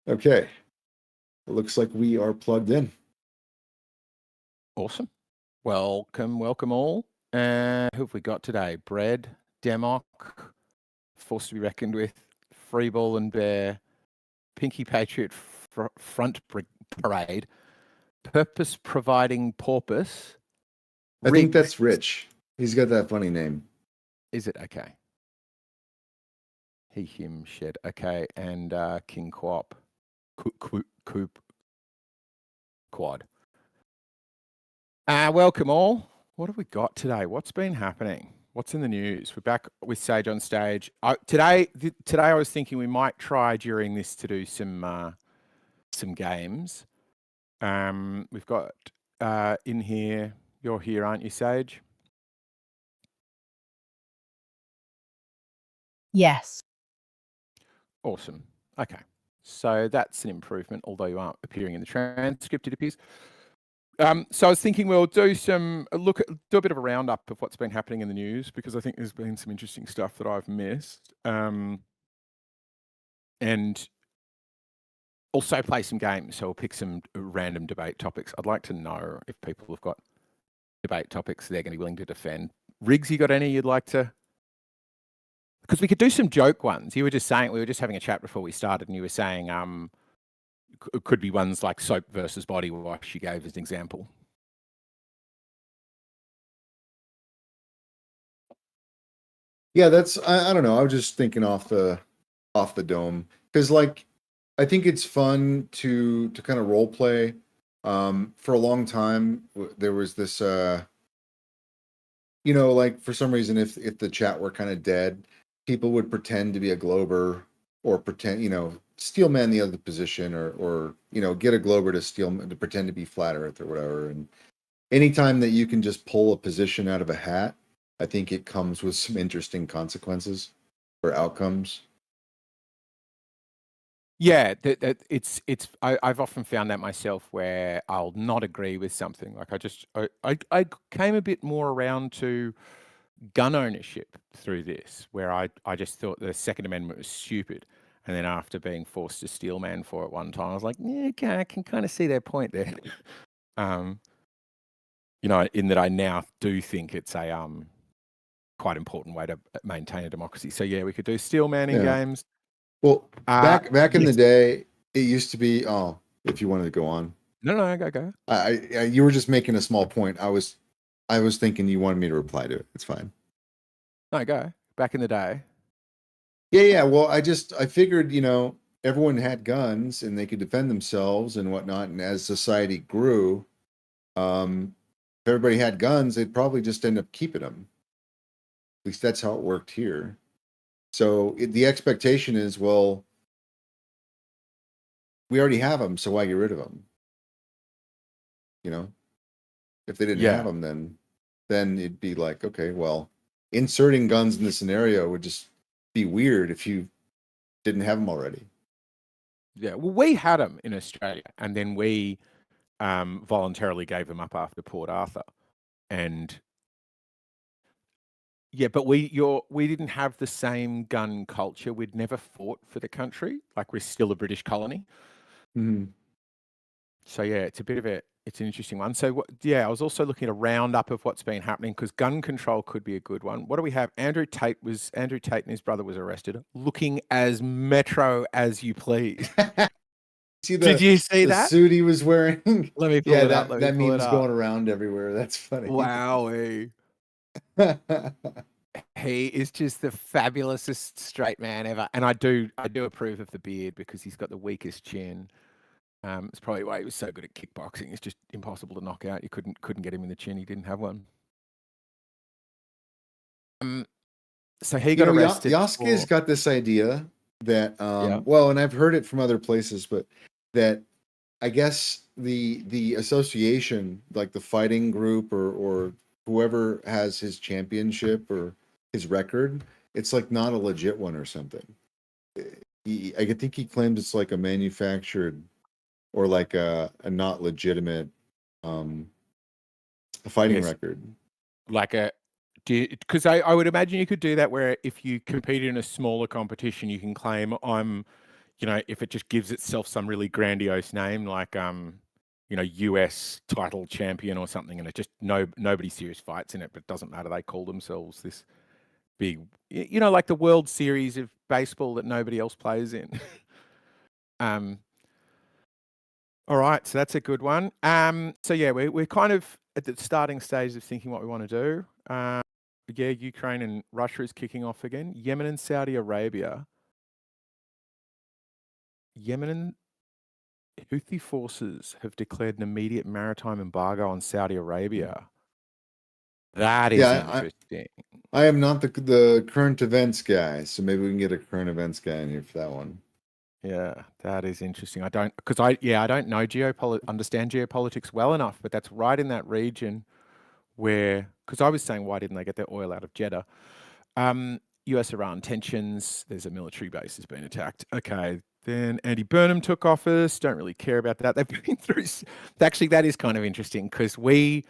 Okay. It looks like we are plugged in. Awesome. Welcome all. Who have we got today? Bread, Democ, Forced to be Reckoned with, Freeball and Bear, Pinky Patriot Front Parade, Purpose Providing Porpoise. I think that's Rich. He's got that funny name. Is it? Okay. He, him, shed. Okay. And King Quap. Coop. Quad. Welcome all. What have we got today? What's been happening? What's in the news? We're back with Sage on stage. Today I was thinking we might try during this to do some games. We've got in here. You're here, aren't you, Sage? Yes. Awesome. Okay. So that's an improvement, although you aren't appearing in the transcript, it appears. So I was thinking we'll do a bit of a roundup of what's been happening in the news, because I think there's been some interesting stuff that I've missed. And also play some games. So we'll pick some random debate topics. I'd like to know if people have got debate topics they're going to be willing to defend. Riggs, you got any you'd like to? Because we could do some joke ones. You were just saying, we were just having a chat before we started, and you were saying it could be ones like soap versus body wash. You gave as an example. Yeah, that's I don't know. I was just thinking off the dome, because like I think it's fun to kind of role play. For a long time there was this like for some reason if the chat were kind of dead, people would pretend to be a Glober, or pretend, steel man the other position, or get a Glober to pretend to be flat earth or whatever. And anytime that you can just pull a position out of a hat, I think it comes with some interesting consequences or outcomes. Yeah, I've often found that myself, where I'll not agree with something. Like I came a bit more around to gun ownership through this, where I just thought the Second Amendment was stupid. And then after being forced to steel man for it one time, I was like, yeah, okay, I can kind of see their point there. In that I now do think it's a quite important way to maintain a democracy. So yeah, we could do steel manning games. Well, back in the day, it used to be. Oh, if you wanted to go on. No, go. You were just making a small point. I was thinking you wanted me to reply to it. It's fine. No, go. Back in the day. Yeah. Well, I figured, everyone had guns and they could defend themselves and whatnot. And as society grew, if everybody had guns, they'd probably just end up keeping them. At least that's how it worked here. So the expectation is, well, we already have them, so why get rid of them? If they didn't have them, then it'd be like, okay, well, inserting guns in the scenario would just be weird if you didn't have them already. Yeah, well, we had them in Australia, and then we voluntarily gave them up after Port Arthur, and yeah, but we didn't have the same gun culture. We'd never fought for the country. Like, we're still a British colony. Mm-hmm. So yeah, it's an interesting one. So I was also looking at a roundup of what's been happening, because gun control could be a good one. What do we have? Andrew Tate and his brother was arrested, looking as metro as you please. Did you see that suit he was wearing? Let me pull it up. That meme's going around everywhere. That's funny. Wowie. He is just the fabulousest straight man ever, and I do approve of the beard, because he's got the weakest chin. It's probably why he was so good at kickboxing. It's just impossible to knock out. You couldn't get him in the chin. He didn't have one. So he got arrested. Yasuke's got this idea that, well, and I've heard it from other places, but that I guess the association, like the fighting group or whoever has his championship or his record, it's like not a legit one or something. I think he claims it's like a manufactured, or like a not legitimate fighting record. Like because I would imagine you could do that, where if you competed in a smaller competition, you can claim I'm if it just gives itself some really grandiose name, like US title champion or something, and it just nobody serious fights in it, but it doesn't matter. They call themselves this big, like the World Series of baseball that nobody else plays in. All right, so that's a good one. So yeah, we're kind of at the starting stage of thinking what we want to do. Yeah, Ukraine and Russia is kicking off again. Yemen and Saudi Arabia. Yemen and Houthi forces have declared an immediate maritime embargo on Saudi Arabia. That is interesting. I am not the current events guy, so maybe we can get a current events guy in here for that one. Yeah, that is interesting. I don't know understand geopolitics well enough, but that's right in that region where, because I was saying, why didn't they get their oil out of Jeddah? US-Iran tensions. There's a military base has been attacked. Okay, then Andy Burnham took office. Don't really care about that. They've been through. Actually, that is kind of interesting because we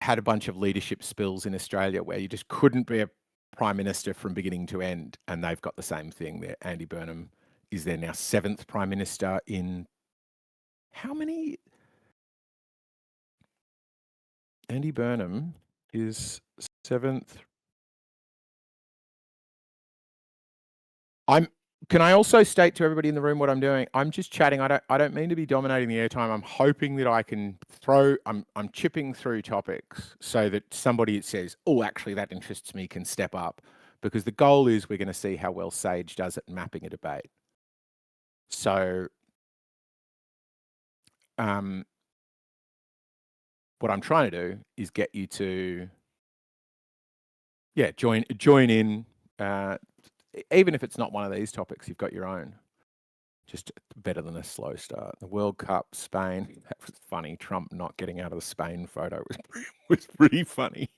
had a bunch of leadership spills in Australia where you just couldn't be a prime minister from beginning to end, and they've got the same thing there. Andy Burnham is their now 7th prime minister in how many? Andy Burnham is 7th. Can I also state to everybody in the room what I'm doing? I'm just chatting. I don't mean to be dominating the airtime. I'm hoping that I can I'm chipping through topics so that somebody that says, oh, actually that interests me can step up, because the goal is we're going to see how well Sage does at mapping a debate. So what I'm trying to do is get you to, join in, even if it's not one of these topics, you've got your own. Just better than a slow start. The World Cup, Spain. That was funny. Trump not getting out of the Spain photo was pretty funny.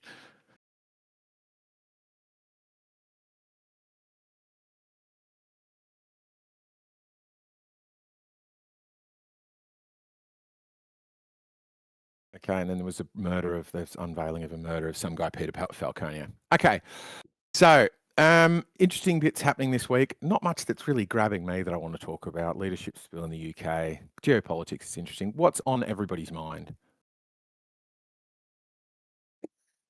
Okay, and then there was there's unveiling of a murder of some guy, Peter Falcone. Okay, so interesting bits happening this week. Not much that's really grabbing me that I want to talk about. Leadership spill in the UK. Geopolitics is interesting. What's on everybody's mind?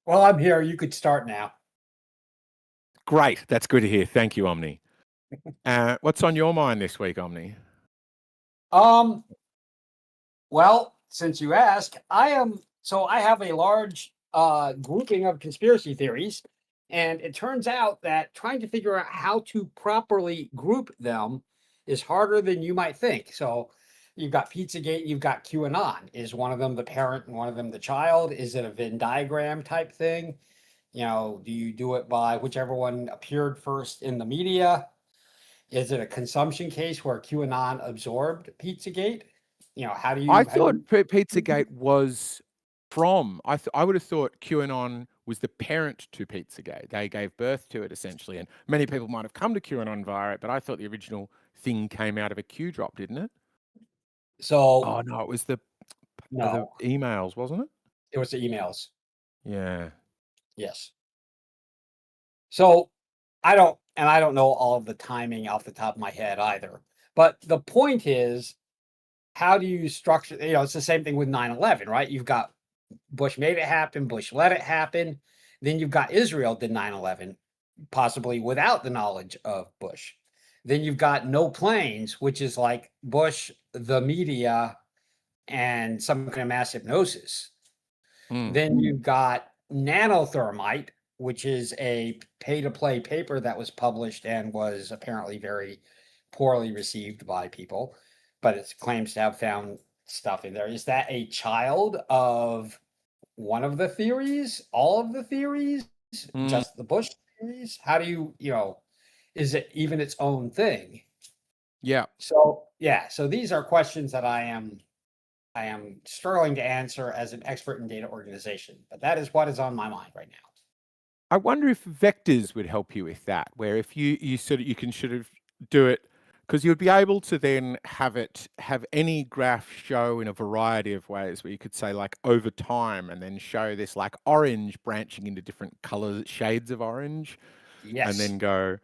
Well, I'm here. You could start now. Great. That's good to hear. Thank you, Omni. What's on your mind this week, Omni? Well, since you ask, I have a large grouping of conspiracy theories, and it turns out that trying to figure out how to properly group them is harder than you might think. So you've got Pizzagate, you've got QAnon. Is one of them the parent and one of them the child? Is it a Venn diagram type thing? Do you do it by whichever one appeared first in the media? Is it a consumption case where QAnon absorbed Pizzagate? How do you? I thought Pizzagate was from. I would have thought QAnon was the parent to Pizzagate. They gave birth to it essentially, and many people might have come to QAnon via it. But I thought the original thing came out of a Q drop, didn't it? So. Oh no, it was the emails, wasn't it? It was the emails. Yeah. Yes. So I don't know all of the timing off the top of my head either. But the point is, how do you structure? It's the same thing with 9/11, right? You've got Bush made it happen, Bush let it happen. Then you've got Israel did 9/11, possibly without the knowledge of Bush. Then you've got no planes, which is like Bush, the media, and some kind of mass hypnosis. Then you've got nanothermite, which is a pay-to-play paper that was published and was apparently very poorly received by people, but it claims to have found stuff in there. Is that a child of one of the theories, all of the theories, just the Bush theories? How do you, is it even its own thing? Yeah. So these are questions that I am struggling to answer as an expert in data organization, but that is what is on my mind right now. I wonder if vectors would help you with that, where if you can sort of do it, because you'd be able to then have any graph show in a variety of ways, where you could say like over time and then show this like orange branching into different colors, shades of orange. Yes. And then go,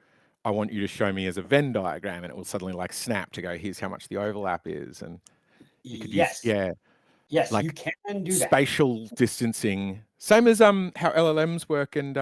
I want you to show me as a Venn diagram, and it will suddenly like snap to go, here's how much the overlap is. And you could use, Yes, you like can do that. spatial distancing, same as how LLMs work, and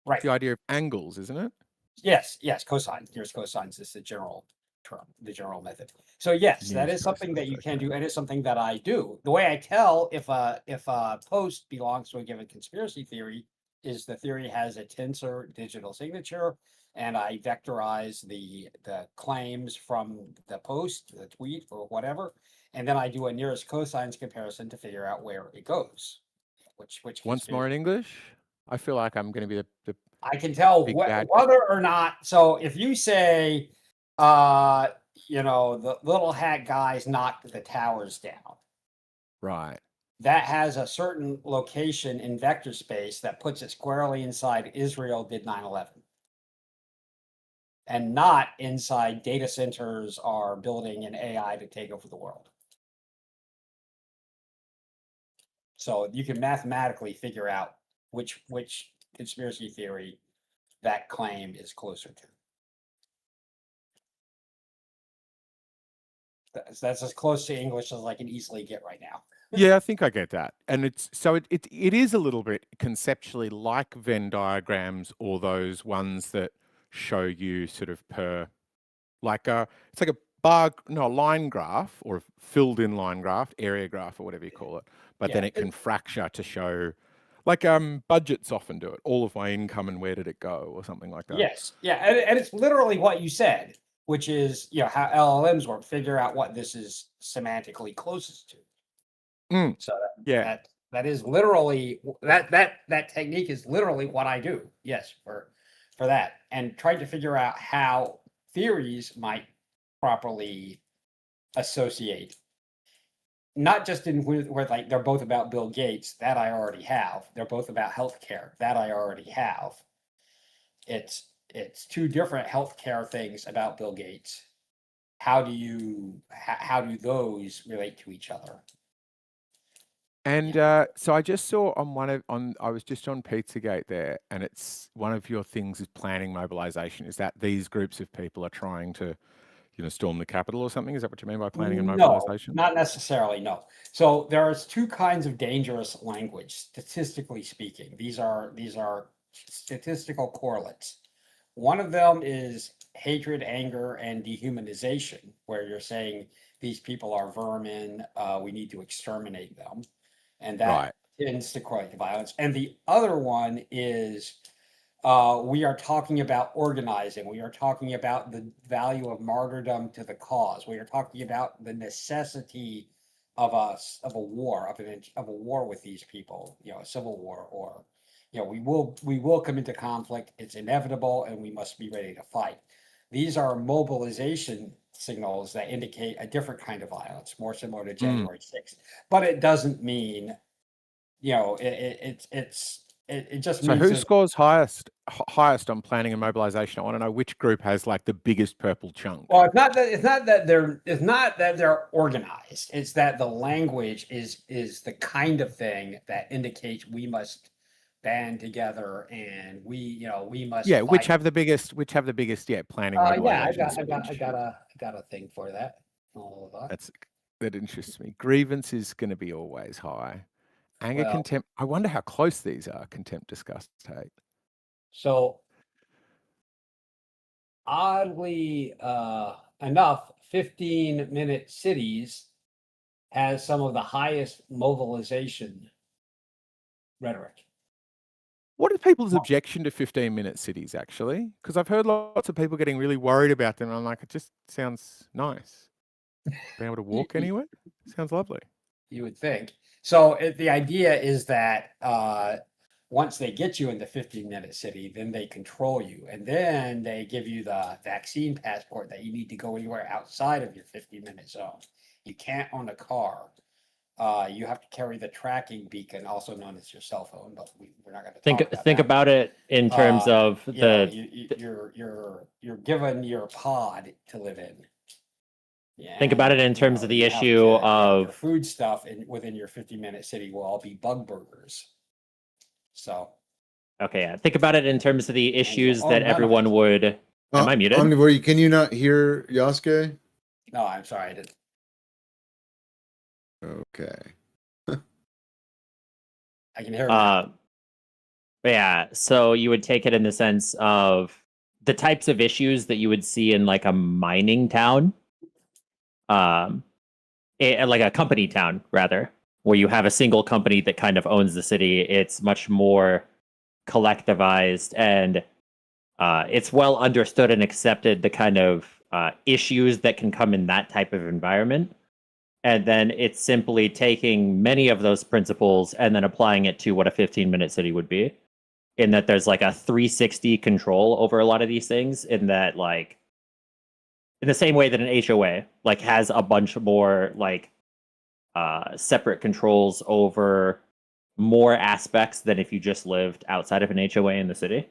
Right. the idea of angles, isn't it? Yes, cosine. Here's cosines is the general term, the general method. So yes, that is something that you can do, and it's something that I do. The way I tell if a post belongs to a given conspiracy theory is the theory has a tensor digital signature, and I vectorize the claims from the post, the tweet, or whatever, and then I do a nearest cosines comparison to figure out where it goes. Which Once more in English, I feel like I'm going to be the I can tell whether or not. So if you say, the little hat guys knocked the towers down, right? that has a certain location in vector space that puts it squarely inside Israel did 9/11, and not inside data centers are building an AI to take over the world. So you can mathematically figure out which conspiracy theory that claim is closer to. That's as close to English as I can easily get right now. Yeah, I think I get that. And it is a little bit conceptually like Venn diagrams, or those ones that show you sort of per, like it's like a line graph, or a filled in line graph, area graph, or whatever you call it. But then it can fracture to show, like budgets often do it, all of my income and where did it go, or something like that. Yes, and it's literally what you said, which is how LLMs work. Figure out what this is semantically closest to. So that is literally that technique is literally what I do. Yes, for that, and trying to figure out how theories might properly associate. Not just in where like they're both about Bill Gates, that I already have. They're both about healthcare, that I already have. It's two different healthcare things about Bill Gates. How do those relate to each other? And so I just saw I was just on Pizzagate there, and it's one of your things is planning mobilization. Is that these groups of people are trying to, storm the Capitol or something? Is that what you mean by planning and mobilization? No, not necessarily, no. So there's two kinds of dangerous language, statistically speaking. These are statistical correlates. One of them is hatred, anger, and dehumanization, where you're saying these people are vermin, we need to exterminate them. And that tends to correlate to violence. And the other one is we are talking about organizing. We are talking about the value of martyrdom to the cause. We are talking about the necessity of a war with these people, a civil war, or we will come into conflict. It's inevitable, and we must be ready to fight. These are mobilization signals that indicate a different kind of violence, more similar to January 6th. But it doesn't mean, it just so means. Who scores highest on planning and mobilization? I want to know which group has like the biggest purple chunk. Well, it's not that they're organized. It's that the language is the kind of thing that indicates we must band together, and we must fight. Which have the biggest planning mobilization. I got a thing for that. All of that. That interests me. Grievance is going to be always high. Anger, contempt. I wonder how close these are. Contempt, disgust, hate. So oddly enough, 15-minute cities has some of the highest mobilization rhetoric. What is people's objection to 15-minute cities, actually? Because I've heard lots of people getting really worried about them. And I'm like, it just sounds nice. Being able to walk anywhere sounds lovely. You would think. So the idea is that once they get you in the 15-minute city, then they control you. And then they give you the vaccine passport that you need to go anywhere outside of your 15-minute zone. You can't own a car. You have to carry the tracking beacon, also known as your cell phone, but we're not going to think about it in terms of you're given your pod to live in. Yeah, think about it in terms of the issue of food stuff within your 15-minute city will all be bug burgers. So, think about it in terms of the issues that everyone would Am I muted? Omnivore, can you not hear Yasuke? No, I'm sorry, I didn't. Okay. I can hear it now. Yeah, so you would take it in the sense of the types of issues that you would see in like a mining town, like a company town rather, where you have a single company that kind of owns the city. It's much more collectivized, and it's well understood and accepted the kind of issues that can come in that type of environment. And then it's simply taking many of those principles and then applying it to what a 15-minute city would be. In that there's like a 360 control over a lot of these things, in that like in the same way that an HOA like has a bunch more like separate controls over more aspects than if you just lived outside of an HOA in the city.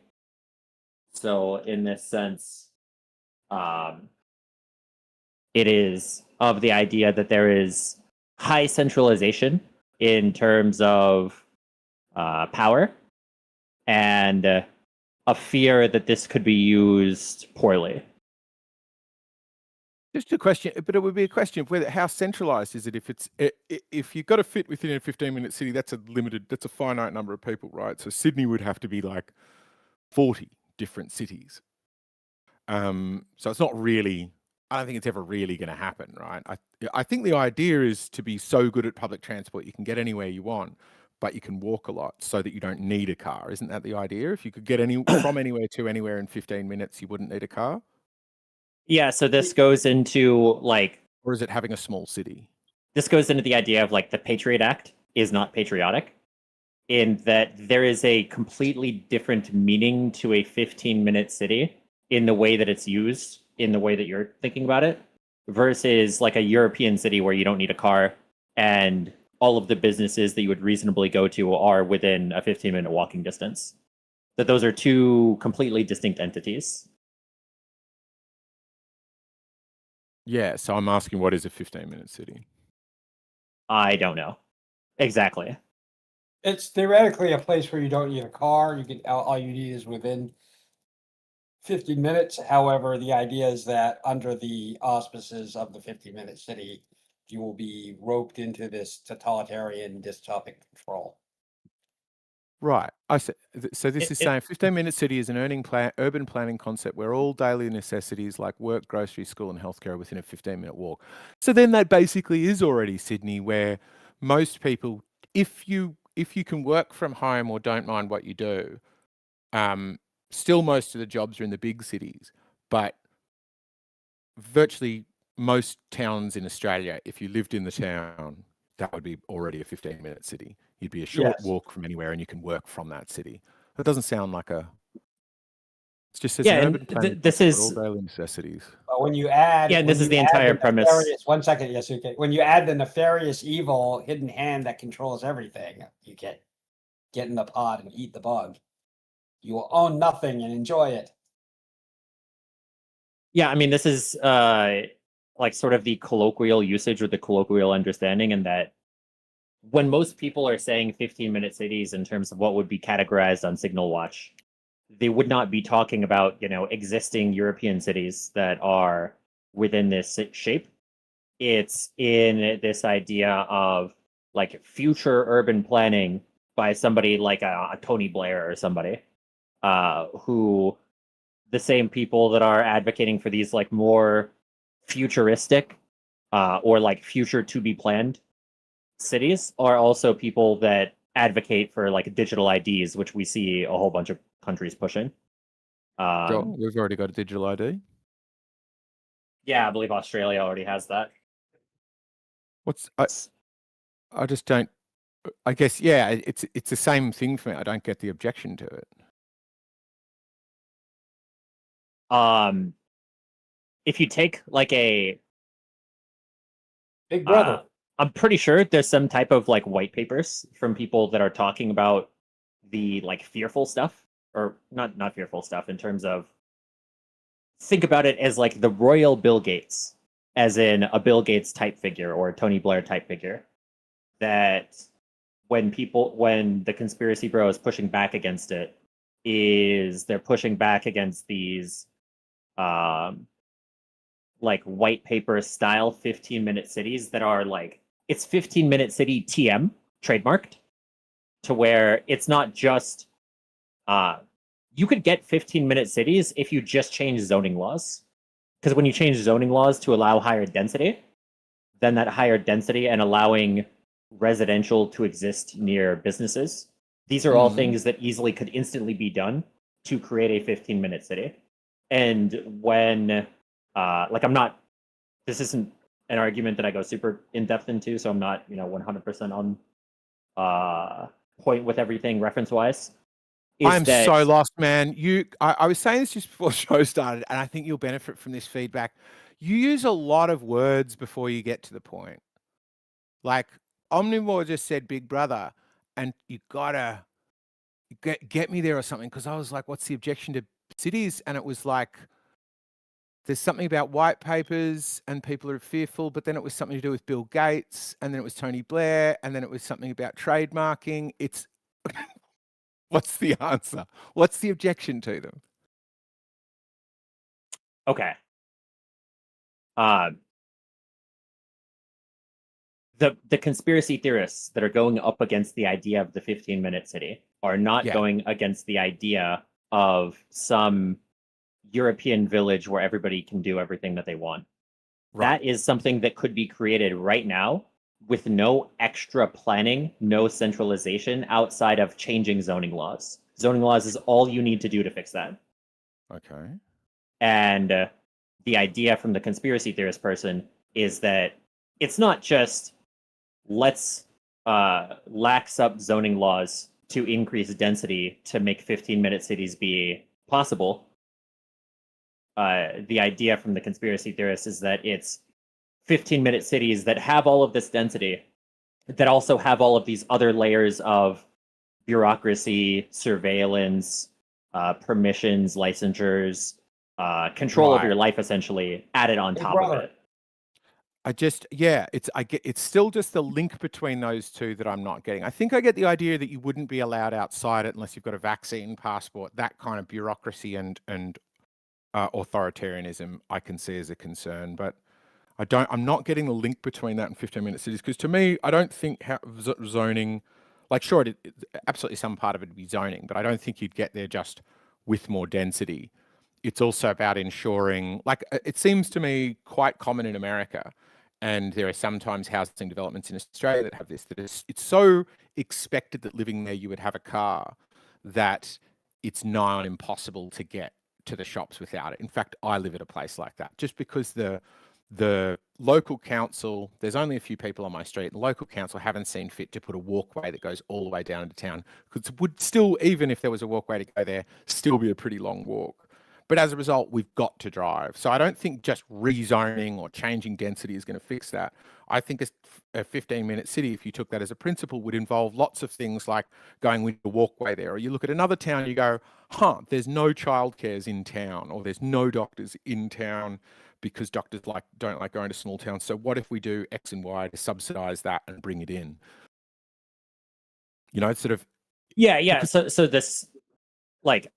So in this sense, it is of the idea that there is high centralization in terms of power, and a fear that this could be used poorly. Just a question, but it would be a question of whether how centralized is it? If you've got to fit within a 15-minute city, that's a finite number of people, right? So Sydney would have to be like 40 different cities. So it's not really. I don't think it's ever really going to happen, right? I think the idea is to be so good at public transport you can get anywhere you want, but you can walk a lot so that you don't need a car. Isn't that the idea? If you could get from anywhere to anywhere in 15 minutes, you wouldn't need a car? Yeah, so this goes into like... Or is it having a small city? This goes into the idea of like the Patriot Act is not patriotic, in that there is a completely different meaning to a 15-minute city in the way that it's used, in the way that you're thinking about it, versus like a European city where you don't need a car and all of the businesses that you would reasonably go to are within a 15-minute walking distance. That those are two completely distinct entities. Yeah, so I'm asking, what is a 15-minute city? I don't know. Exactly. It's theoretically a place where you don't need a car. You can all you need is within 15 minutes. However, the idea is that under the auspices of the 15-minute city, you will be roped into this totalitarian dystopic control. Right. So this is saying 15-minute city is an urban planning concept where all daily necessities like work, grocery, school, and healthcare are within a 15-minute walk. So then that basically is already Sydney, where most people, if you can work from home or don't mind what you do, still most of the jobs are in the big cities. But virtually most towns in Australia, if you lived in the town, that would be already a 15-minute city. You'd be a short walk from anywhere and you can work from that city. That doesn't sound like a... It just says an urban planning this is all daily necessities. But when you add... Yeah, and this is the entire premise. 1 second, Yasuke. When you add the nefarious evil hidden hand that controls everything, you get in the pod and eat the bug. You will own nothing and enjoy it. Yeah, I mean, this is like sort of the colloquial usage or the colloquial understanding, in that when most people are saying 15-minute cities in terms of what would be categorized on Signal Watch, they would not be talking about, existing European cities that are within this shape. It's in this idea of like future urban planning by somebody like a Tony Blair or somebody, who the same people that are advocating for these like more futuristic or like future to be planned cities are also people that advocate for like digital IDs, which we see a whole bunch of countries pushing. Sure, we've already got a digital ID. Yeah, I believe Australia already has that. I just don't... I guess, yeah, it's the same thing for me. I don't get the objection to it. If you take like a Big Brother. I'm pretty sure there's some type of like white papers from people that are talking about the like fearful stuff, or not fearful stuff, in terms of, think about it as like the royal Bill Gates, as in a Bill Gates type figure or a Tony Blair type figure, that when the conspiracy bro is pushing back against it, is they're pushing back against these like white paper style 15-minute cities that are like, it's 15-minute city TM trademarked, to where it's not just you could get 15-minute cities if you just change zoning laws. Because when you change zoning laws to allow higher density, then that higher density and allowing residential to exist near businesses, these are all things that easily could instantly be done to create a 15-minute city. And when like, I'm not, this isn't an argument that I go super in depth into, so I'm not, 100% on point with everything reference wise. I'm so lost, man. I was saying this just before the show started, and I think you'll benefit from this feedback. You use a lot of words before you get to the point. Like Omnivore just said Big Brother, and you gotta get me there or something, because I was like, what's the objection to cities? And it was like, there's something about white papers and people are fearful, but then it was something to do with Bill Gates, and then it was Tony Blair, and then it was something about trademarking. It's what's the answer? What's the objection to them? Okay. The conspiracy theorists that are going up against the idea of the 15-minute city are not going against the idea of some European village where everybody can do everything that they want. Right. That is something that could be created right now with no extra planning, no centralization outside of changing zoning laws. Zoning laws is all you need to do to fix that. Okay. And the idea from the conspiracy theorist person is that it's not just let's lax up zoning laws to increase density to make 15-minute cities be possible. The idea from the conspiracy theorists is that it's 15-minute cities that have all of this density, that also have all of these other layers of bureaucracy, surveillance, permissions, licensures, control of your life, essentially, added on top of it. It's still just the link between those two that I'm not getting. I think I get the idea that you wouldn't be allowed outside it unless you've got a vaccine passport. That kind of bureaucracy and authoritarianism I can see as a concern, but I'm not getting the link between that and 15-minute cities, because to me, I don't think zoning, like, sure, absolutely some part of it would be zoning, but I don't think you'd get there just with more density. It's also about ensuring, like, it seems to me quite common in America, and there are sometimes housing developments in Australia that have this, that it's so expected that living there you would have a car that it's nigh on impossible to get to the shops without it. In fact, I live at a place like that, just because the local council, there's only a few people on my street, and the local council haven't seen fit to put a walkway that goes all the way down into town, because it would still, even if there was a walkway to go there, still be a pretty long walk. But as a result, we've got to drive. So I don't think just rezoning or changing density is going to fix that. I think a 15-minute city, if you took that as a principle, would involve lots of things like going with a walkway there. Or you look at another town, you go, there's no childcares in town, or there's no doctors in town because doctors don't like going to small towns. So what if we do X and Y to subsidize that and bring it in? It's sort of... Yeah. So this, like,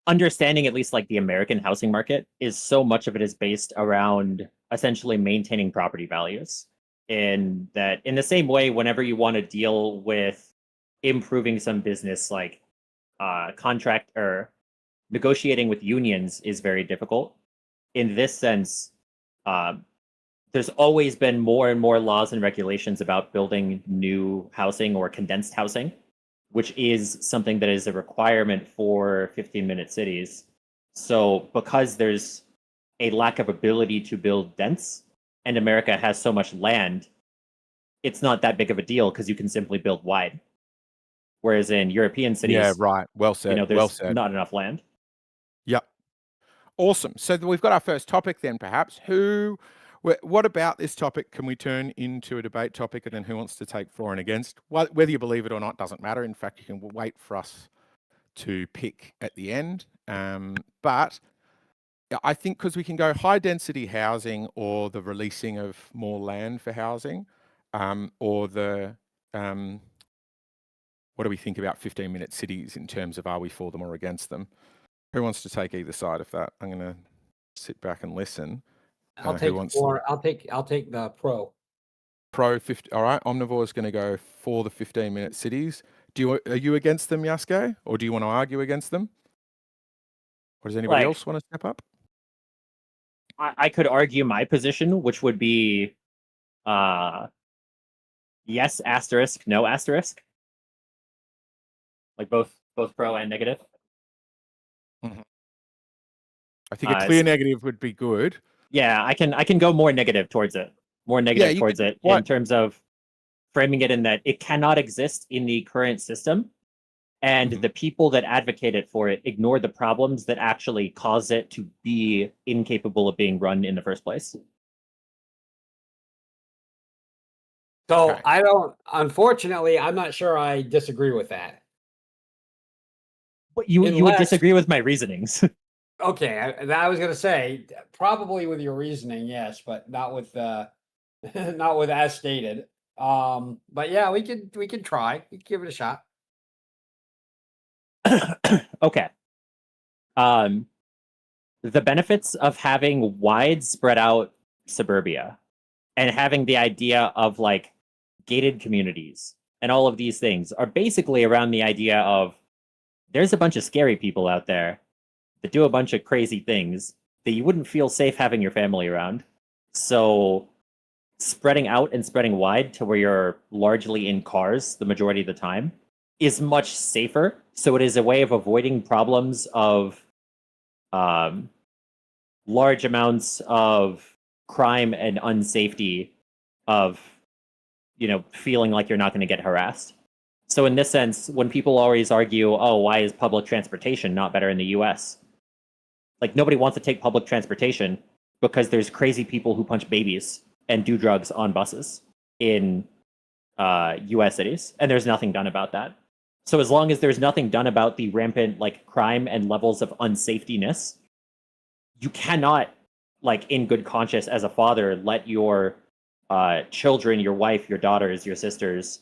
understanding at least like the American housing market is so much of it is based around essentially maintaining property values. In that, in the same way, whenever you want to deal with improving some business, like contract or negotiating with unions is very difficult. In this sense, there's always been more and more laws and regulations about building new housing or condensed housing, which is something that is a requirement for 15-minute cities. So because there's a lack of ability to build dense, and America has so much land, it's not that big of a deal because you can simply build wide. Whereas in European cities, yeah, right. Well said. There's not enough land. Yep. Awesome. So we've got our first topic then, perhaps. What about this topic can we turn into a debate topic, and then who wants to take for and against? Whether you believe it or not doesn't matter. In fact, you can wait for us to pick at the end. But I think because we can go high density housing, or the releasing of more land for housing, or the what do we think about 15-minute cities in terms of, are we for them or against them? Who wants to take either side of that? I'm going to sit back and listen. I'll Who take wants- I'll take the pro. Pro 50. All right, Omnivore is going to go for the 15-minute cities. Are you against them, Yasuke, or do you want to argue against them? Or does anybody Like- else want to step up? I could argue my position, which would be yes asterisk, no asterisk. Like both pro and negative. I think a Uh, clear s- negative would be good. Yeah, I can go more negative towards it. More negative you towards could- it what- in terms of framing it in that it cannot exist in the current system, and Mhm. the people that advocate it for it ignore the problems that actually cause it to be incapable of being run in the first place. So Okay. unfortunately, I'm not sure I disagree with that. But you would Unless- disagree with my reasonings. Okay, I was gonna say probably with your reasoning, yes, but not with not with as stated. But yeah, we can try. We can give it a shot. Okay. The benefits of having wide spread out suburbia and having the idea of like gated communities and all of these things are basically around the idea of there's a bunch of scary people out there that do a bunch of crazy things that you wouldn't feel safe having your family around. So spreading out and spreading wide to where you're largely in cars the majority of the time is much safer. So it is a way of avoiding problems of large amounts of crime and unsafety of, feeling like you're not going to get harassed. So in this sense, when people always argue, oh, why is public transportation not better in the US? Like nobody wants to take public transportation because there's crazy people who punch babies and do drugs on buses in US cities, and there's nothing done about that. So as long as there's nothing done about the rampant like crime and levels of unsafetyness, you cannot, like in good conscience as a father, let your children, your wife, your daughters, your sisters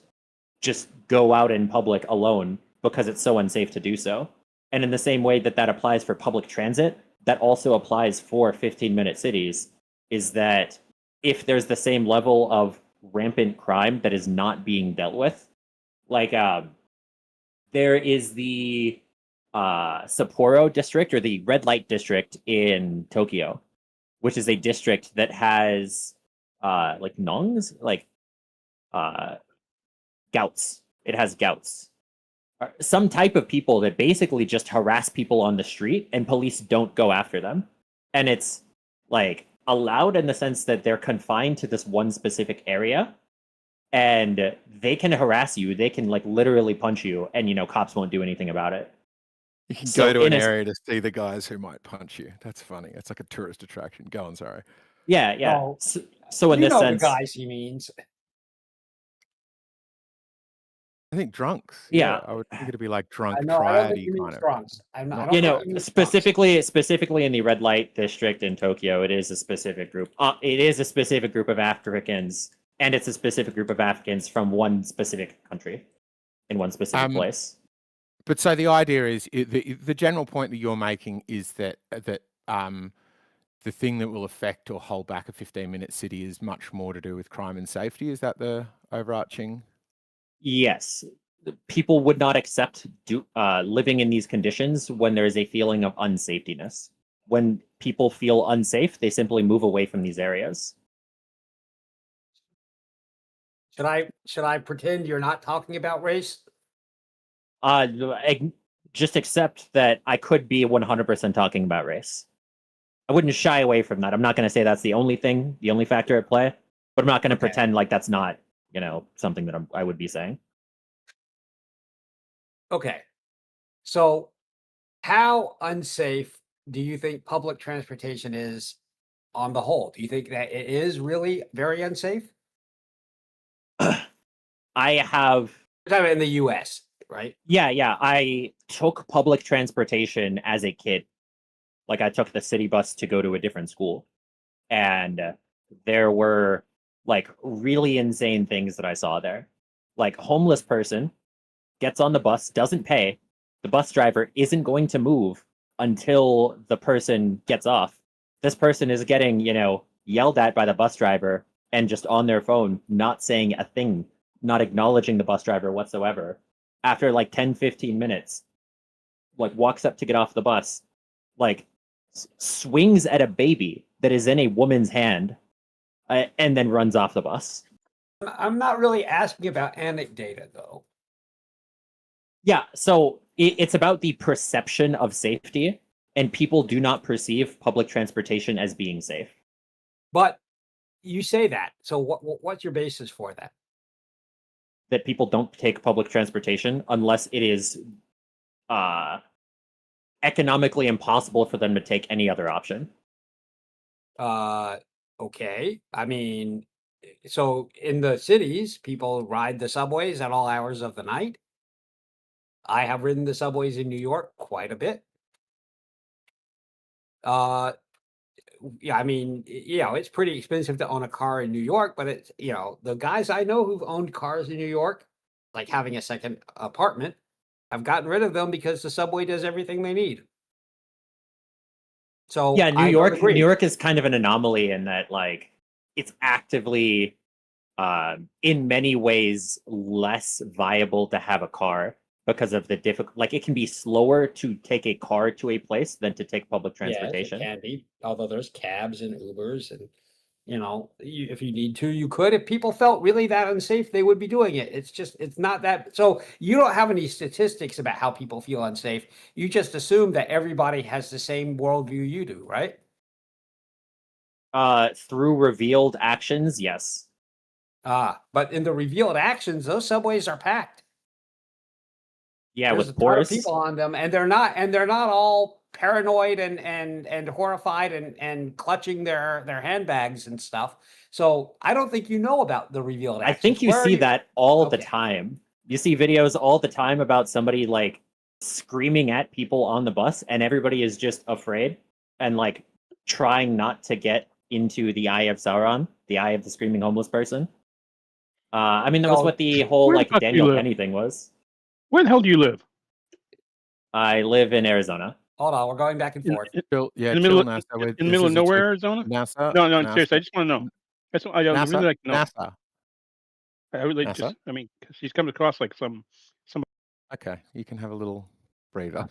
just go out in public alone because it's so unsafe to do so. And in the same way that applies for public transit, that also applies for 15-minute cities, is that if there's the same level of rampant crime that is not being dealt with, like there is the Sapporo district or the red light district in Tokyo, which is a district that has like nongs, like gouts. It has gouts. Some type of people that basically just harass people on the street and police don't go after them. And it's like allowed in the sense that they're confined to this one specific area and they can harass you. They can like literally punch you and, cops won't do anything about it. You can So go to an in a- area to see the guys who might punch you. That's funny. It's like a tourist attraction. Go on, sorry. Yeah. No. So in You this know sense, the guys he means. I think drunks. Yeah. I would think it'd be like drunk I know. I don't think triady he means kind of. drunks. I don't You think he means drunks. specifically in the red light district in Tokyo, it is a specific group. It is a specific group of Africans, and it's a specific group of Africans from one specific country in one specific place. But so the idea is the general point that you're making is that the thing that will affect or hold back a 15-minute city is much more to do with crime and safety. Is that the overarching? Yes, people would not accept living in these conditions when there is a feeling of unsafetyness. When people feel unsafe, they simply move away from these areas. Should I pretend you're not talking about race? Just accept that I could be 100% talking about race. I wouldn't shy away from that. I'm not going to say that's the only factor at play, but I'm not going to pretend like that's not, something that I would be saying. Okay. So, how unsafe do you think public transportation is on the whole? Do you think that it is really very unsafe? I have. We're talking about in the U.S., right? Yeah. I took public transportation as a kid. Like I took the city bus to go to a different school, and there were like really insane things that I saw there. Like homeless person gets on the bus, doesn't pay. The bus driver isn't going to move until the person gets off. This person is getting, yelled at by the bus driver and just on their phone, not saying a thing, not acknowledging the bus driver whatsoever. After like 10, 15 minutes, like walks up to get off the bus, like swings at a baby that is in a woman's hand, and then runs off the bus. I'm not really asking about anecdata, though. Yeah, so it's about the perception of safety, and people do not perceive public transportation as being safe. But you say that. So what's your basis for that? That people don't take public transportation unless it is economically impossible for them to take any other option. Okay. I mean, so in the cities, people ride the subways at all hours of the night. I have ridden the subways in New York quite a bit. Yeah, I mean, it's pretty expensive to own a car in New York, but it's, the guys I know who've owned cars in New York, like having a second apartment, have gotten rid of them because the subway does everything they need. So yeah, New I don't agree. New York is kind of an anomaly in that, like, it's actively, in many ways, less viable to have a car because of the difficult. Like, it can be slower to take a car to a place than to take public transportation. Yes, it can be. Although there's cabs and Ubers, and if you need to, you could. If people felt really that unsafe, they would be doing it. It's not that. So you don't have any statistics about how people feel unsafe. You just assume that everybody has the same worldview you do, right? Through revealed actions, yes. But in the revealed actions, those subways are packed. Yeah, There's with a ton of Boris. people on them, and they're not all paranoid and horrified and clutching their handbags and stuff. So I don't think you know about the revealed actions. I think you see that all the Okay. time. You see videos all the time about somebody like screaming at people on the bus, and everybody is just afraid and like trying not to get into the eye of Sauron, the eye of the screaming homeless person. I mean, that was So- what the whole Where the like fuck do you Daniel live? Penny thing was. Where the hell do you live? I live in Arizona. Hold on, we're going back and forth. Chill, yeah, In the middle chill, of, NASA. in the middle of nowhere, Arizona? NASA. No, NASA, seriously, I just want to know. That's what I would NASA, really like to know. NASA. I would like NASA? just, I mean, because he's coming across like some. Okay, you can have a little breather.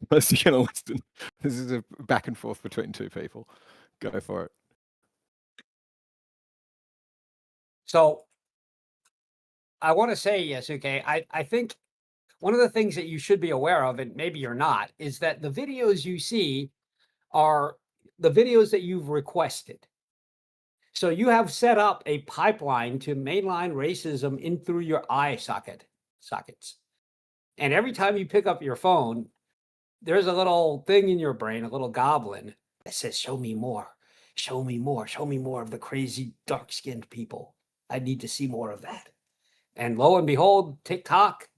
Unless you're going to listen. This is a back and forth between two people. Go for it. So I want to say, Yasuke, I think one of the things that you should be aware of, and maybe you're not, is that the videos you see are the videos that you've requested. So you have set up a pipeline to mainline racism in through your eye sockets. And every time you pick up your phone, there's a little thing in your brain, a little goblin that says, show me more, show me more, show me more of the crazy dark-skinned people. I need to see more of that. And lo and behold, TikTok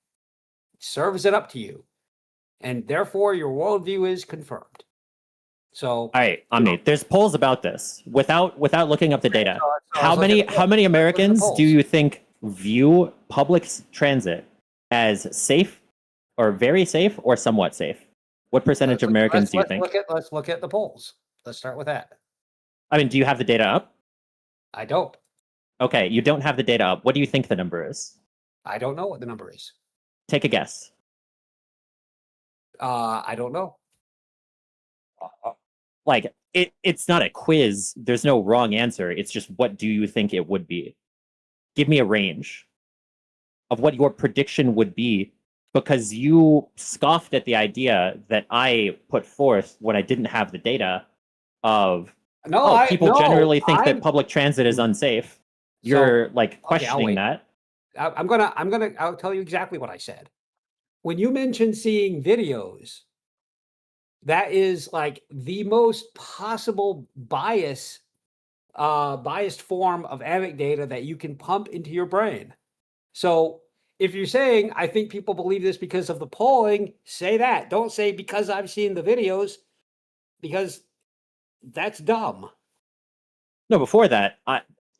serves it up to you. And therefore your worldview is confirmed. So All right, Omni, there's polls about this. Without looking up the data, how many Americans do you think view public transit as safe, or very safe, or somewhat safe? What percentage of Americans do you think? Let's look at the polls. Let's start with that. I mean, do you have the data up? I don't. Okay, you don't have the data up. What do you think the number is? I don't know what the number is. Take a guess. I don't know. Like, it's not a quiz. There's no wrong answer. It's just, what do you think it would be? Give me a range of what your prediction would be, because you scoffed at the idea that I put forth when I didn't have the data of, people generally think that public transit is unsafe. You're questioning that. I'll tell you exactly what I said. When you mentioned seeing videos, that is like the most possible biased form of anecdata that you can pump into your brain. So if you're saying, I think people believe this because of the polling, say that. Don't say because I've seen the videos, because that's dumb. No, before that,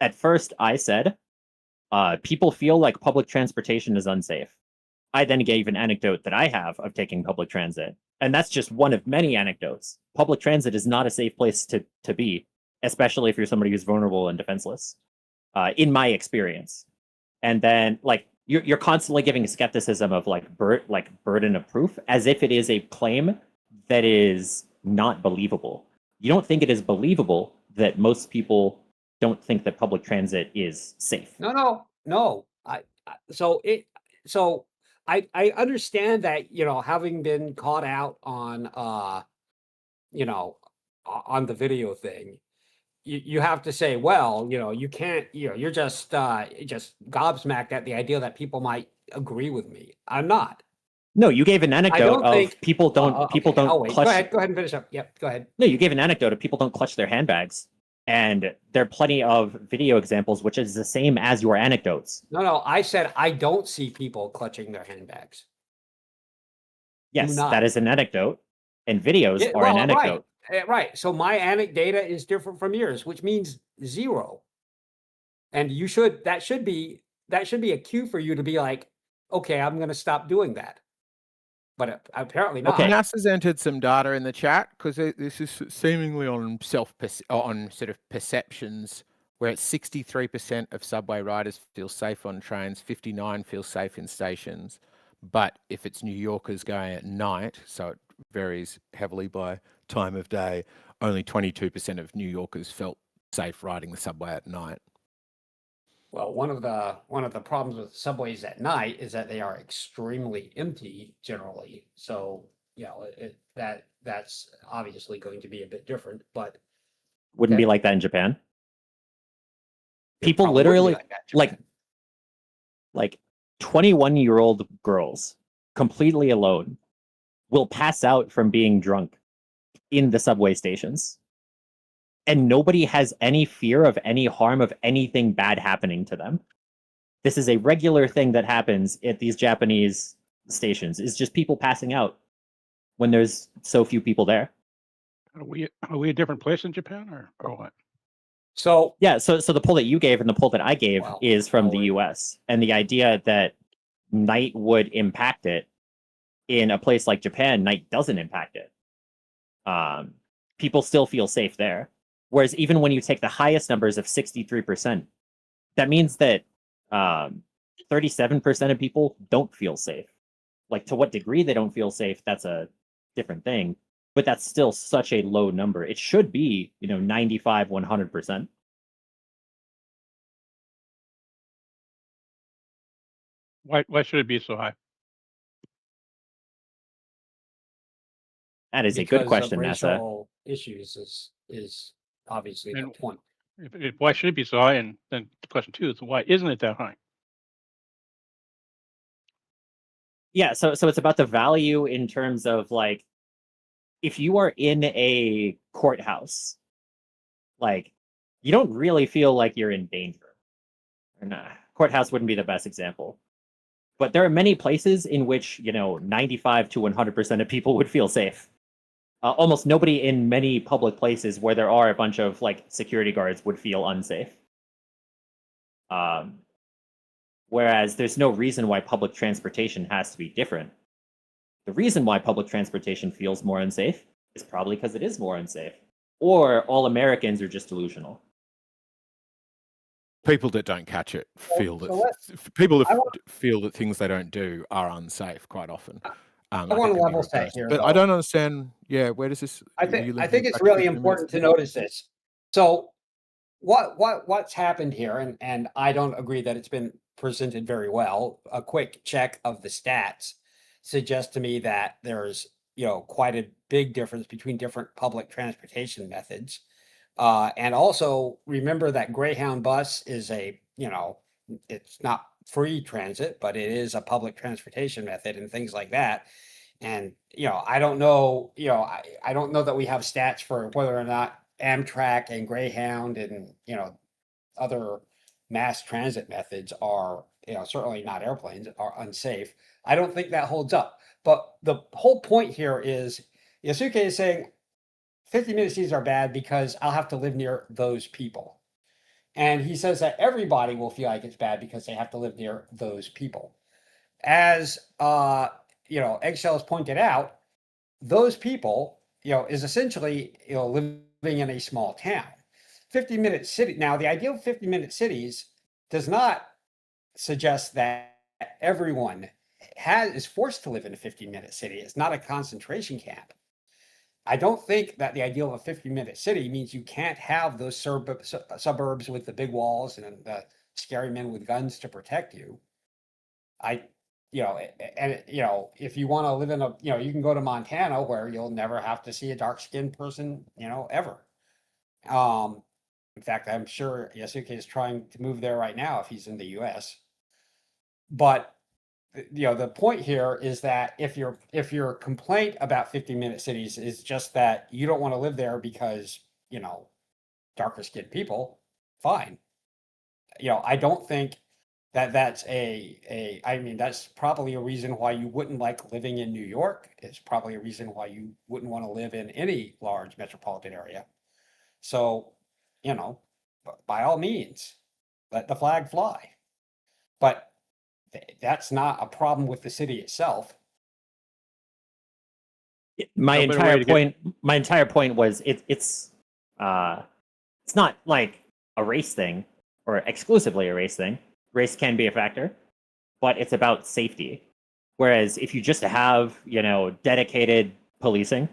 at first I said, people feel like public transportation is unsafe. I then gave an anecdote that I have of taking public transit. And that's just one of many anecdotes. Public transit is not a safe place to be, especially if you're somebody who's vulnerable and defenseless, in my experience. And then like you're constantly giving skepticism of like burden of proof as if it is a claim that is not believable. You don't think it is believable that most people don't think that public transit is safe. No. I understand that, you know, having been caught out on you know, on the video thing, you have to say, well, you know, you can't, you know, you're just gobsmacked at the idea that people might agree with me. I'm not. No, you gave an anecdote of think people don't okay, I'll wait. clutch. Go ahead and finish up. Yep, go ahead. No, you gave an anecdote of people don't clutch their handbags. And there are plenty of video examples, which is the same as your anecdotes. No, I said I don't see people clutching their handbags. Yes, not. that is an anecdote. And videos Yeah, are an well, anecdote. Right. So my anecdata is different from yours, which means 0. And that should be a cue for you to be like, okay, I'm going to stop doing that. But apparently not. Okay. NASA's entered some data in the chat because this is seemingly on on sort of perceptions, where it's 63% of subway riders feel safe on trains, 59% feel safe in stations. But if it's New Yorkers going at night, so it varies heavily by time of day, only 22% of New Yorkers felt safe riding the subway at night. Well, one of the problems with subways at night is that they are extremely empty generally. So, you know, that's obviously going to be a bit different, but Wouldn't be okay. like that in Japan. It People probably would be literally like that in Japan. like 21-year-old girls completely alone will pass out from being drunk in the subway stations. And nobody has any fear of any harm of anything bad happening to them. This is a regular thing that happens at these Japanese stations. It's just people passing out when there's so few people there. Are we a different place in Japan or what? So Yeah, so the poll that you gave and the poll that I gave Wow. is from the Oh, US. And the idea that night would impact it in a place like Japan, night doesn't impact it. People still feel safe there. Whereas even when you take the highest numbers of 63%, that means that 37% of people don't feel safe. Like, to what degree they don't feel safe, that's a different thing. But that's still such a low number. It should be, 95, 100%. Why should it be so high? That is a because good question, of NASA. racial issues is obviously the And- point. If why should it be so high? And then question 2 is why isn't it that high? Yeah, so it's about the value in terms of, like, if you are in a courthouse, like, you don't really feel like you're in danger. Or nah, courthouse wouldn't be the best example. But there are many places in which, 95 to 100% of people would feel safe. Almost nobody in many public places where there are a bunch of, like, security guards would feel unsafe. Whereas there's no reason why public transportation has to be different. The reason why public transportation feels more unsafe is probably because it is more unsafe. Or all Americans are just delusional. People that don't catch it feel so that people that feel that things they don't do are unsafe quite often. I want to think level can be set reversed. here, But though. I don't understand. Yeah, where does this? I are you think linking it's back to really 15 important to minutes? notice this. So what's happened here, and I don't agree that it's been presented very well. A quick check of the stats suggests to me that there's quite a big difference between different public transportation methods. And also remember that Greyhound bus is it's not free transit, but it is a public transportation method and things like that. And, I don't know, I don't know that we have stats for whether or not Amtrak and Greyhound and, other mass transit methods are, certainly not airplanes, are unsafe. I don't think that holds up. But the whole point here is Yasuke is saying 50-minute cities are bad because I'll have to live near those people. And he says that everybody will feel like it's bad because they have to live near those people. as Eggshells pointed out, those people, is essentially, living in a small town. 50-minute city. Now, the idea of 50-minute cities does not suggest that everyone is forced to live in a 50-minute city. It's not a concentration camp. I don't think that the idea of a 50-minute city means you can't have those suburbs with the big walls and the scary men with guns to protect you. If you want to live in you can go to Montana where you'll never have to see a dark-skinned person, ever. In fact, I'm sure Yasuke is trying to move there right now if he's in the US. But the point here is that if your complaint about 50-minute cities is just that you don't want to live there because, darker skinned people, fine. I don't think that's that's probably a reason why you wouldn't like living in New York. It's probably a reason why you wouldn't want to live in any large metropolitan area. So, by all means, let the flag fly. But that's not a problem with the city itself. My entire point was it's not like a race thing or exclusively a race thing. Race can be a factor, but it's about safety. Whereas if you just have, dedicated policing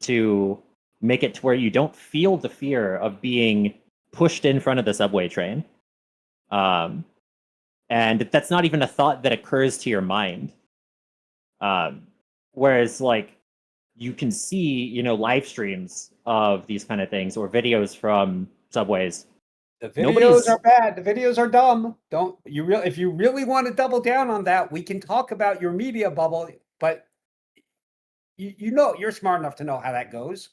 to make it to where you don't feel the fear of being pushed in front of the subway train, and that's not even a thought that occurs to your mind. Whereas, you can see, live streams of these kind of things or videos from subways. The videos are bad. The videos are dumb. If you really want to double down on that, we can talk about your media bubble. But you're smart enough to know how that goes.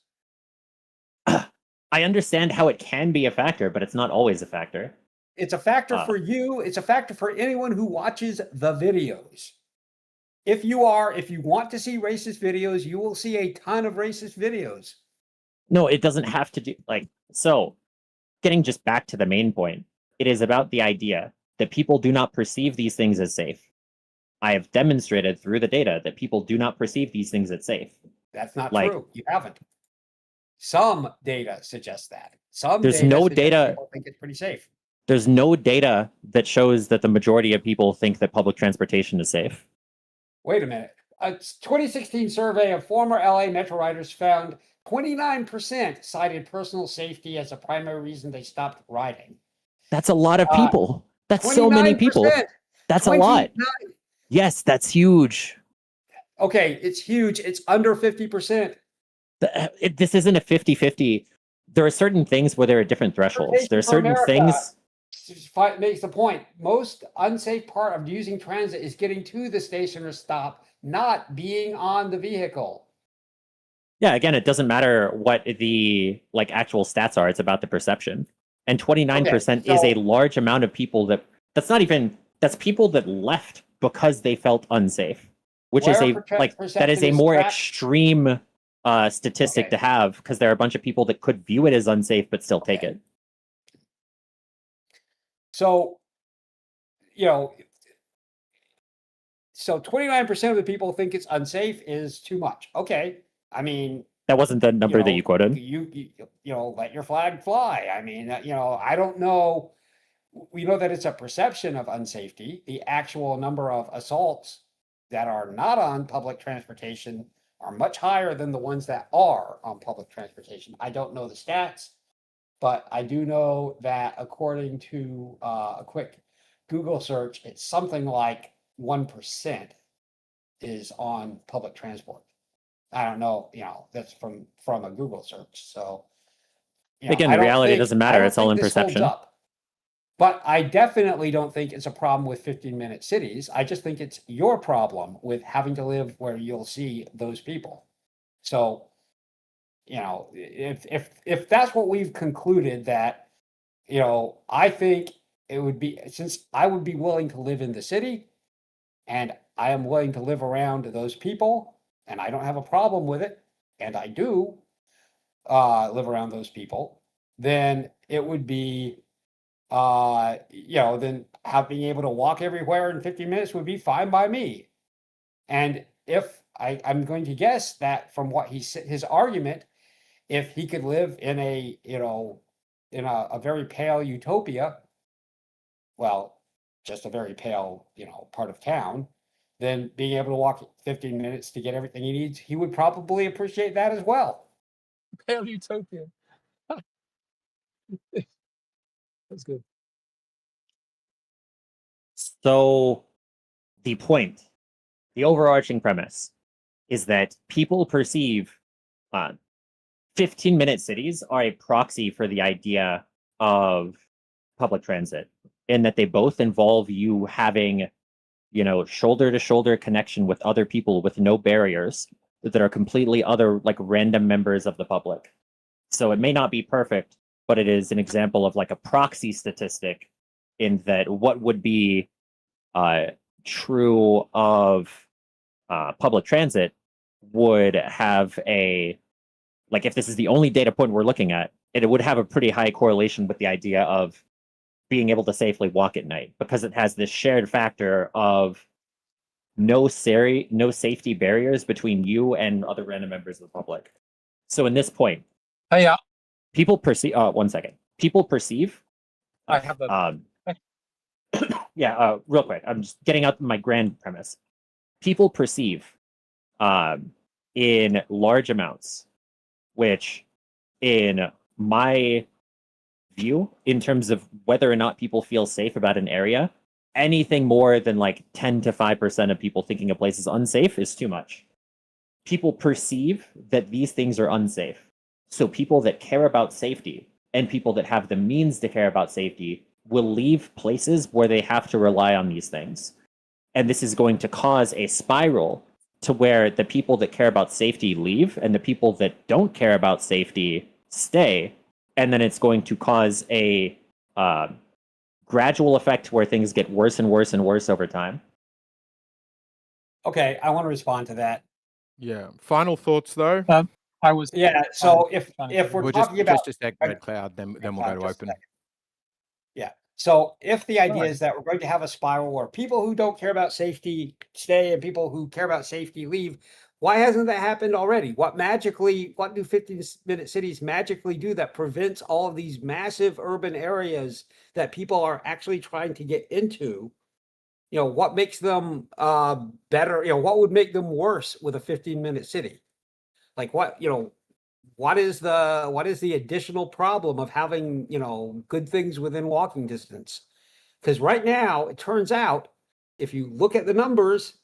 I understand how it can be a factor, but it's not always a factor. It's a factor for you. It's a factor for anyone who watches the videos. If you want to see racist videos, you will see a ton of racist videos. No, it doesn't have to do so. Getting just back to the main point, it is about the idea that people do not perceive these things as safe. I have demonstrated through the data that people do not perceive these things as safe. That's not true. You haven't. Some data suggests that. There's no data. People think it's pretty safe. There's no data that shows that the majority of people think that public transportation is safe. Wait a minute. A 2016 survey of former LA Metro riders found 29% cited personal safety as a primary reason they stopped riding. That's a lot of people. That's so many people. That's 29. A lot. Yes, that's huge. Okay, it's huge. It's under 50%. This isn't a 50-50. There are certain things where there are different thresholds. There are certain things. Makes the point. Most unsafe part of using transit is getting to the station or stop, not being on the vehicle. Yeah, again, it doesn't matter what the actual stats are. It's about the perception. And 29% is a large amount of people that's people that left because they felt unsafe, which is that is a more extreme statistic to have, because there are a bunch of people that could view it as unsafe but still take it. So, so 29% of the people think it's unsafe is too much. Okay. I mean, that wasn't the number that you quoted. You let your flag fly. I mean, I don't know. We know that it's a perception of unsafety. The actual number of assaults that are not on public transportation are much higher than the ones that are on public transportation. I don't know the stats, but I do know that according to a quick Google search, it's something like 1% is on public transport. I don't know, that's from a Google search. So again, in reality, it doesn't matter. It's all in perception. But I definitely don't think it's a problem with 15-minute cities. I just think it's your problem with having to live where you'll see those people. So, if that's what we've concluded, that, I think it would be, since I would be willing to live in the city and I am willing to live around those people and I don't have a problem with it, and I do live around those people, then it would be then being able to walk everywhere in 15 minutes would be fine by me. And if I'm going to guess that from what his argument, if he could live in a very pale utopia, well, just a very pale part of town, then being able to walk 15 minutes to get everything he needs, he would probably appreciate that as well. Pale utopia. That's good. So the point, the overarching premise, is that people perceive 15-minute cities are a proxy for the idea of public transit, in that they both involve you having, shoulder-to-shoulder connection with other people with no barriers that are completely other, like, random members of the public. So it may not be perfect, but it is an example of like a proxy statistic, in that what would be true of public transit would have like, if this is the only data point we're looking at, it would have a pretty high correlation with the idea of being able to safely walk at night, because it has this shared factor of no safety barriers between you and other random members of the public. So in this point, Hey, people perceive. One second. People perceive. I have a. Yeah. Real quick. I'm just getting out my grand premise. People perceive, in large amounts, which, in my view, in terms of whether or not people feel safe about an area, anything more than like 10 to 5% of people thinking a place is unsafe is too much. People perceive that these things are unsafe. So people that care about safety and people that have the means to care about safety will leave places where they have to rely on these things. And this is going to cause a spiral to where the people that care about safety leave and the people that don't care about safety stay. And then it's going to cause a gradual effect where things get worse and worse and worse over time. Okay, I want to respond to that. Yeah. Final thoughts, though. I was. So if we're We'll talking about just Red Cloud, then we'll go to just a open. second. Yeah. So if the idea is that we're going to have a spiral where people who don't care about safety stay and people who care about safety leave, why hasn't that happened already? What do 15-minute cities magically do that prevents all of these massive urban areas that people are actually trying to get into? What makes them better? What would make them worse with a 15-minute city? Like what is the additional problem of having, good things within walking distance? Because right now, it turns out, if you look at the numbers,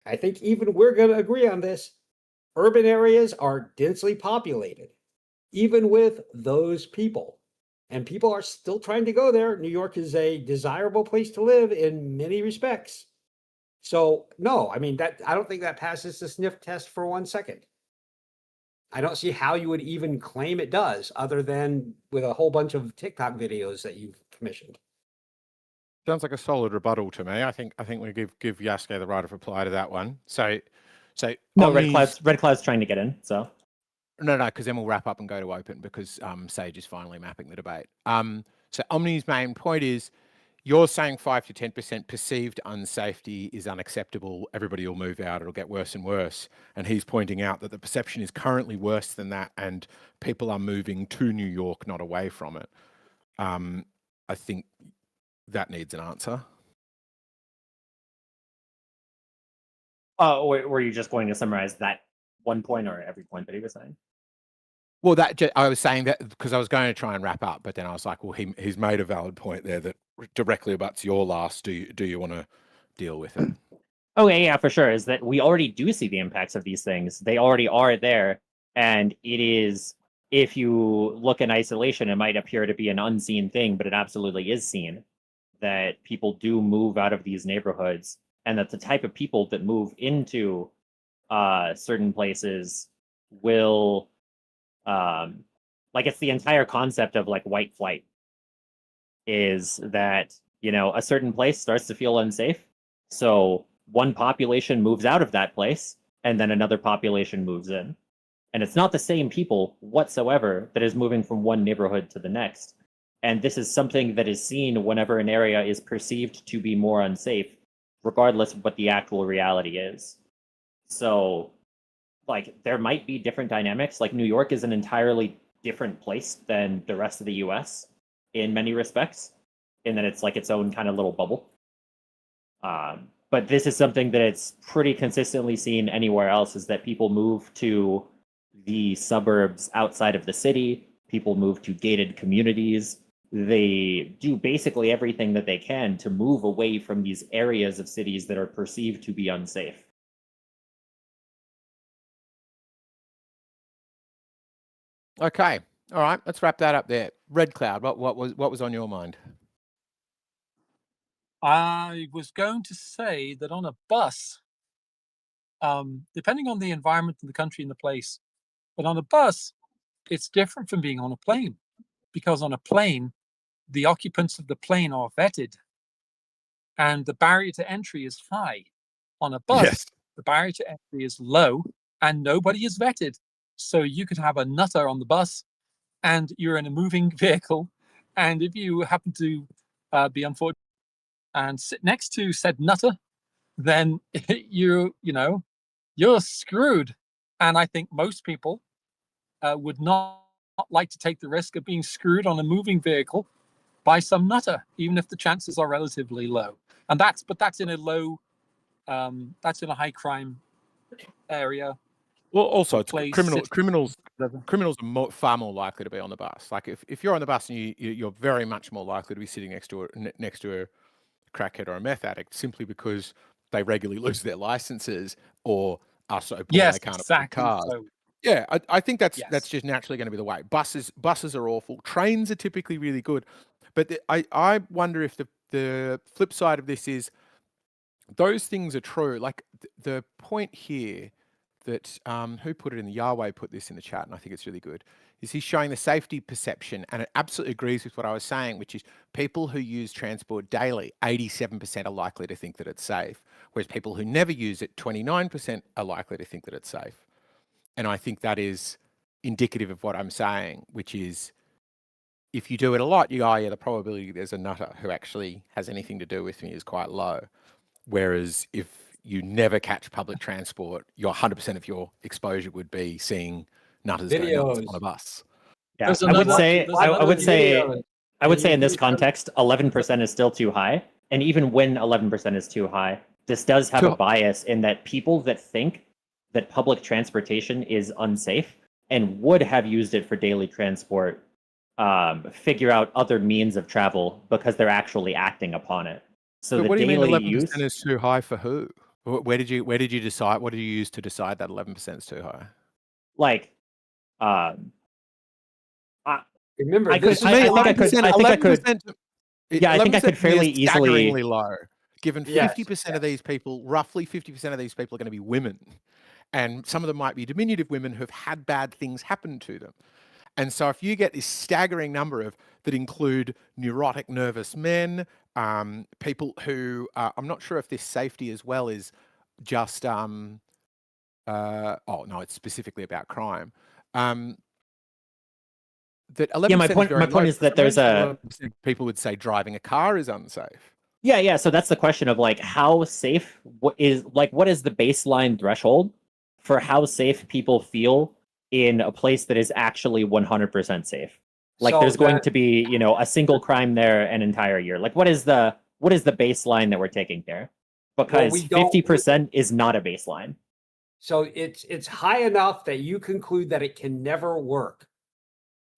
I think even we're going to agree on this, urban areas are densely populated, even with those people. And people are still trying to go there. New York is a desirable place to live in many respects. So, no, I don't think that passes the sniff test for 1 second. I don't see how you would even claim it does, other than with a whole bunch of TikTok videos that you've commissioned. Sounds like a solid rebuttal to me. I think we give Yasuke the right of reply to that one. So no, Red Cloud's trying to get in. So no, because then we'll wrap up and go to open, because Sage is finally mapping the debate. So Omni's main point is, you're saying 5 to 10% perceived unsafety is unacceptable. Everybody will move out. It'll get worse and worse. And he's pointing out that the perception is currently worse than that, and people are moving to New York, not away from it. I think that needs an answer. Were you just going to summarize that one point or every point that he was saying? Well, I was saying that because I was going to try and wrap up, but then I was like, well, he's made a valid point there that directly abuts your last. Do you want to deal with it? Okay, yeah, for sure. Is that we already do see the impacts of these things. They already are there. And it is, if you look in isolation, it might appear to be an unseen thing, but it absolutely is seen, that people do move out of these neighborhoods, and that the type of people that move into certain places will, like, it's the entire concept of like white flight, is that, a certain place starts to feel unsafe. So one population moves out of that place, and then another population moves in. And it's not the same people whatsoever that is moving from one neighborhood to the next. And this is something that is seen whenever an area is perceived to be more unsafe, regardless of what the actual reality is. So, like, there might be different dynamics. Like, New York is an entirely different place than the rest of the US in many respects, in that it's like its own kind of little bubble. But this is something that it's pretty consistently seen anywhere else, is that people move to the suburbs outside of the city. People move to gated communities. They do basically everything that they can to move away from these areas of cities that are perceived to be unsafe. Okay. All right. Let's wrap that up there. Red Cloud, what was on your mind? I was going to say that on a bus, depending on the environment and the country and the place, but on a bus, it's different from being on a plane, because on a plane, the occupants of the plane are vetted and the barrier to entry is high. On a bus, Yes. the barrier to entry is low and nobody is vetted. So you could have a nutter on the bus and you're in a moving vehicle. And if you happen to be unfortunate and sit next to said nutter, then you're screwed. And I think most people would not like to take the risk of being screwed on a moving vehicle by some nutter, even if the chances are relatively low. And that's in a low, that's in a high crime area. Well, also it's place, criminals whatever. are far more likely to be on the bus. Like if you're on the bus and you're very much more likely to be sitting next to a crackhead or a meth addict, simply because they regularly lose their licenses or are so poor Yes, they can't exactly. afford cars. So, Yeah, I think that's yes. just naturally going to be the way. Buses are awful. Trains are typically really good, but I wonder if the flip side of this is those things are true. Like the point here that who put it in the Yahweh put this in the chat, and I think it's really good, is he's showing the safety perception, and it absolutely agrees with what I was saying, which is people who use transport daily, 87% are likely to think that it's safe, whereas people who never use it, 29% are likely to think that it's safe. And I think that is indicative of what I'm saying, which is if you do it a lot, you go, oh, yeah, the probability there's a nutter who actually has anything to do with me is quite low. Whereas if you never catch public transport, your 100% of your exposure would be seeing nutters go nuts on a bus. Yeah, I would say in this context, 11% is still too high. And even when 11% is too high, this does have a bias in that people that think that public transportation is unsafe and would have used it for daily transport figure out other means of travel because they're actually acting upon it. So but the what do you mean 11% use is too high for who? Where did you decide? What did you use to decide that 11% is too high? Like, remember, I think I could fairly easily. Staggeringly low, given 50% of these people, roughly 50% of these people are going to be women, and some of them might be diminutive women who've had bad things happen to them. And so if you get this staggering number that include neurotic, nervous men, people who, I'm not sure if this safety as well is just, oh no, it's specifically about crime. That 11% my point is that there's people would say driving a car is unsafe. Yeah. So that's the question of like how safe what is the baseline threshold for how safe people feel in a place that is actually 100% safe. Like so there's going to be, a single crime there an entire year. Like what is the baseline that we're taking there? Because 50% is not a baseline. So it's high enough that you conclude that it can never work.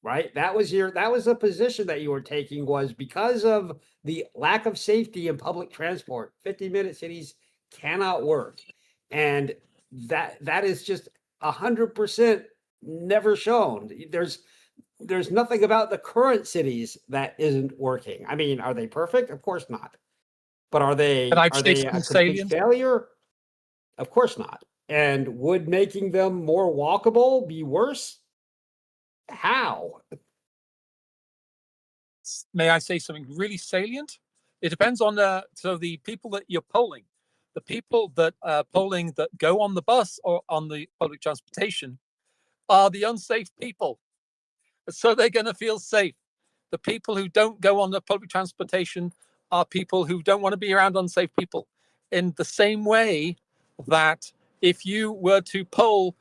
Right? That was the position that you were taking, was because of the lack of safety in public transport, 50-minute cities cannot work. And that is just 100% never shown. There's nothing about the current cities that isn't working. I mean, are they perfect? Of course not. But are they a complete failure? Of course not. And would making them more walkable be worse? How? May I say something really salient? It depends on the people that you're polling. The people that are polling that go on the bus or on the public transportation are the unsafe people. So they're going to feel safe. The people who don't go on the public transportation are people who don't want to be around unsafe people. In the same way that if you were to poll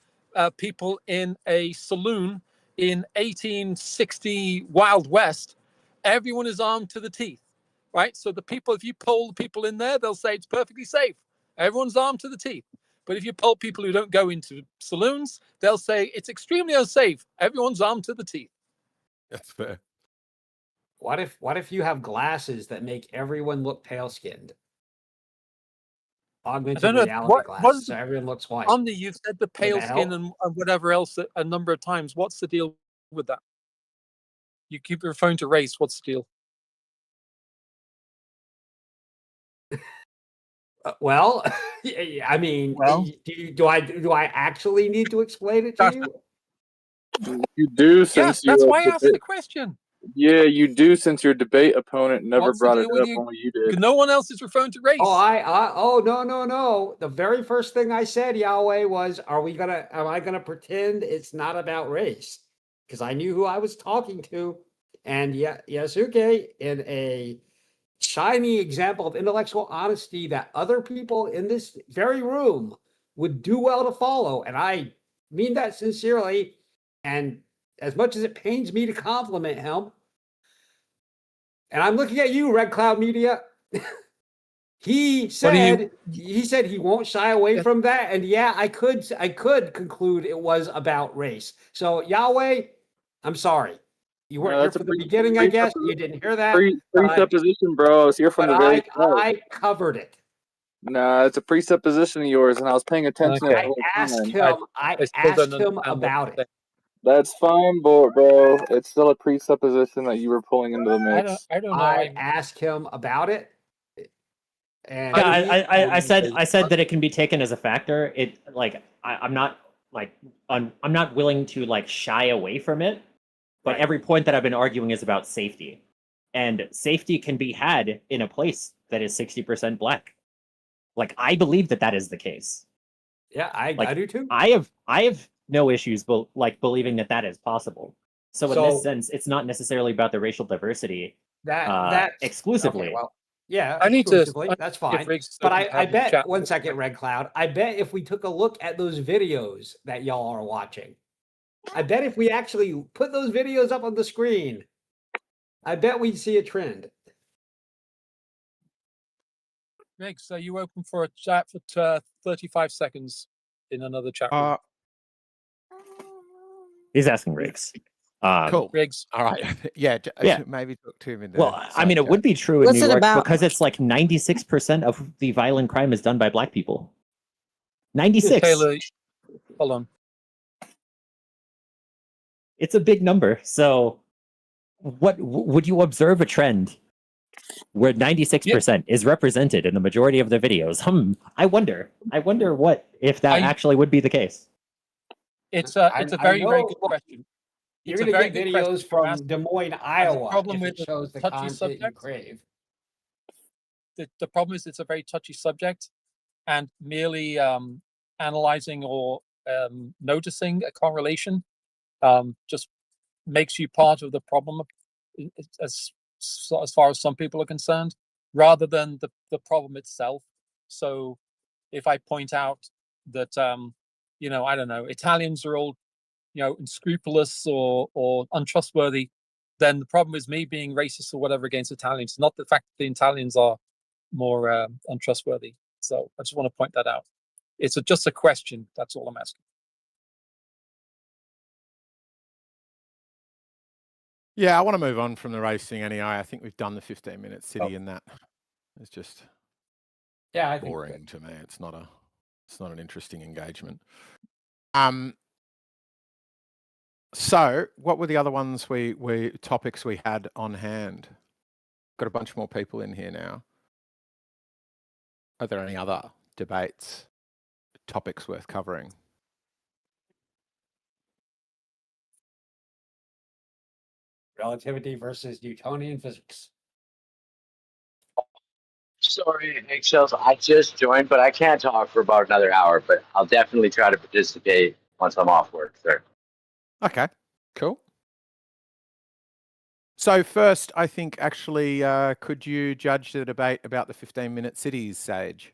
people in a saloon in 1860 Wild West, everyone is armed to the teeth, right? So the people, if you poll the people in there, they'll say it's perfectly safe. Everyone's armed to the teeth. But if you poll people who don't go into saloons, they'll say it's extremely unsafe. Everyone's armed to the teeth. That's fair. What if you have glasses that make everyone look pale-skinned? Augmented reality glasses, so everyone looks white. Omni, you've said the pale skin and whatever else a number of times. What's the deal with that? You keep referring to race. What's the deal? Well, I mean, do I actually need to explain it to you? You do, since that's why I asked the question. Yeah, you do, since your debate opponent never brought it up, only you did. No one else is referring to race. Oh, no. The very first thing I said, Yahweh, was, am I gonna pretend it's not about race? Because I knew who I was talking to. And Yasuke, in a shining example of intellectual honesty that other people in this very room would do well to follow. And I mean that sincerely. And as much as it pains me to compliment him, and I'm looking at you, Red Cloud Media. he said he won't shy away from that, and I could conclude it was about race. So Yahweh, I'm sorry, you weren't here for the beginning. I guess you didn't hear that. Presupposition, bro. I was here from the very start. I covered it. Nah, it's a presupposition of yours, and I was paying attention. I asked him about it. That's fine, bro. It's still a presupposition that you were pulling into the mix. I don't know. I asked him about it. And I said that it can be taken as a factor. I'm not willing to shy away from it, but every point that I've been arguing is about safety, and safety can be had in a place that is 60% black. I believe that is the case. Yeah, I do too. I have no issues, but believing that is possible. So in this sense, it's not necessarily about the racial diversity that exclusively. Okay, well, yeah, I need to. That's fine. But I bet 1 second, Red Cloud. I bet if we took a look at those videos that y'all are watching, I bet if we actually put those videos up on the screen, I bet we'd see a trend. Riggs, are you open for a chat for 35 seconds in another chat room? He's asking Riggs. Cool. Riggs. All right. Maybe talk to him in Well, I mean, it would be true in New York because it's 96% of the violent crime is done by black people. 96. Taylor, hold on. It's a big number. So what would you observe a trend where 96% is represented in the majority of the videos? I wonder what if that actually would be the case. It's a very good question. You're going to get videos from Des Moines, Iowa. Problem with it shows the content subject you crave. The problem is it's a very touchy subject, and merely analyzing or noticing a correlation just makes you part of the problem as far as some people are concerned, rather than the problem itself. So if I point out that I don't know, Italians are all unscrupulous or untrustworthy, then the problem is me being racist or whatever against Italians, not the fact that the Italians are more untrustworthy. So I just want to point that out. It's just a question. That's all I'm asking. Yeah, I want to move on from the racing anyway. I think we've done the 15-minute city in that. It's just boring to me. It's not an interesting engagement. So what were the other ones topics we had on hand? Got a bunch more people in here now. Are there any other debates, topics worth covering? Relativity versus Newtonian physics. Sorry, Eggshells, I just joined, but I can't talk for about another hour, but I'll definitely try to participate once I'm off work, sir. Okay, cool. So first, I think actually, could you judge the debate about the 15-minute cities, Sage?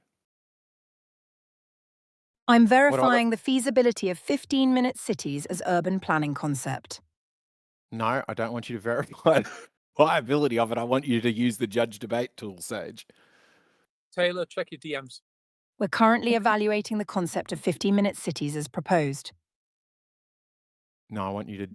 I'm What are the- verifying the feasibility of 15-minute cities as urban planning concept. No, I don't want you to verify the viability of it. I want you to use the judge debate tool, Sage. Taylor, check your DMs. We're currently evaluating the concept of 15-minute cities as proposed. No, I want you to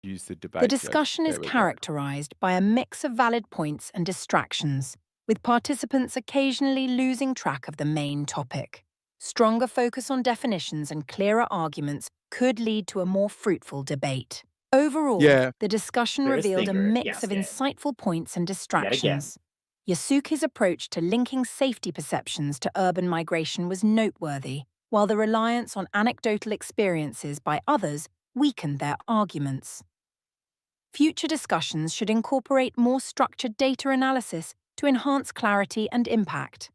use the debate. The judge. discussion is There we go. characterized by a mix of valid points and distractions, with participants occasionally losing track of the main topic. Stronger focus on definitions and clearer arguments could lead to a more fruitful debate. Overall, Yeah. the discussion There is revealed a thinker, mix yes, of yeah. insightful points and again. distractions. Yasuki's approach to linking safety perceptions to urban migration was noteworthy, while the reliance on anecdotal experiences by others weakened their arguments. Future discussions should incorporate more structured data analysis to enhance clarity and impact.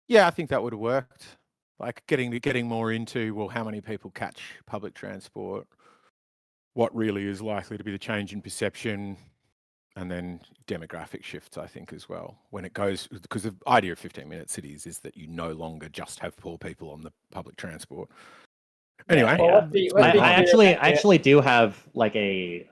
Yeah, I think that would have worked. Like getting more into, well, how many people catch public transport? What really is likely to be the change in perception? And then demographic shifts, I think, as well. When it goes, because the idea of 15-minute cities is that you no longer just have poor people on the public transport. Anyway, Well, I actually do have like a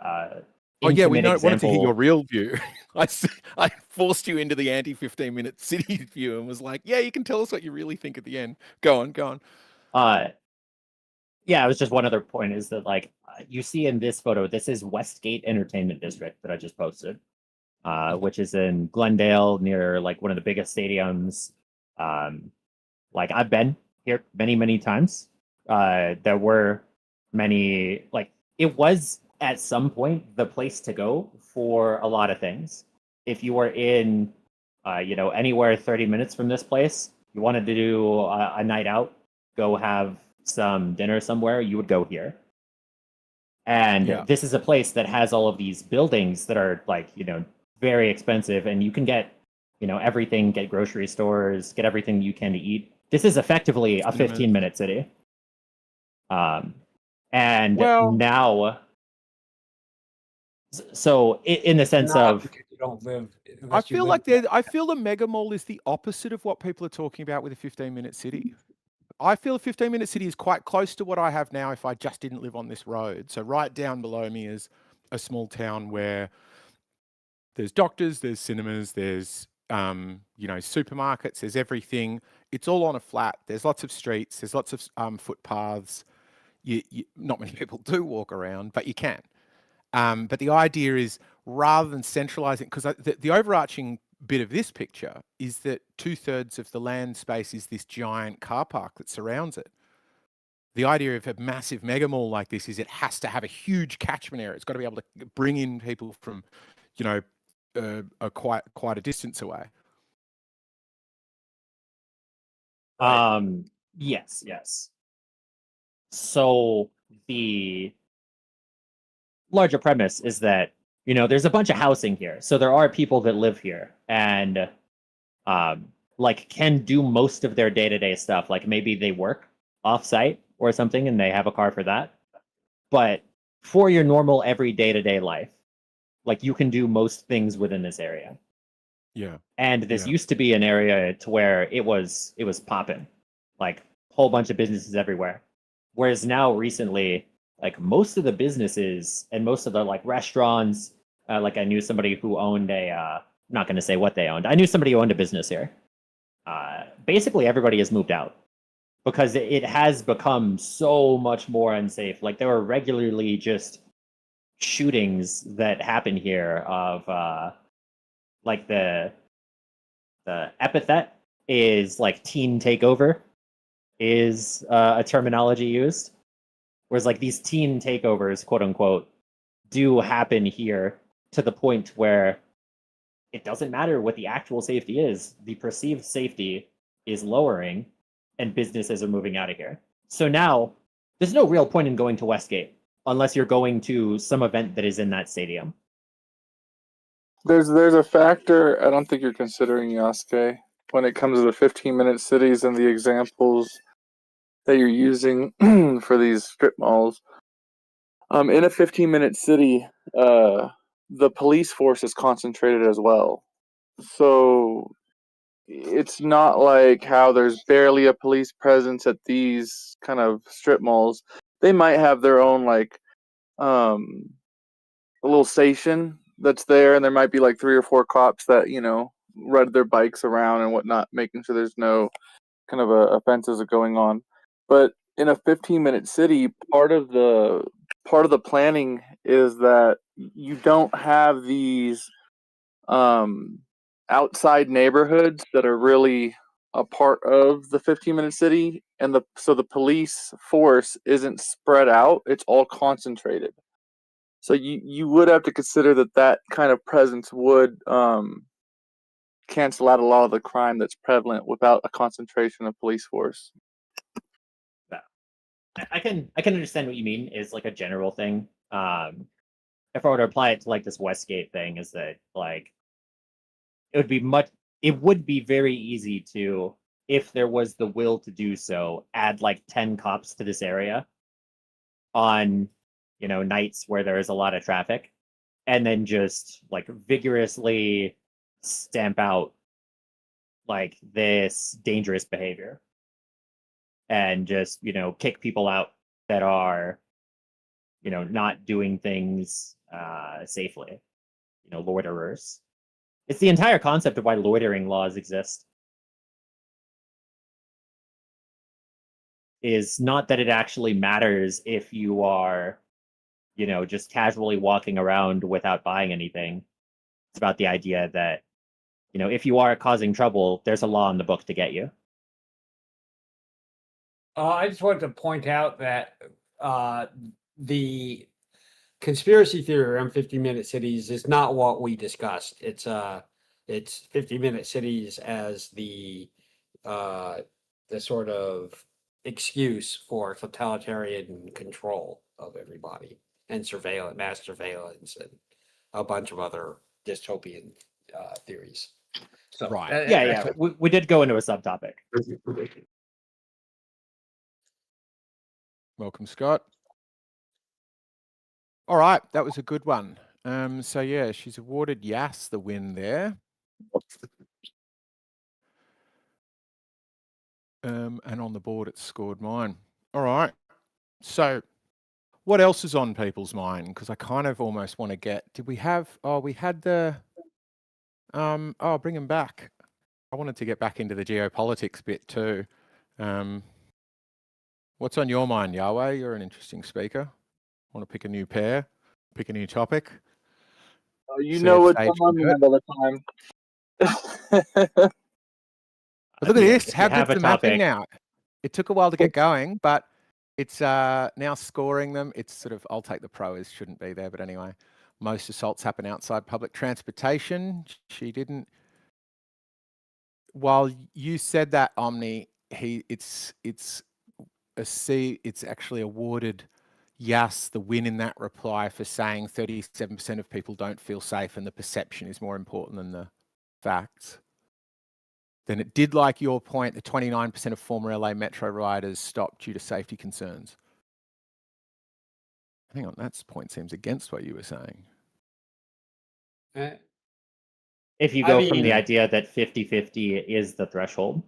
oh yeah, we intimate wanted to hear example. your real view. I forced you into the anti-15-minute city view and was like, yeah, you can tell us what you really think at the end. Go on. Yeah, it was just one other point is that like you see in this photo, this is Westgate Entertainment District that I just posted, which is in Glendale near like one of the biggest stadiums. Like I've been here many times. There were many, like it was at some point the place to go for a lot of things. If you were in, anywhere 30 minutes from this place, you wanted to do a night out, go have some dinner somewhere, you would go here. And this is a place that has all of these buildings that are like, very expensive, and you can get, everything, get grocery stores, get everything you can to eat. This is effectively a 15-minute city. And now, so in the sense of, you don't live. I feel like I feel the mega mall is the opposite of what people are talking about with a 15-minute city. I feel a 15-minute city is quite close to what I have now if I just didn't live on this road. So right down below me is a small town where there's doctors, there's cinemas, there's supermarkets, there's everything. It's all on a flat. There's lots of streets, there's lots of footpaths. Not many people do walk around, but you can. But the idea is rather than centralizing, because the overarching bit of this picture is that 2/3 of the land space is this giant car park that surrounds it. The idea of a massive mega mall like this is it has to have a huge catchment area. It's got to be able to bring in people from, quite a distance away. Yes. So the larger premise is that, there's a bunch of housing here. So there are people that live here and can do most of their day-to-day stuff. Like maybe they work off-site or something and they have a car for that. But for your normal every day-to-day life, like you can do most things within this area. Yeah. And this used to be an area to where it was popping, like a whole bunch of businesses everywhere. Whereas now recently, like most of the businesses and most of the like restaurants, like I knew somebody who owned I'm not going to say what they owned. I knew somebody who owned a business here. Basically everybody has moved out because it has become so much more unsafe. Like there are regularly just shootings that happen here of like the epithet is like teen takeover is a terminology used. Whereas like these teen takeovers, quote unquote, do happen here to the point where it doesn't matter what the actual safety is. The perceived safety is lowering and businesses are moving out of here. So now there's no real point in going to Westgate unless you're going to some event that is in that stadium. There's a factor I don't think you're considering, Yasuke, when it comes to the 15-minute cities and the examples that you're using for these strip malls. In a 15-minute city, the police force is concentrated as well. So it's not like how there's barely a police presence at these kind of strip malls. They might have their own like a little station that's there, and there might be like 3 or 4 cops that ride their bikes around and whatnot, making sure there's no kind of offenses going on. But in a 15-minute city, part of the planning is that you don't have these outside neighborhoods that are really a part of the 15-minute city, and so the police force isn't spread out; it's all concentrated. So you would have to consider that kind of presence would cancel out a lot of the crime that's prevalent without a concentration of police force. I can understand what you mean is like a general thing. If I were to apply it to like this Westgate thing, is that like it would be very easy to, if there was the will to do so, add like 10 cops to this area on nights where there is a lot of traffic, and then just like vigorously stamp out like this dangerous behavior, and just kick people out that are not doing things safely, loiterers. It's the entire concept of why loitering laws exist. Is not that it actually matters if you are just casually walking around without buying anything. It's about the idea that if you are causing trouble, there's a law in the book to get you. I just wanted to point out that the conspiracy theory around 50-minute cities is not what we discussed. It's 50-minute cities as the sort of excuse for totalitarian control of everybody and mass surveillance, and a bunch of other dystopian theories. So Right. Yeah. We did go into a subtopic. Welcome, Scott. All right, that was a good one. So yeah, she's awarded Yas the win there. And on the board, it's scored mine. All right. So what else is on people's mind? Because I kind of almost want to get, did we have, we had the, bring him back. I wanted to get back into the geopolitics bit too. What's on your mind, Yahweh? You're an interesting speaker. Want to pick a new pair, pick a new topic? You know what's on me all the time. But look at this. How have good's a the mapping topic. now? It took a while to get going, but it's now scoring them. It's sort of, I'll take the pro as shouldn't be there, but anyway. Most assaults happen outside public transportation. She didn't. While you said that, Omni, it's actually awarded Yas the win in that reply for saying 37% of people don't feel safe and the perception is more important than the facts. Then it did like your point, the 29% of former LA Metro riders stopped due to safety concerns. Hang on, that point seems against what you were saying. If you go from the idea that 50-50 is the threshold.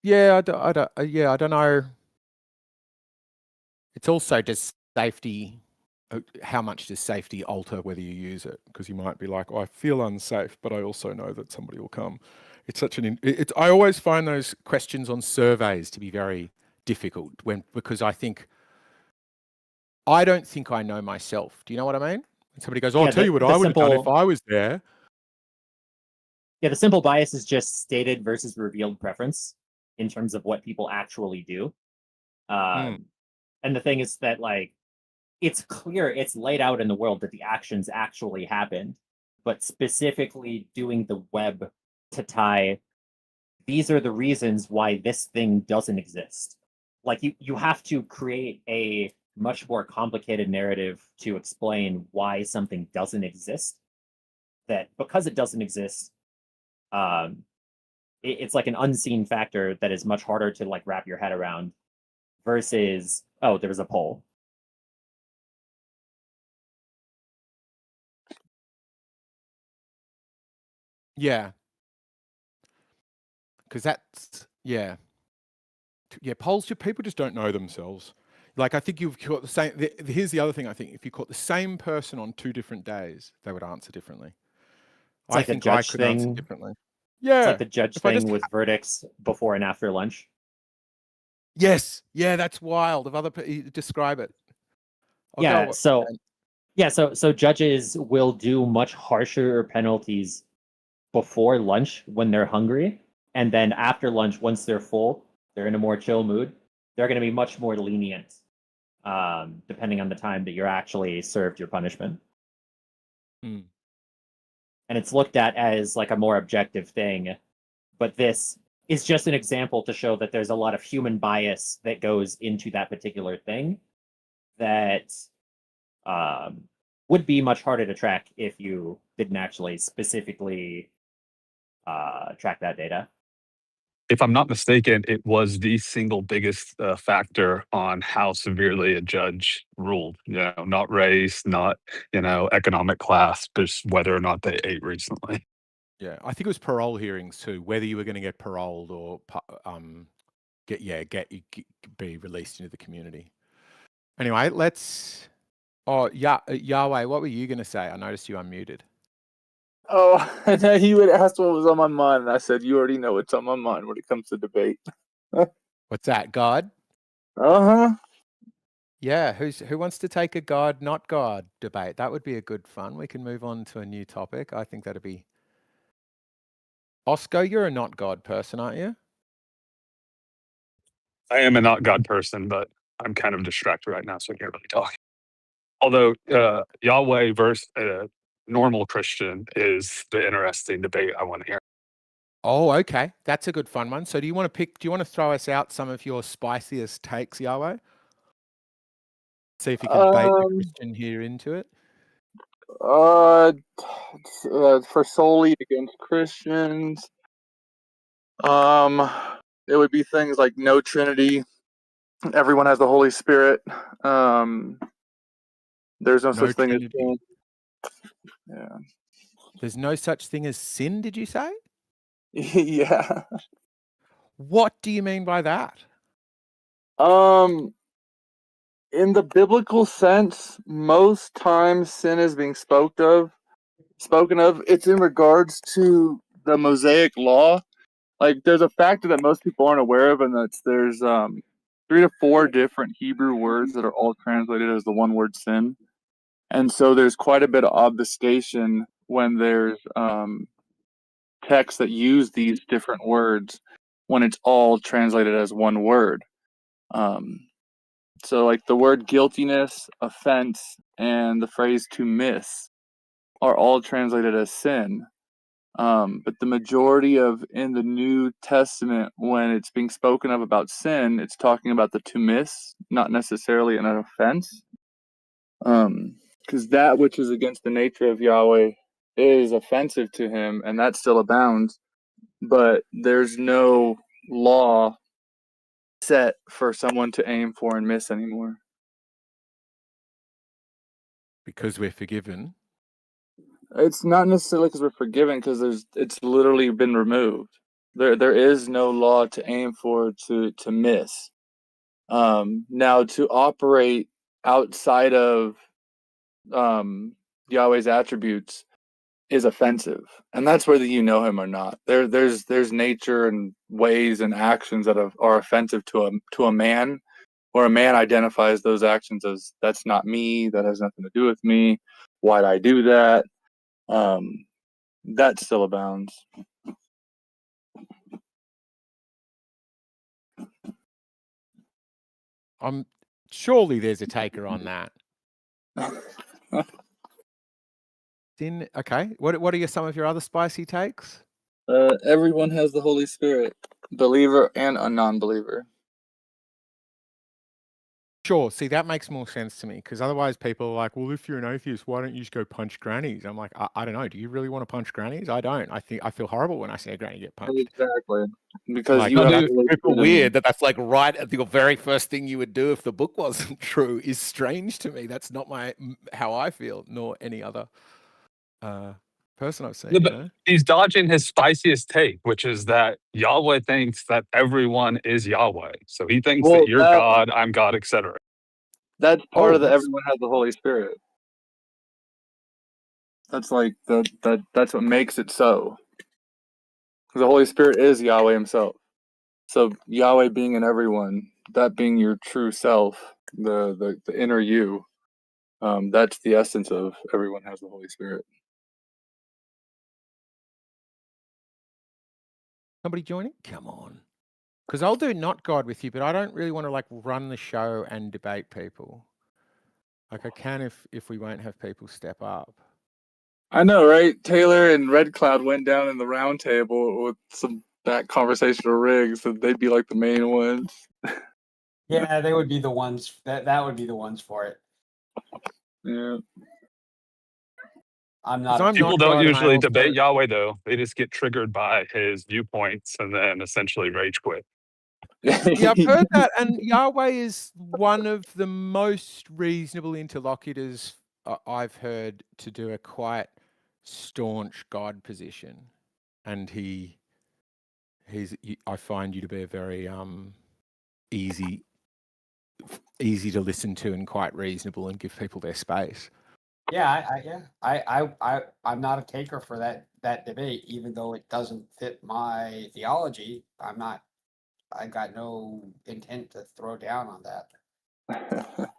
Yeah, I don't know. It's also just safety. How much does safety alter whether you use it? Because you might be like, oh, I feel unsafe, but I also know that somebody will come. It's such I always find those questions on surveys to be very difficult because I don't think I know myself. Do you know what I mean? And somebody goes, oh, I'll tell you what I would have done if I was there. Yeah, the simple bias is just stated versus revealed preference in terms of what people actually do. And the thing is that, like, it's clear, it's laid out in the world that the actions actually happened, but specifically doing the web to tie, these are the reasons why this thing doesn't exist. Like, you have to create a much more complicated narrative to explain why something doesn't exist, that because it doesn't exist, it's like an unseen factor that is much harder to like wrap your head around versus, oh, there was a poll. Yeah. Because that's, yeah. Yeah, polls, people just don't know themselves. Like, I think you've caught the same, here's the other thing I think, if you caught the same person on 2 different days, they would answer differently. It's like I think the I judge could answer thing. differently. It's Yeah. like the judge If I thing just with verdicts before and after lunch. Yes. Yeah, that's wild. If other describe it. I'll Yeah, go. so yeah, so judges will do much harsher penalties before lunch when they're hungry, and then after lunch, once they're full, they're in a more chill mood. They're going to be much more lenient, depending on the time that you're actually served your punishment. Hmm. And it's looked at as like a more objective thing, but this is just an example to show that there's a lot of human bias that goes into that particular thing that would be much harder to track if you didn't actually specifically track that data. If I'm not mistaken, it was the single biggest factor on how severely a judge ruled. Not race, not economic class, but just whether or not they ate recently. Yeah, I think it was parole hearings too, whether you were going to get paroled or be released into the community. Anyway, let's. Oh, yeah, Yahweh, what were you going to say? I noticed you unmuted. Oh, and then you had asked what was on my mind, and I said, you already know what's on my mind when it comes to debate. What's that? God? Uh-huh. Yeah, who wants to take a God, not God debate? That would be a good fun. We can move on to a new topic. I think that'd be. Oscar, you're a not God person, aren't you? I am a not God person, but I'm kind of distracted right now, so I can't really talk. Although Yahweh versus a normal Christian is the interesting debate I want to hear. Oh, okay. That's a good fun one. So do you want to throw us out some of your spiciest takes, Yahweh? See if you can bait the Christian here into it. For solely against Christians, it would be things like no Trinity. Everyone has the Holy Spirit. There's no such thing as sin. Yeah. There's no such thing as sin, did you say? Yeah. What do you mean by that? In the biblical sense, most times sin is being spoken of. It's in regards to the Mosaic law. Like, there's a factor that most people aren't aware of, and there's 3 to 4 different Hebrew words that are all translated as the one word sin. And so there's quite a bit of obfuscation when there's texts that use these different words when it's all translated as one word. So like the word guiltiness, offense, and the phrase to miss are all translated as sin. But the majority of in the New Testament, when it's being spoken of about sin, it's talking about the to miss, not necessarily an offense. Because that which is against the nature of Yahweh is offensive to him, and that still abounds. But there's no law set for someone to aim for and miss anymore. Because we're forgiven. It's not necessarily because we're forgiven, because it's literally been removed. There is no law to aim for to miss. Now to operate outside of Yahweh's attributes is offensive, and that's whether you know him or not. There's nature and ways and actions that are offensive to a man, or a man identifies those actions as that's not me, that has nothing to do with me. Why'd I do that? That still abounds. Surely there's a taker on that. Okay. What are some of your other spicy takes? Everyone has the Holy Spirit, believer and a non-believer. Sure. See, that makes more sense to me because otherwise people are like, well, if you're an atheist, why don't you just go punch grannies? I'm like, I don't know. Do you really want to punch grannies? I don't. I feel horrible when I see a granny get punched. Exactly. Because Like, you have it's to look super at them. weird that that's like right at the very first thing you would do if the book wasn't true is strange to me. That's not how I feel, nor any other person I've seen. Yeah, You but know? he's dodging his spiciest take, which is that Yahweh thinks that everyone is Yahweh. So he thinks Well, that you're God, I'm God, etc. that's part Oh, of the that's- everyone has the Holy Spirit. That's like that's what makes it so. The Holy Spirit is Yahweh himself. So Yahweh being in everyone, that being your true self, the inner you, that's the essence of everyone has the Holy Spirit. Somebody joining? Come on. Because I'll do not God with you, but I don't really want to like run the show and debate people. Like I can if we won't have people step up. I know, right? Taylor and Red Cloud went down in the round table with some back conversational rigs, so they'd be like the main ones. Yeah, they would be the ones that would be the ones for it. Yeah. I'm 'Cause not. I'm People not don't God, and I usually also- debate Yahweh, though. They just get triggered by his viewpoints and then essentially rage quit. Yeah, I've heard that, and Yahweh is one of the most reasonable interlocutors I've heard to do a quite staunch God position, and I find you to be a very easy to listen to and quite reasonable, and give people their space. Yeah, I'm not a taker for that debate, even though it doesn't fit my theology. I got no intent to throw down on that.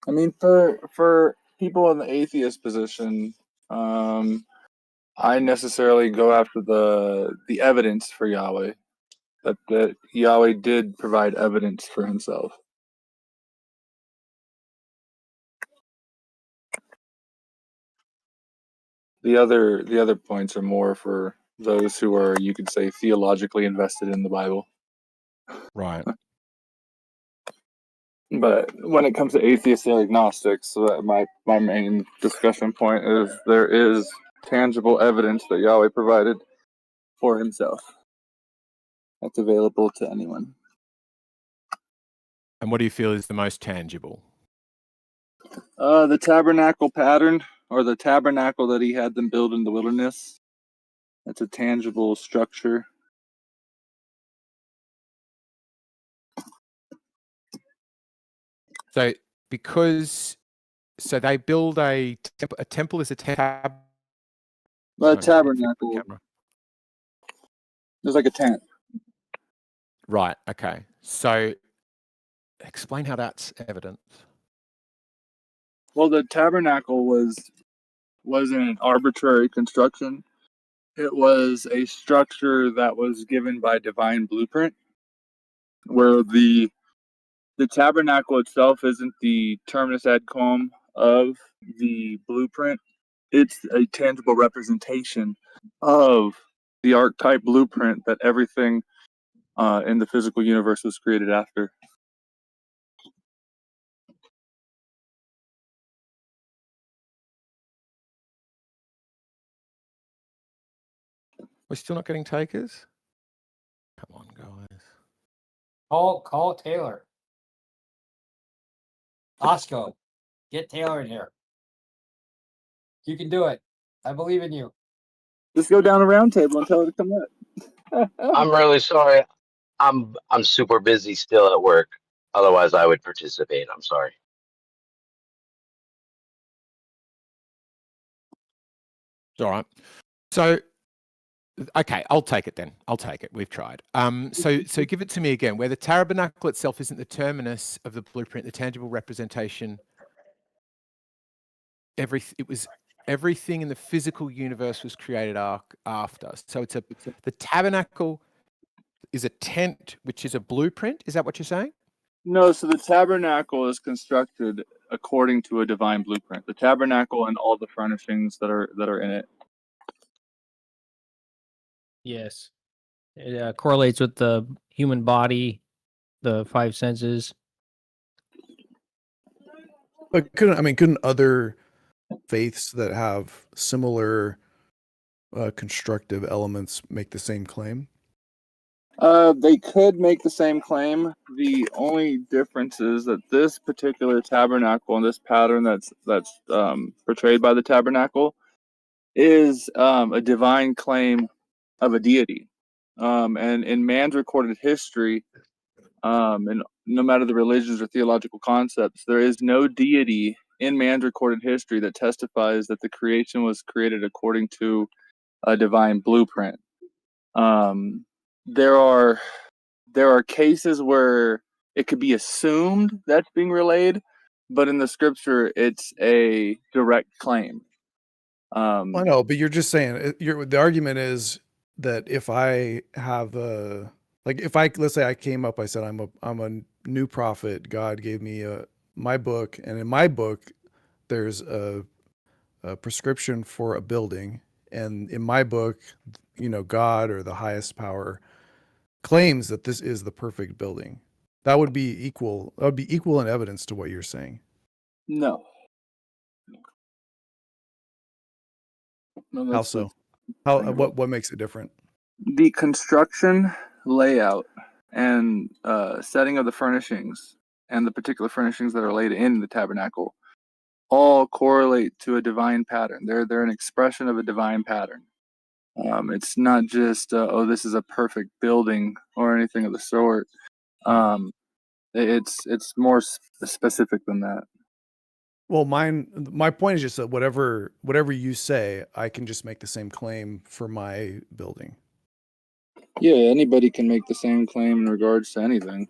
I mean, for people in the atheist position, I necessarily go after the evidence for Yahweh, that Yahweh did provide evidence for himself. The other points are more for those who are, you could say, theologically invested in the Bible. Right. But when it comes to atheists and agnostics, so my main discussion point is there is tangible evidence that Yahweh provided for himself. That's available to anyone. And what do you feel is the most tangible? The tabernacle pattern, or the tabernacle that he had them build in the wilderness. That's a tangible structure. So they build a temple is a tab. The tabernacle. There's like a tent. Right. Okay. So explain how that's evidence. Well, the tabernacle wasn't an arbitrary construction. It was a structure that was given by divine blueprint, where the tabernacle itself isn't the terminus ad quam of the blueprint. It's a tangible representation of the archetype blueprint that everything in the physical universe was created after. We're still not getting takers? Come on, guys. Call Taylor. Osco, get Taylor in here. You can do it. I believe in you. Just go down a round table and tell her to come up. I'm really sorry. I'm super busy still at work. Otherwise, I would participate. I'm sorry. All right. So, okay, I'll take it then. I'll take it. We've tried. So give it to me again. Where the tabernacle itself isn't the terminus of the blueprint, the tangible representation. Everything in the physical universe was created after. So the tabernacle is a tent, which is a blueprint. Is that what you're saying? No, so the tabernacle is constructed according to a divine blueprint. The tabernacle and all the furnishings that are in it. Yes. It correlates with the human body, the five senses. But couldn't other faiths that have similar constructive elements make the same claim? They could make the same claim. The only difference is that this particular tabernacle and this pattern that's portrayed by the tabernacle is a divine claim of a deity. And in man's recorded history, and no matter the religions or theological concepts, there is no deity in man's recorded history that testifies that the creation was created according to a divine blueprint. There are cases where it could be assumed that's being relayed, but in the scripture, it's a direct claim. I know, but you're just saying the argument is that if I have let's say I came up, I said I'm a new prophet. God gave me my book, and in my book there's a prescription for a building, and in my book, God or the highest power claims that this is the perfect building. That would be equal. That would be equal in evidence to what you're saying. No. How so? What makes it different? The construction, layout, and setting of the furnishings and the particular furnishings that are laid in the tabernacle all correlate to a divine pattern. They're an expression of a divine pattern. It's not just this is a perfect building or anything of the sort. It's more specific than that. Well, my point is just that whatever you say, I can just make the same claim for my building. Yeah, anybody can make the same claim in regards to anything.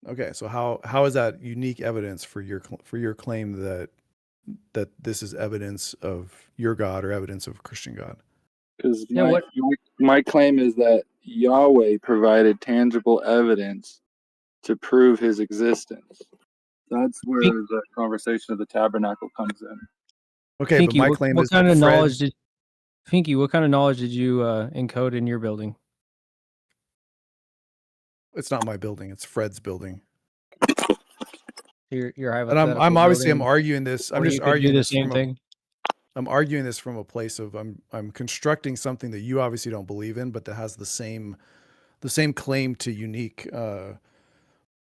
Okay, so how is that unique evidence for your claim that this is evidence of your God or evidence of a Christian God? Because my claim is that Yahweh provided tangible evidence to prove his existence. That's where the conversation of the tabernacle comes in. Okay, Pinky, but my claim what is kind that of Fred, knowledge did Pinky? What kind of knowledge did you encode in your building? it's not my building; it's Fred's building. Your And hypothetical I'm obviously building, arguing this. I'm where just you could do arguing the this same thing. I'm arguing this from a place of I'm constructing something that you obviously don't believe in, but that has the same claim to unique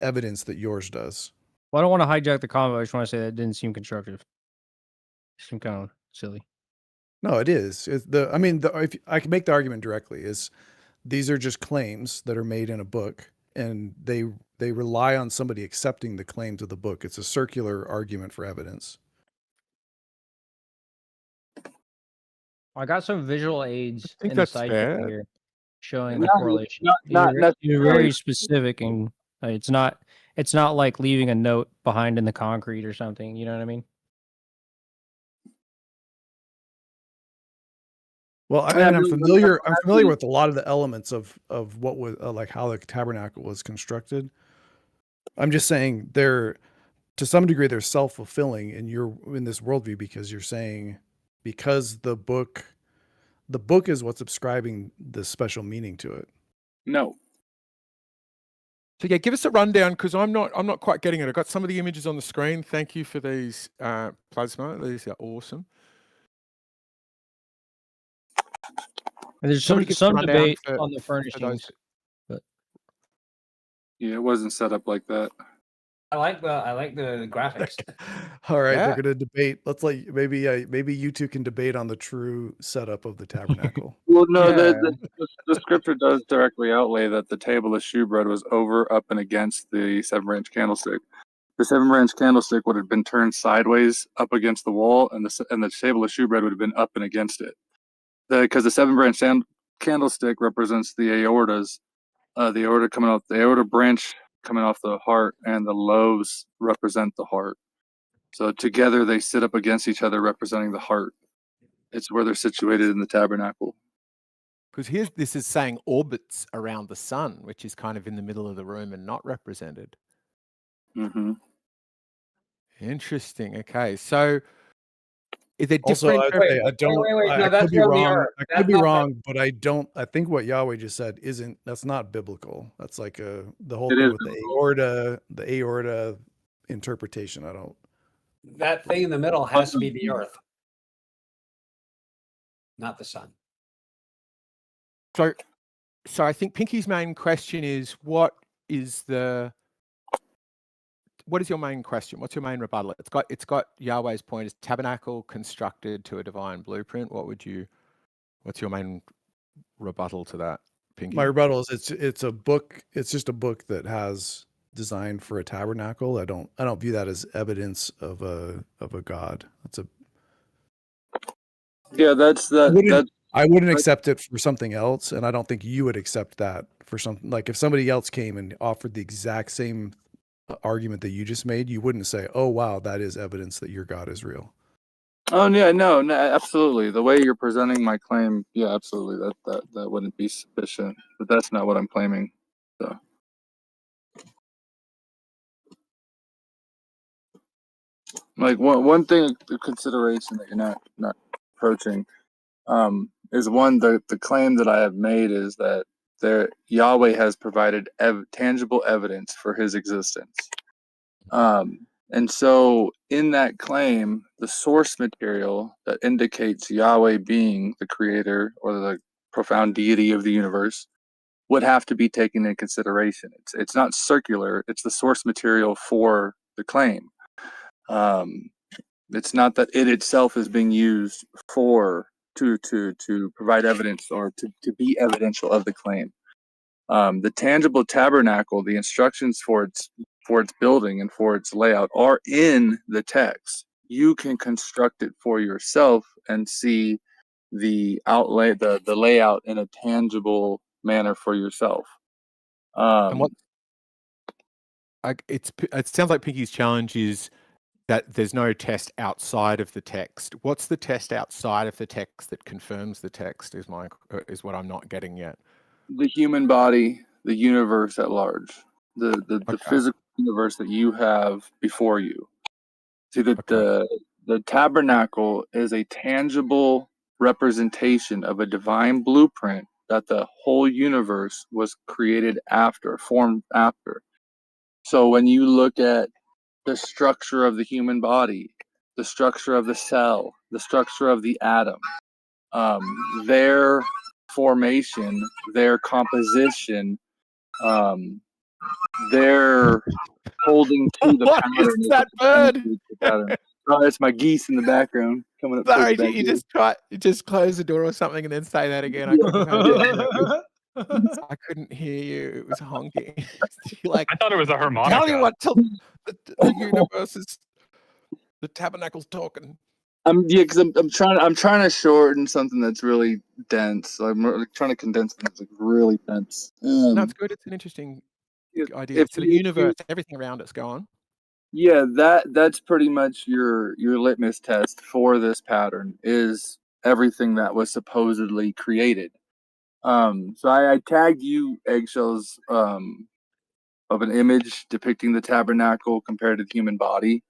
evidence that yours does. Well, I don't want to hijack the convo. I just want to say that didn't seem constructive. It seemed kind of silly. No, it is. If I can make the argument directly, is these are just claims that are made in a book, and they rely on somebody accepting the claims of the book. It's a circular argument for evidence. I got some visual aids I think in the that's side fair. here showing the correlation. Not You're very specific, and it's not like leaving a note behind in the concrete or something. You know what I mean? Well, I'm familiar with a lot of the elements of what was like how the tabernacle was constructed. I'm just saying to some degree they're self-fulfilling in this worldview, because you're saying because the book is what's ascribing the special meaning to it. No. So yeah, give us a rundown, because I'm not quite getting it. I got some of the images on the screen. Thank you for these, Plasma. These are awesome. And there's some debate on the furnishings. But Yeah, it wasn't set up like that. I like the graphics. All right, Yeah. they're going to debate. Let's maybe you two can debate on the true setup of the tabernacle. Well, no, Yeah. the scripture does directly outlay that the table of shewbread was over, up, and against the 7-branch candlestick. The 7-branch candlestick would have been turned sideways up against the wall, and the table of shewbread would have been up and against it. Because the 7-branch candlestick represents the aortas, the aorta branch coming off the heart, and the loaves represent the heart. So together they sit up against each other, representing the heart. It's where they're situated in the tabernacle. Because this is saying orbits around the sun, which is kind of in the middle of the room and not represented. Mm-hmm. Interesting. Okay, so Is there Also, different? I'd say I don't. wait. I No, could that's be from the wrong. earth. I That's could be not wrong, but I don't. I think what Yahweh just said isn't. That's not biblical. That's like the whole It thing is with biblical. the aorta interpretation. I don't. that thing in the middle has to be the earth, not the sun. So I think Pinky's main question is what is your main question? What's your main rebuttal? It's got Yahweh's point is tabernacle constructed to a divine blueprint. What's your main rebuttal to that, Pinky? My rebuttal is it's a book. It's just a book that has design for a tabernacle. I don't view that as evidence of a god. That's a. Yeah, I wouldn't accept it for something else, and I don't think you would accept that for something like if somebody else came and offered the exact same argument that you just made, you wouldn't say, "Oh wow, that is evidence that your God is real." Oh yeah, no, absolutely. The way you're presenting my claim, yeah, absolutely. That wouldn't be sufficient. But that's not what I'm claiming. So. Like one thing of consideration that you're not approaching, is one the claim that I have made is that Yahweh has provided tangible evidence for His existence. And so in that claim, the source material that indicates Yahweh being the creator or the profound deity of the universe would have to be taken into consideration. It's not circular, it's the source material for the claim. It's not that it itself is being used to provide evidence or to be evidential of the claim. The tangible tabernacle, the instructions for its building and for its layout are in the text. You can construct it for yourself and see the outlay, the layout in a tangible manner for yourself. And it sounds like Pinky's challenge is that there's no test outside of the text. What's the test outside of the text that confirms the text is what I'm not getting yet. The human body, the universe at large, the physical universe that you have before you. See that the tabernacle is a tangible representation of a divine blueprint that the whole universe was formed after. So when you look at the structure of the human body, the structure of the cell, the structure of the atom, their formation, their composition, their holding to the What pattern. is that bird? Oh, it's my geese in the background coming up. Sorry, you just close the door or something and then say that again. I couldn't hear you. It was honking. I thought it was a harmonica. Tell you what, the universe is the tabernacle's talking. Because I'm trying to shorten something that's really dense. I'm trying to condense something that's like really dense. No, it's good. It's an interesting idea. So the universe, everything around us, go on. Yeah, that's pretty much your litmus test for this pattern is everything that was supposedly created. So I tagged you eggshells of an image depicting the tabernacle compared to the human body.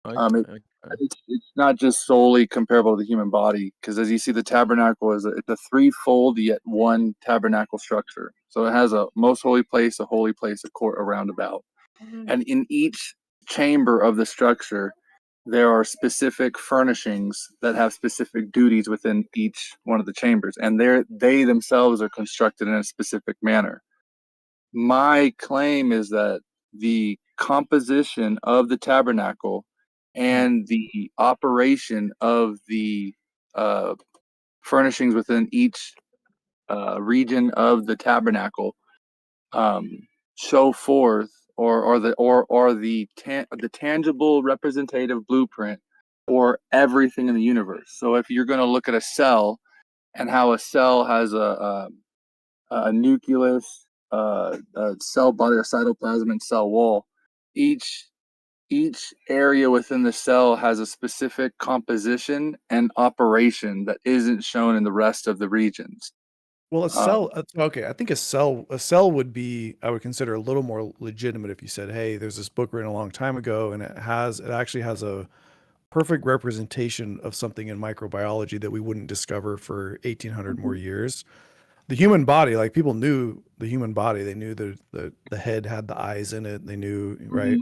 It's not just solely comparable to the human body, because as you see, the tabernacle it's a threefold yet one tabernacle structure. So it has a most holy place, a court, a roundabout, and in each chamber of the structure, there are specific furnishings that have specific duties within each one of the chambers, and they themselves are constructed in a specific manner. My claim is that the composition of the tabernacle and the operation of the furnishings within each region of the tabernacle show forth the tangible representative blueprint for everything in the universe. So if you're going to look at a cell and how a cell has a nucleus, a cell body, a cytoplasm, and cell wall, each area within the cell has a specific composition and operation that isn't shown in the rest of the regions. Well, a cell, okay, I think a cell would be, I would consider a little more legitimate if you said, hey, there's this book written a long time ago and it actually has a perfect representation of something in microbiology that we wouldn't discover for 1800 more years. The human body, like people knew the human body, they knew the head had the eyes in it. They knew, right?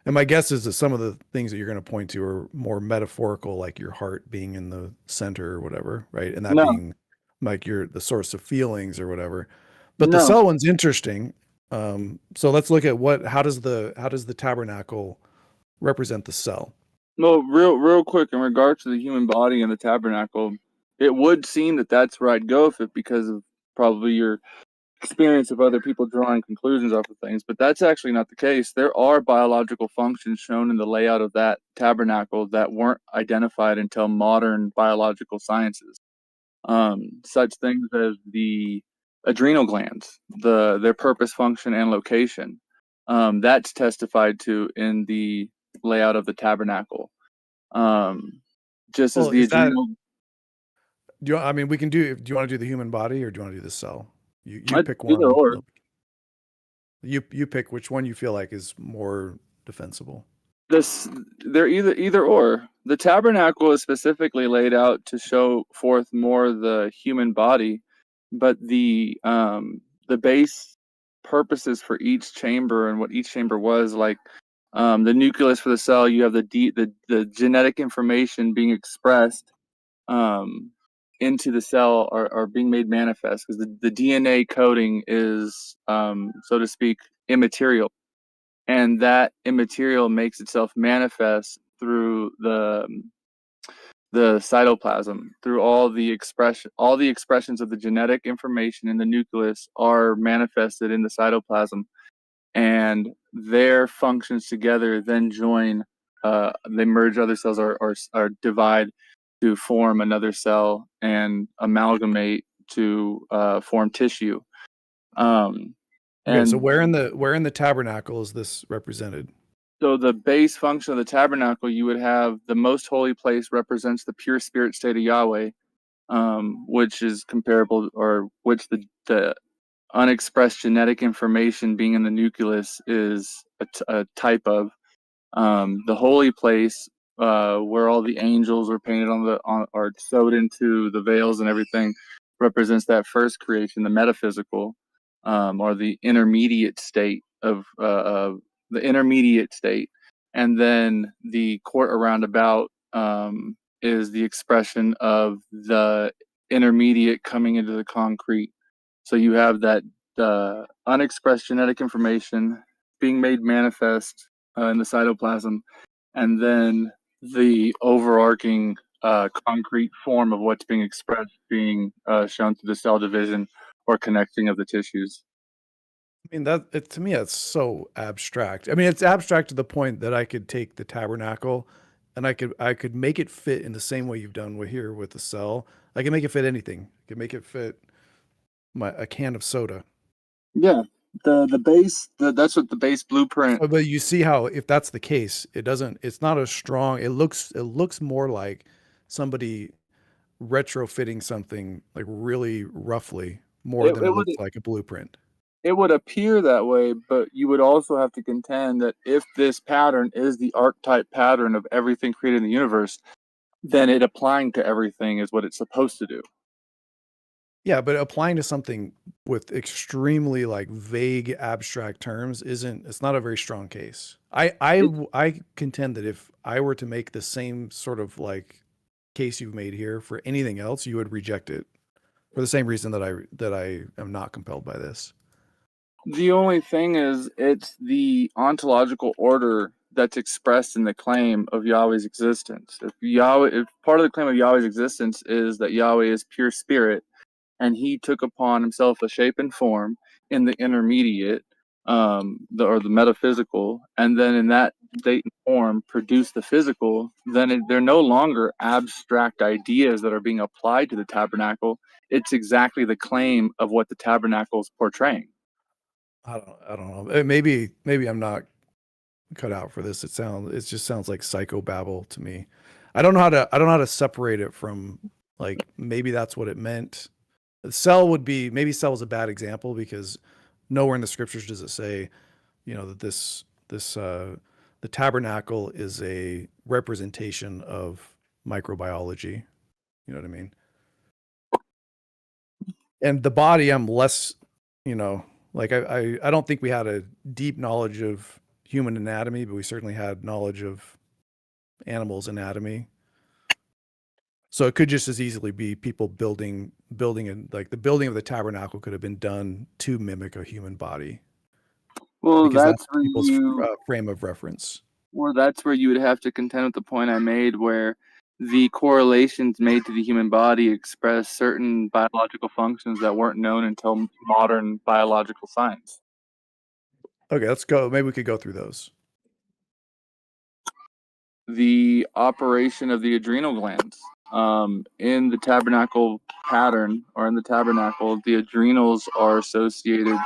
And my guess is that some of the things that you're going to point to are more metaphorical, like your heart being in the center or whatever, right? And that No, being like the source of feelings or whatever. But the no. cell one's interesting. So let's look at how does the tabernacle represent the cell? Well, real quick, in regards to the human body and the tabernacle, it would seem that that's where I'd go with it because of probably your experience of other people drawing conclusions off of things, but that's actually not the case. There are biological functions shown in the layout of that tabernacle that weren't identified until modern biological sciences. Such things as the adrenal glands, their purpose, function, and location. That's testified to in the layout of the tabernacle. Just as Well, the is that, adrenal. do you want to do the human body or do you want to do the cell? You pick Either one. or. You pick which one you feel like is more defensible. They're either or. The tabernacle is specifically laid out to show forth more the human body, but the base purposes for each chamber and what each chamber was, like the nucleus for the cell, you have the genetic information being expressed into the cell are being made manifest because the DNA coding is so to speak immaterial, and that immaterial makes itself manifest through the cytoplasm, through all the expressions of the genetic information in the nucleus are manifested in the cytoplasm, and their functions together then join. They merge other cells or divide to form another cell and amalgamate to form tissue. Okay, so And where in the tabernacle is this represented? so the base function of the tabernacle, you would have the most holy place represents the pure spirit state of Yahweh, which is comparable, or which the unexpressed genetic information being in the nucleus is a type of. The holy place, where all the angels are painted are sewed into the veils and everything, represents that first creation, the metaphysical, or the intermediate state of the intermediate state, and then the court around about is the expression of the intermediate coming into the concrete. So you have that unexpressed genetic information being made manifest in the cytoplasm, and then the overarching concrete form of what's being expressed being shown through the cell division or connecting of the tissues. I mean, to me, that's so abstract. I mean, it's abstract to the point that I could take the tabernacle and I could make it fit in the same way you've done here with the cell. I can make it fit anything. I can make it fit a can of soda. Yeah, the base, that's what the base blueprint. But you see how, if that's the case, it's not as strong. It looks more like somebody retrofitting something like really roughly more than it looks like a blueprint. It would appear that way, but you would also have to contend that if this pattern is the archetype pattern of everything created in the universe, then it applying to everything is what it's supposed to do. Yeah, but applying to something with extremely like vague abstract terms it's not a very strong case. I contend that if I were to make the same sort of like case you've made here for anything else, you would reject it for the same reason that I am not compelled by this. The only thing is, it's the ontological order that's expressed in the claim of Yahweh's existence. If part of the claim of Yahweh's existence is that Yahweh is pure spirit, and he took upon himself a shape and form in the intermediate, the metaphysical, and then in that state and form produced the physical, then they're no longer abstract ideas that are being applied to the tabernacle. It's exactly the claim of what the tabernacle is portraying. I don't know. Maybe I'm not cut out for this. It just sounds like psychobabble to me. I don't know how to separate it from, like, maybe that's what it meant. Cell is a bad example because nowhere in the scriptures does it say, that this the tabernacle is a representation of microbiology. You know what I mean? And the body, I'm less, like I don't think we had a deep knowledge of human anatomy, but we certainly had knowledge of animals' anatomy. So it could just as easily be people building and like the building of the tabernacle could have been done to mimic a human body. Well, Because that's where people's you frame of reference. Well, that's where you would have to contend with the point I made, where the correlations made to the human body express certain biological functions that weren't known until modern biological science. Okay, let's go. Maybe we could go through those. The operation of the adrenal glands. In the tabernacle pattern, or in the tabernacle, the adrenals are associated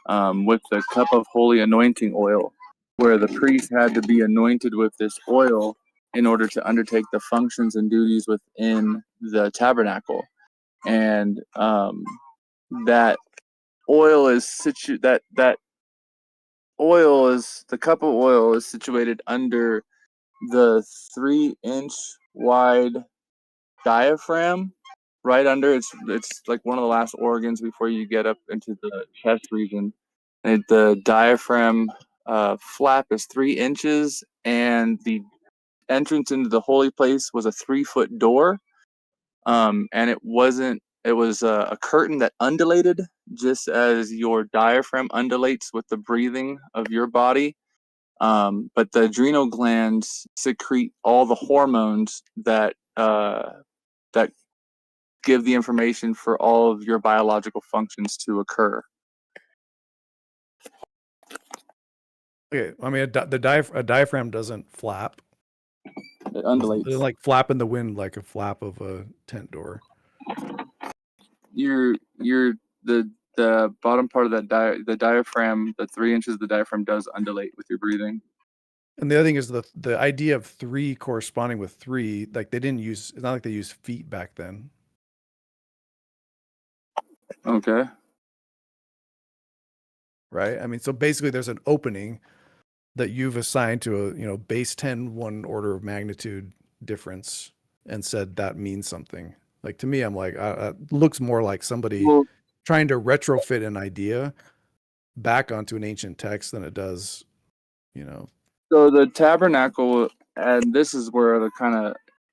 with the cup of holy anointing oil, where the priest had to be anointed with this oil in order to undertake the functions and duties within the tabernacle. And that oil is the cup of oil is situated under the 3-inch wide diaphragm, right under it's like one of the last organs before you get up into the chest region. And the diaphragm flap is 3 inches, and the entrance into the holy place was a 3-foot door. And it was a curtain that undulated just as your diaphragm undulates with the breathing of your body. But the adrenal glands secrete all the hormones that give the information for all of your biological functions to occur. Okay, I mean, a diaphragm doesn't flap. It undulates. It doesn't like flap in the wind like a flap of a tent door. The bottom part of the diaphragm, the 3 inches of the diaphragm does undulate with your breathing. And the other thing is the idea of 3 corresponding with 3, like it's not like they used feet back then. Okay. Right? I mean, so basically there's an opening that you've assigned to a, base 10, 1 order of magnitude difference and said that means something. Like to me, I'm like, looks more like somebody trying to retrofit an idea back onto an ancient text than it does, So the tabernacle, and this is where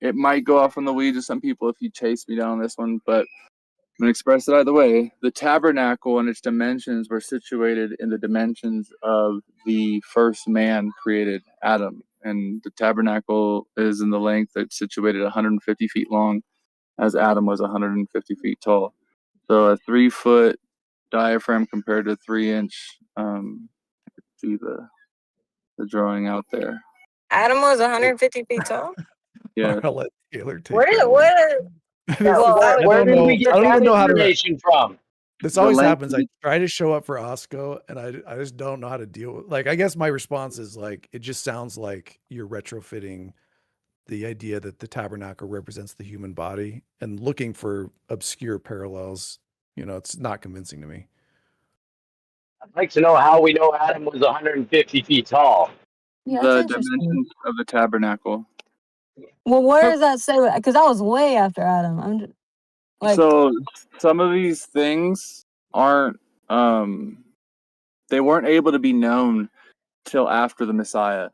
it might go off on the weeds of some people if you chase me down on this one, but I'm going to express it either way. The tabernacle and its dimensions were situated in the dimensions of the first man created, Adam. And the tabernacle is in the length that's situated 150 feet long, as Adam was 150 feet tall. So a 3-foot diaphragm compared to 3-inch. See the drawing out there. Adam was 150 feet tall. Yeah. I'll let Taylor take Where did we get that information from? This always happens. I try to show up for OSCO and I just don't know how to deal with. Like, I guess my response is like, it just sounds like you're retrofitting the idea that the tabernacle represents the human body and looking for obscure parallels. It's not convincing to me. I'd like to know how we know Adam was 150 feet tall. Yeah, the dimensions of the tabernacle. Well, where does that say? Because I was way after Adam. I'm just, so some of these things aren't they weren't able to be known till after the Messiah,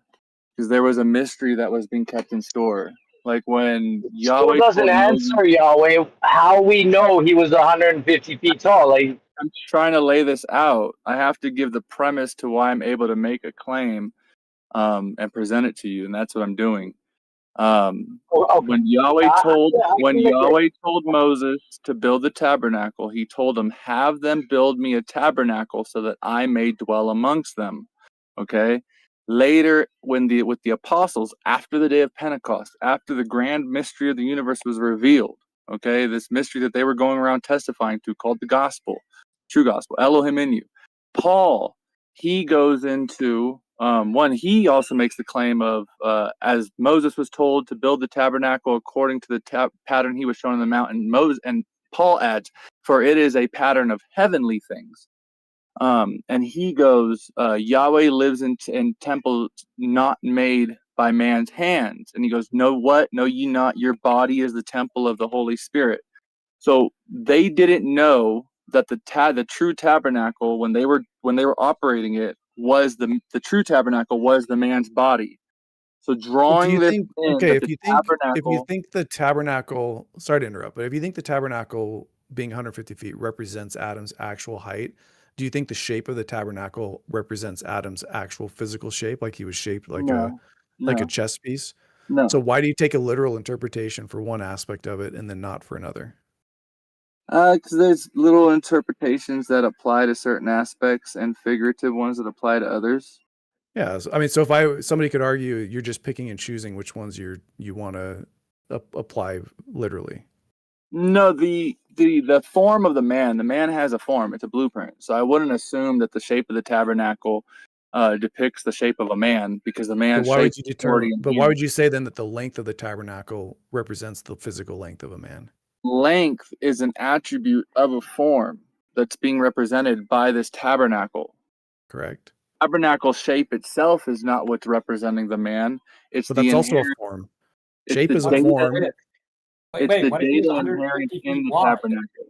because there was a mystery that was being kept in store. Like when Yahweh doesn't answer Yahweh how we know he was 150 feet tall. Like, I'm trying to lay this out. I have to give the premise to why I'm able to make a claim and present it to you, and that's what I'm doing. When Yahweh told Moses to build the tabernacle, he told him, have them build me a tabernacle so that I may dwell amongst them. Okay. Later, with the apostles, after the day of Pentecost, after the grand mystery of the universe was revealed, okay, this mystery that they were going around testifying to, called the gospel, true gospel, Elohim in you. Paul, he goes into he also makes the claim of as Moses was told to build the tabernacle according to the pattern he was shown on the mountain. And Paul adds, for it is a pattern of heavenly things. And he goes, Yahweh lives in temples not made by man's hands. And he goes, no, what? No, ye not. Your body is the temple of the Holy Spirit. So they didn't know that the true tabernacle, when they were operating it, was the true tabernacle was the man's body. So But do drawing you this think, in okay, that if the you tabernacle, think the tabernacle, sorry to interrupt, but if you think the tabernacle being 150 feet represents Adam's actual height, do you think the shape of the tabernacle represents Adam's actual physical shape, like he was shaped like a no, chess piece? no. So why do you take a literal interpretation for one aspect of it and then not for another? Because there's little interpretations that apply to certain aspects and figurative ones that apply to others. Yeah, I mean, so if somebody could argue you're just picking and choosing which ones you want to apply literally. No, the form of the man has a form. It's a blueprint. So I wouldn't assume that the shape of the tabernacle depicts the shape of a man, because the But man's why shape would you is already determine? in But him. why would you say then that the length of the tabernacle represents the physical length of a man? Length is an attribute of a form that's being represented by this tabernacle. Correct. Tabernacle shape itself is not what's representing the man. It's But the that's also a inherent. form. It's Shape the is a data. form. It's the what if he was data inherent 150 in feet the wide? tabernacle.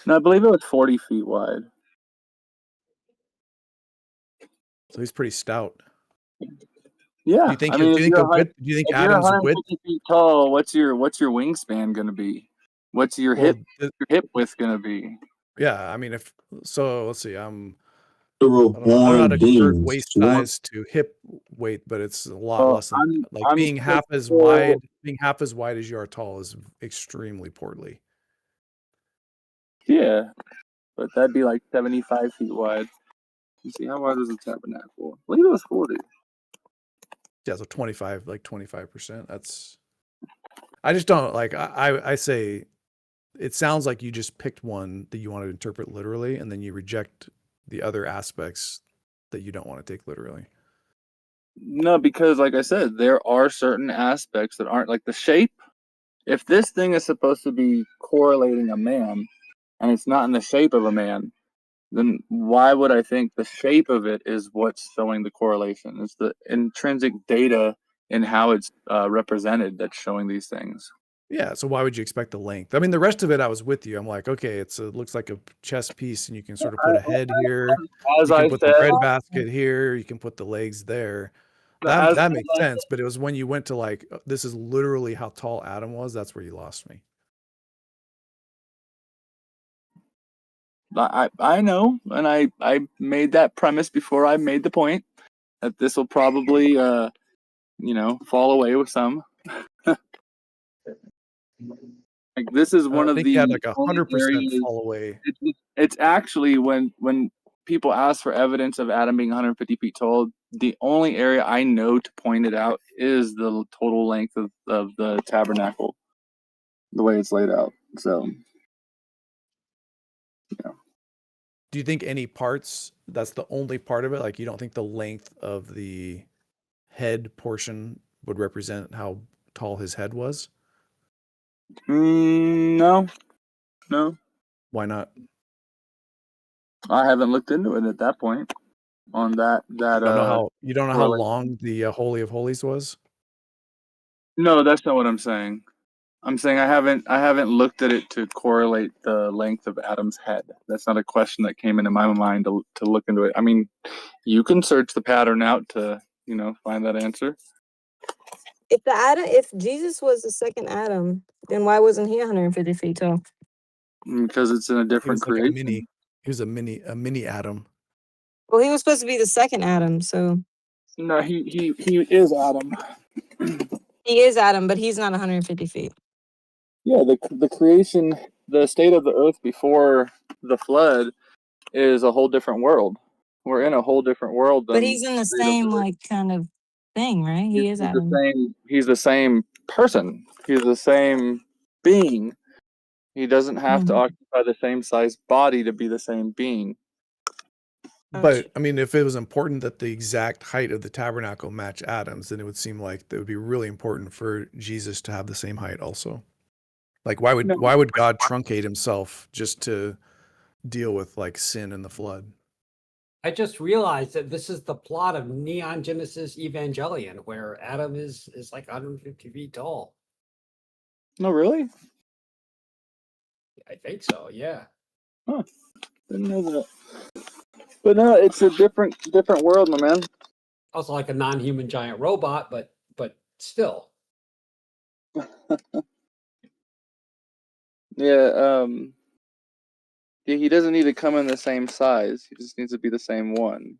No, I believe it was 40 feet wide. So he's pretty stout. Yeah, Do you think I mean, do you think the width? Do you think if you're Adam's width? 150 feet tall, what's your wingspan gonna be? What's your Well, hip width gonna be? yeah, I mean, if so, let's see. I don't know how born to convert beings waist swarm. size to hip weight, but it's a lot Well, less than that. Like I'm being half as 6'4". wide as you are tall is extremely portly. Yeah, but that'd be like 75 feet wide. You see, how wide was the tabernacle? I believe it was 40. Yeah, so 25%. That's I just don't like I say it sounds like you just picked one that you want to interpret literally, and then you reject the other aspects that you don't want to take literally. No, because like I said, there are certain aspects that aren't like the shape. If this thing is supposed to be correlating a man, and it's not in the shape of a man, then why would I think the shape of it is what's showing the correlation? It's the intrinsic data in how it's represented that's showing these things. Yeah, so why would you expect the length? I mean, the rest of it, I was with you. I'm like, okay, it looks like a chess piece, and you can sort of put a head here. As You can I put said, the breadbasket here. You can put the legs there. That makes sense. But it was when you went to like, this is literally how tall Adam was. That's where you lost me. I know, and I made that premise before I made the point that this will probably fall away with some. Like this is one I of think the you had like only 100% areas. fall away. It's actually when people ask for evidence of Adam being 150 feet tall, the only area I know to point it out is the total length of the tabernacle, the way it's laid out. So, yeah. Do you think any parts, that's the only part of it? Like you don't think the length of the head portion would represent how tall his head was? No. Why not? I haven't looked into it at that point. On that You don't know how correlation. long the Holy of Holies was? No, that's not what I'm saying. I'm saying I haven't looked at it to correlate the length of Adam's head. That's not a question that came into my mind to look into it. I mean, you can search the pattern out to find that answer. If Jesus was the second Adam, then why wasn't he 150 feet tall? Because it's in a He different was like creation. he was a mini Adam. Well, he was supposed to be the second Adam, so No, he is Adam. he is Adam, but he's not 150 feet. Yeah, the creation, the state of the earth before the flood is a whole different world. We're in a whole different world than But he's in the state of same the earth. kind of thing, right? He is He's Adam. the same. He's the same person. He's the same being. He doesn't have to occupy the same size body to be the same being. But I mean, if it was important that the exact height of the tabernacle match Adam's, then it would seem like it would be really important for Jesus to have the same height also. Like why would God truncate himself just to deal with like sin and the flood. I just realized that this is the plot of Neon Genesis Evangelion, where Adam is like 150 feet tall. No, really? I think so. Yeah. Huh. Didn't know that. But no, it's a different world, my man. Also like a non-human giant robot, but still. Yeah. Yeah, he doesn't need to come in the same size. He just needs to be the same one.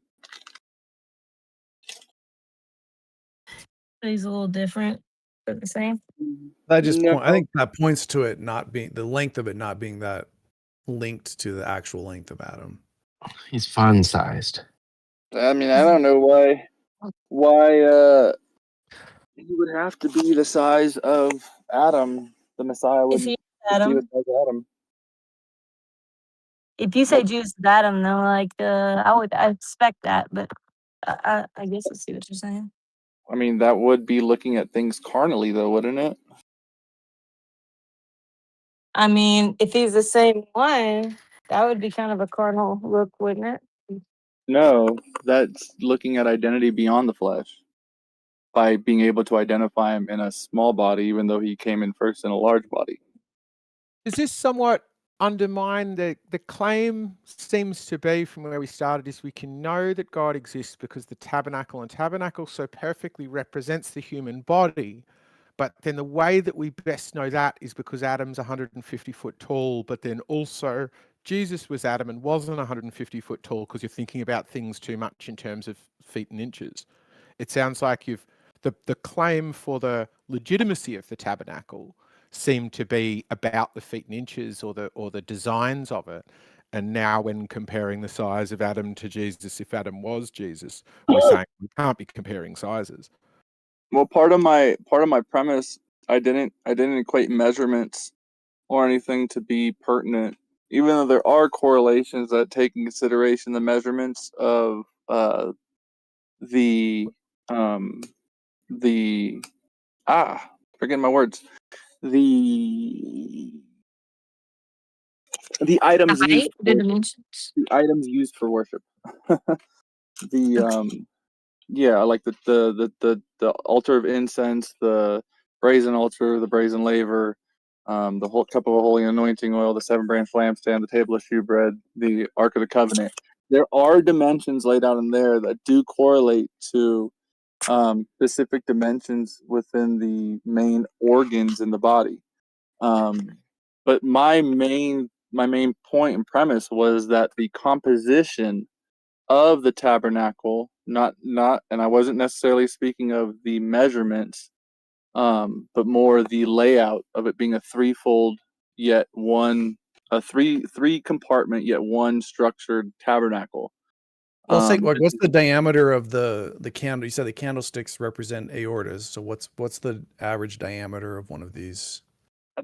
He's a little different, but the same. I just No. I think that points to it not being the length of it not being that linked to the actual length of Adam. He's fun sized. I mean, I don't know why he would have to be the size of Adam. The Messiah If would you be the Adam, size of Adam. if you say Jews is Adam, though, like I expect that, but I guess I see what you're saying. I mean, that would be looking at things carnally, though, wouldn't it? I mean, if he's the same one, that would be kind of a carnal look, wouldn't it? No, that's looking at identity beyond the flesh by being able to identify him in a small body, even though he came in first in a large body. Does this somewhat undermine the claim seems to be from where we started is we can know that God exists because the tabernacle so perfectly represents the human body. But then the way that we best know that is because Adam's 150 foot tall, but then also Jesus was Adam and wasn't 150 foot tall because you're thinking about things too much in terms of feet and inches. It sounds like the claim for the legitimacy of the tabernacle seemed to be about the feet and inches or the designs of it. And now when comparing the size of Adam to Jesus, if Adam was Jesus, we're saying we can't be comparing sizes. Well, part of my premise, I didn't equate measurements or anything to be pertinent, even though there are correlations that take in consideration the measurements of forgetting my words, the items used The dimensions. the items used for worship. Yeah, like the altar of incense, the brazen altar, the brazen laver, the whole cup of holy anointing oil, the 7-branch lampstand, the table of shewbread, the Ark of the Covenant. There are dimensions laid out in there that do correlate to specific dimensions within the main organs in the body. But my main point and premise was that the composition of the tabernacle, not and I wasn't necessarily speaking of the measurements, but more the layout of it being a threefold yet one, a three compartment yet one structured tabernacle. Well, say, like, what's the diameter of the candle? You said the candlesticks represent aortas. So what's the average diameter of one of these?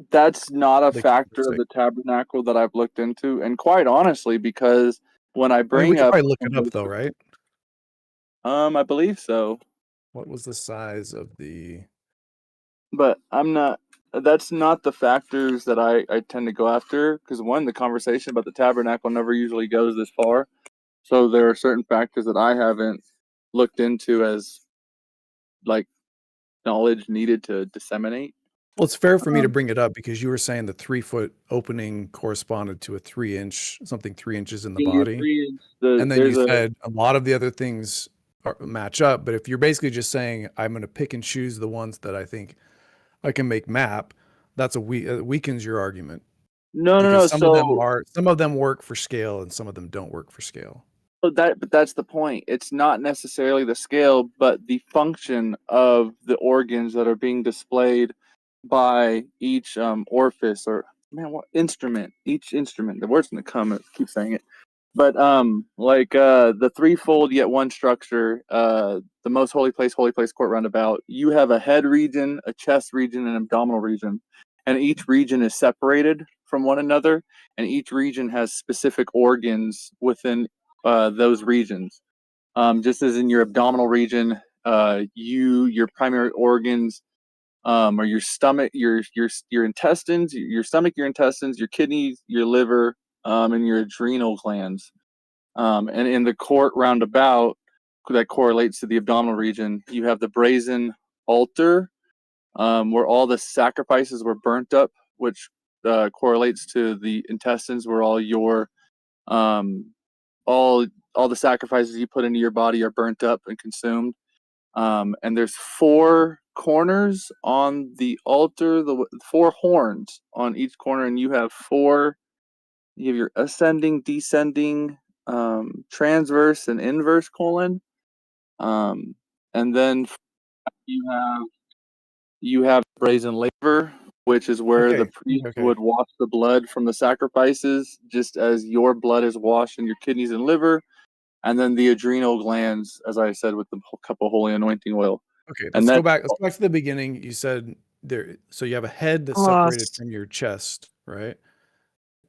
That's not a factor of the tabernacle that I've looked into, and quite honestly, because when I we bring could up, probably look it up though, right? I believe so. What was the size of the? But I'm not. That's not the factors that I tend to go after, because one, the conversation about the tabernacle never usually goes this far. So there are certain factors that I haven't looked into as like knowledge needed to disseminate. Well, it's fair for me to bring it up because you were saying the 3-foot opening corresponded to a 3-inch, something 3 inches in the body. And then you said a lot of the other things match up. But if you're basically just saying, I'm going to pick and choose the ones that I think I can make map, that's weakens your argument. No. Some of them work for scale and some of them don't work for scale. But that's the point. It's not necessarily the scale, but the function of the organs that are being displayed by each orifice or what instrument. Each instrument. The word's gonna come. I keep saying it. But the threefold yet one structure, the most holy place, court roundabout. You have a head region, a chest region, and an abdominal region, and each region is separated from one another, and each region has specific organs within those regions. Just as in your abdominal region, your primary organs are your stomach, your intestines, your stomach, your intestines, your kidneys, your liver, and your adrenal glands. And in the court roundabout that correlates to the abdominal region, you have the brazen altar, where all the sacrifices were burnt up, which correlates to the intestines, where all your all the sacrifices you put into your body are burnt up and consumed. And there's 4 corners on the altar, the 4 horns on each corner, and you have your ascending, descending, transverse, and inverse colon. And then you have brazen laver, which is where the priest would wash the blood from the sacrifices, just as your blood is washed in your kidneys and liver. And then the adrenal glands, as I said, with the cup of holy anointing oil. Okay, and let's go back. Let's go back to the beginning. You said there, so you have a head that's separated from your chest, right?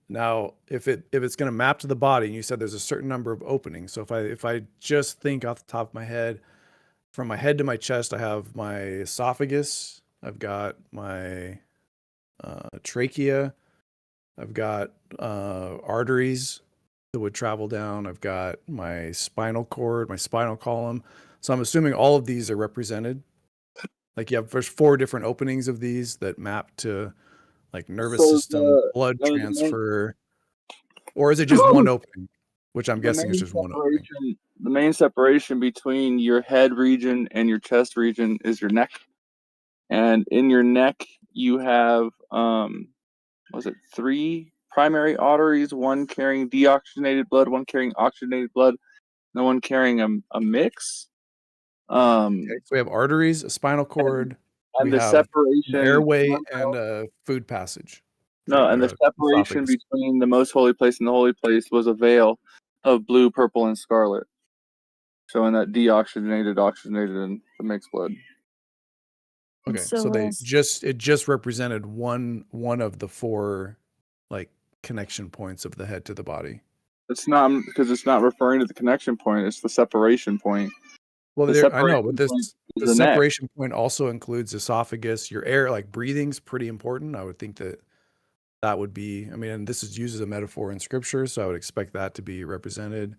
Now, if it's going to map to the body, and you said there's a certain number of openings. So if I just think off the top of my head, from my head to my chest, I have my esophagus, I've got my trachea, I've got arteries that would travel down, I've got my spinal cord, my spinal column. So I'm assuming all of these are represented. Like there's 4 different openings of these that map to like nervous system, blood transfer, or is it just one opening? Which I'm guessing is just one opening. The main separation between your head region and your chest region is your neck. And in your neck, you have, 3 primary arteries, one carrying deoxygenated blood, one carrying oxygenated blood, and one carrying a mix. Okay, so we have arteries, a spinal cord, and the separation, an airway, and a food passage. No, and the separation between the most holy place and the holy place was a veil of blue, purple, and scarlet, showing that deoxygenated, oxygenated, and the mixed blood. Okay, so it just represented one of the 4 like connection points of the head to the body. It's not, because it's not referring to the connection point; it's the separation point. Well, I know, but the separation point also includes esophagus. Your air, like breathing's pretty important. I would think that would be. I mean, and this is used as a metaphor in scripture, so I would expect that to be represented,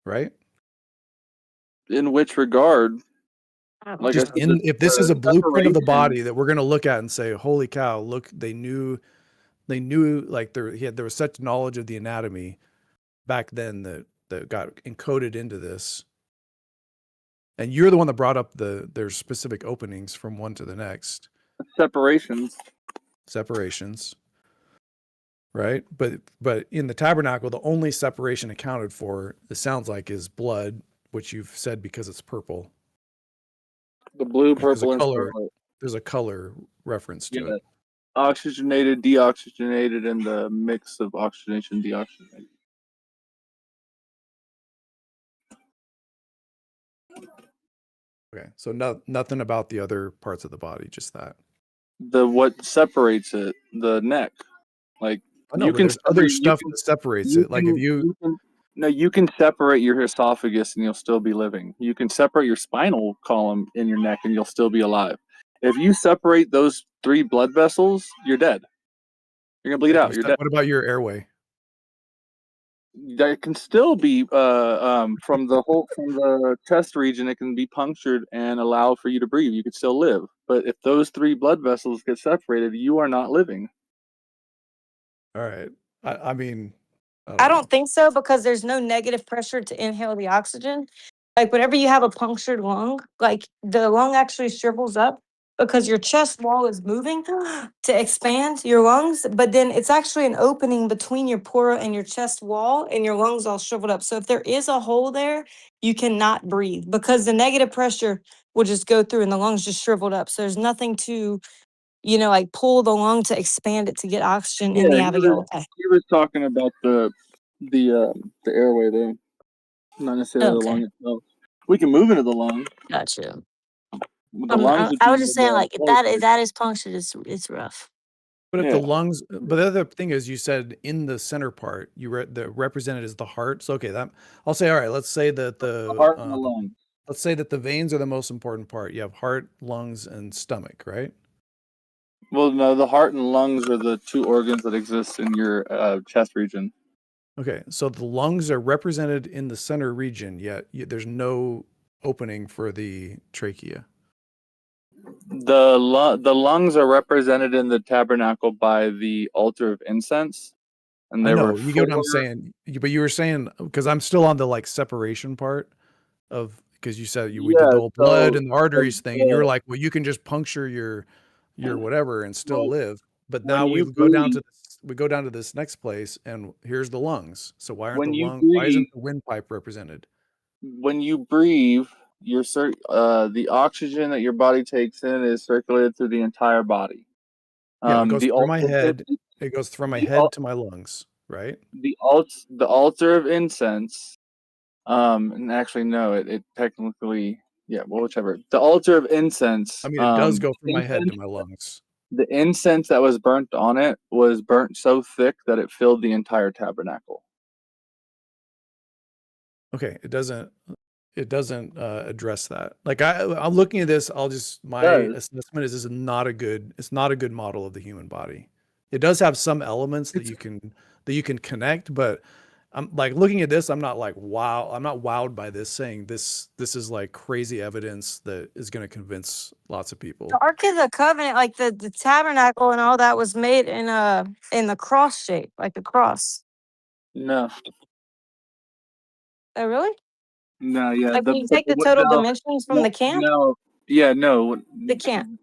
right? In which regard? Like just if this is a blueprint of the body that we're going to look at and say, holy cow, look, they knew like there was such knowledge of the anatomy back then that got encoded into this. And you're the one that brought up there's specific openings from one to the next. Separations. Right? But in the tabernacle, the only separation accounted for, it sounds like, is blood, which you've said because it's purple. The blue, purple, and scarlet. There's a color reference to it. Oxygenated, deoxygenated, and the mix of oxygenation, deoxygenated. Okay, so nothing about the other parts of the body, just that. What separates it, the neck, like there's other stuff that separates it. Like you can separate your esophagus and you'll still be living. You can separate your spinal column in your neck and you'll still be alive. If you separate those 3 blood vessels, you're dead. You're gonna bleed out. You're dead. What about your airway? That can still be from the chest region. It can be punctured and allow for you to breathe. You could still live. But if those 3 blood vessels get separated, you are not living. All right. I mean, I don't think so, because there's no negative pressure to inhale the oxygen. Like whenever you have a punctured lung, like the lung actually shrivels up because your chest wall is moving to expand your lungs, but then it's actually an opening between your pleura and your chest wall, and your lungs all shriveled up. So if there is a hole there, you cannot breathe because the negative pressure will just go through and the lungs just shriveled up. So there's nothing to, like pull the lung to expand it to get oxygen in the alveoli. He was talking about the airway there, not necessarily the lung itself. We can move into the lung. Gotcha. The lungs I was just saying, like, if that is punctured, it's rough. But if the lungs, but the other thing is, you said in the center part, the represented is the heart. So okay, I'll say, all right, let's say that the heart and the lungs. Let's say that the veins are the most important part. You have heart, lungs, and stomach, right? Well, no, the heart and lungs are the two organs that exist in your chest region. Okay, so the lungs are represented in the center region, yet there's no opening for the trachea. The lungs are represented in the tabernacle by the altar of incense, and I there know, were you get what I'm four- saying, but you were saying, because I'm still on the like separation part of, because you said we did Yeah, the whole blood so and the arteries thing, and you were the- like, well, you can just puncture your whatever and still live. But when now we you go down breathe, to this next place, and here's the lungs. So why aren't when the you why isn't breathe, the windpipe represented? when you breathe, the oxygen that your body takes in is circulated through the entire body. Yeah, it goes The through my altar, head. It goes from my the, head to my lungs, right? the altar of incense. And actually, no, it technically, yeah, well, whichever. The altar of incense. I mean, it does go from my head to my lungs. The incense that was burnt on it was burnt so thick that it filled the entire tabernacle. Okay, it doesn't address that. Like I'm looking at this, my Does. assessment is this is not a good, it's not a good model of the human body. It does have some elements that you can connect, but I'm like looking at this, I'm not like wow, I'm not wowed by this, saying this is like crazy evidence that is going to convince lots of people. The Ark of the Covenant, like the tabernacle and all that, was made in the cross shape, like a cross. No, Oh, really? no, yeah. Like when you take the total dimensions from the camp, No, yeah, no. the camp.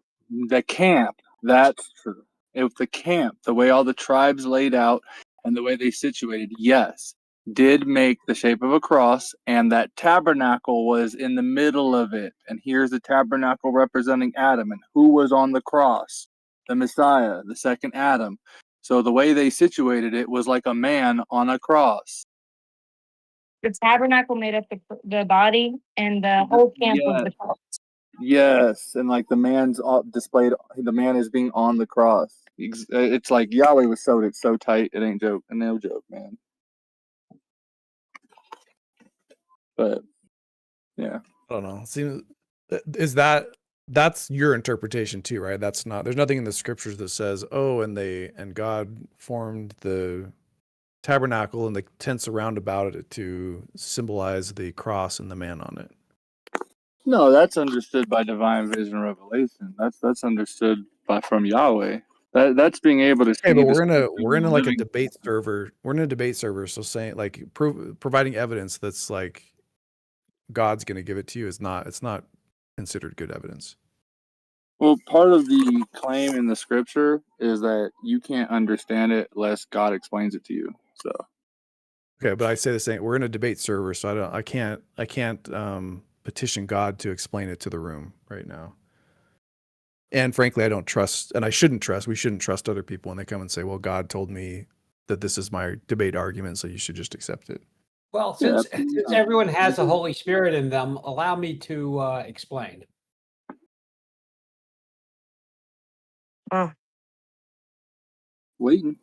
The camp, that's true. If the camp, the way all the tribes laid out and the way they situated, yes, did make the shape of a cross, and that tabernacle was in the middle of it. And here's the tabernacle representing Adam. And who was on the cross? The Messiah, the second Adam. So the way they situated it was like a man on a cross. The tabernacle made up the body, and the whole camp was the cross. Yes, and like the man's displayed, the man is being on the cross. It's like Yahweh was sewed it so tight, it ain't joke, no joke, man. But yeah, I don't know. Seems that's your interpretation too, right? That's not. There's nothing in the scriptures that says, "Oh, and God formed the tabernacle and the tents around about it to symbolize the cross and the man on it." no, that's understood by divine vision and revelation. That's understood from Yahweh. That's being able to see. Hey, but we're in like a debate server. We're in a debate server, so saying like providing evidence that's like God's going to give it to you it's not considered good evidence. Well, part of the claim in the scripture is that you can't understand it unless God explains it to you. So okay, but I say the same. We're in a debate server, so I can't petition God to explain it to the room right now. And frankly, I don't trust, and I shouldn't trust. We shouldn't trust other people when they come and say, "Well, God told me that this is my debate argument, so you should just accept it." Well, since everyone has the Holy Spirit in them, allow me to explain. waiting.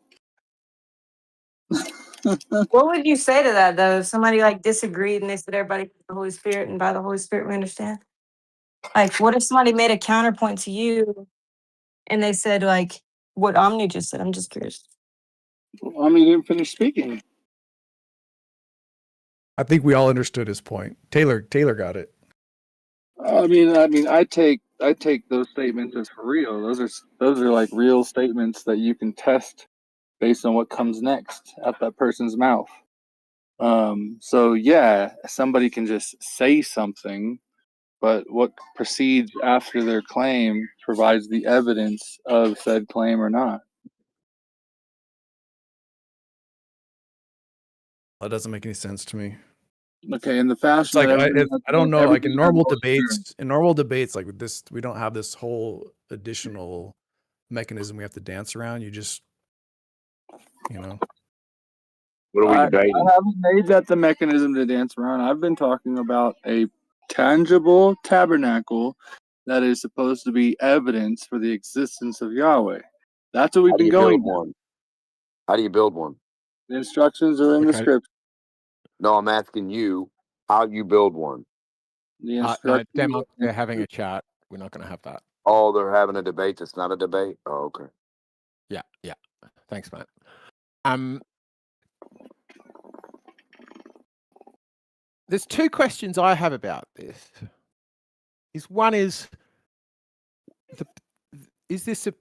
What would you say to that though? If somebody like disagreed and they said everybody has the Holy Spirit and by the Holy Spirit we understand? Like, what if somebody made a counterpoint to you and they said like what Omni just said? I'm just curious. Omni didn't finish speaking. I think we all understood his point. Taylor got it. I mean, I take those statements as for real. Those are like real statements that you can test based on what comes next out that person's mouth. So yeah, somebody can just say something, but what proceeds after their claim provides the evidence of said claim or not. That doesn't make any sense to me. Okay, in the fashion It's like that I don't know. Like in normal experience. debates, like with this, we don't have this whole additional mechanism we have to dance around. You just, you know. What are we debating? I haven't made that the mechanism to dance around. I've been talking about a tangible tabernacle that is supposed to be evidence for the existence of Yahweh. That's what we've been going one? How do you build one? The instructions are in the script. No, I'm asking you how you build one. The No, instructions. Demon, they're having a chat. We're not going to have that. Oh, they're having a debate that's not a debate? Oh, okay. Yeah. Thanks, mate. There's two questions I have about this. One is this a...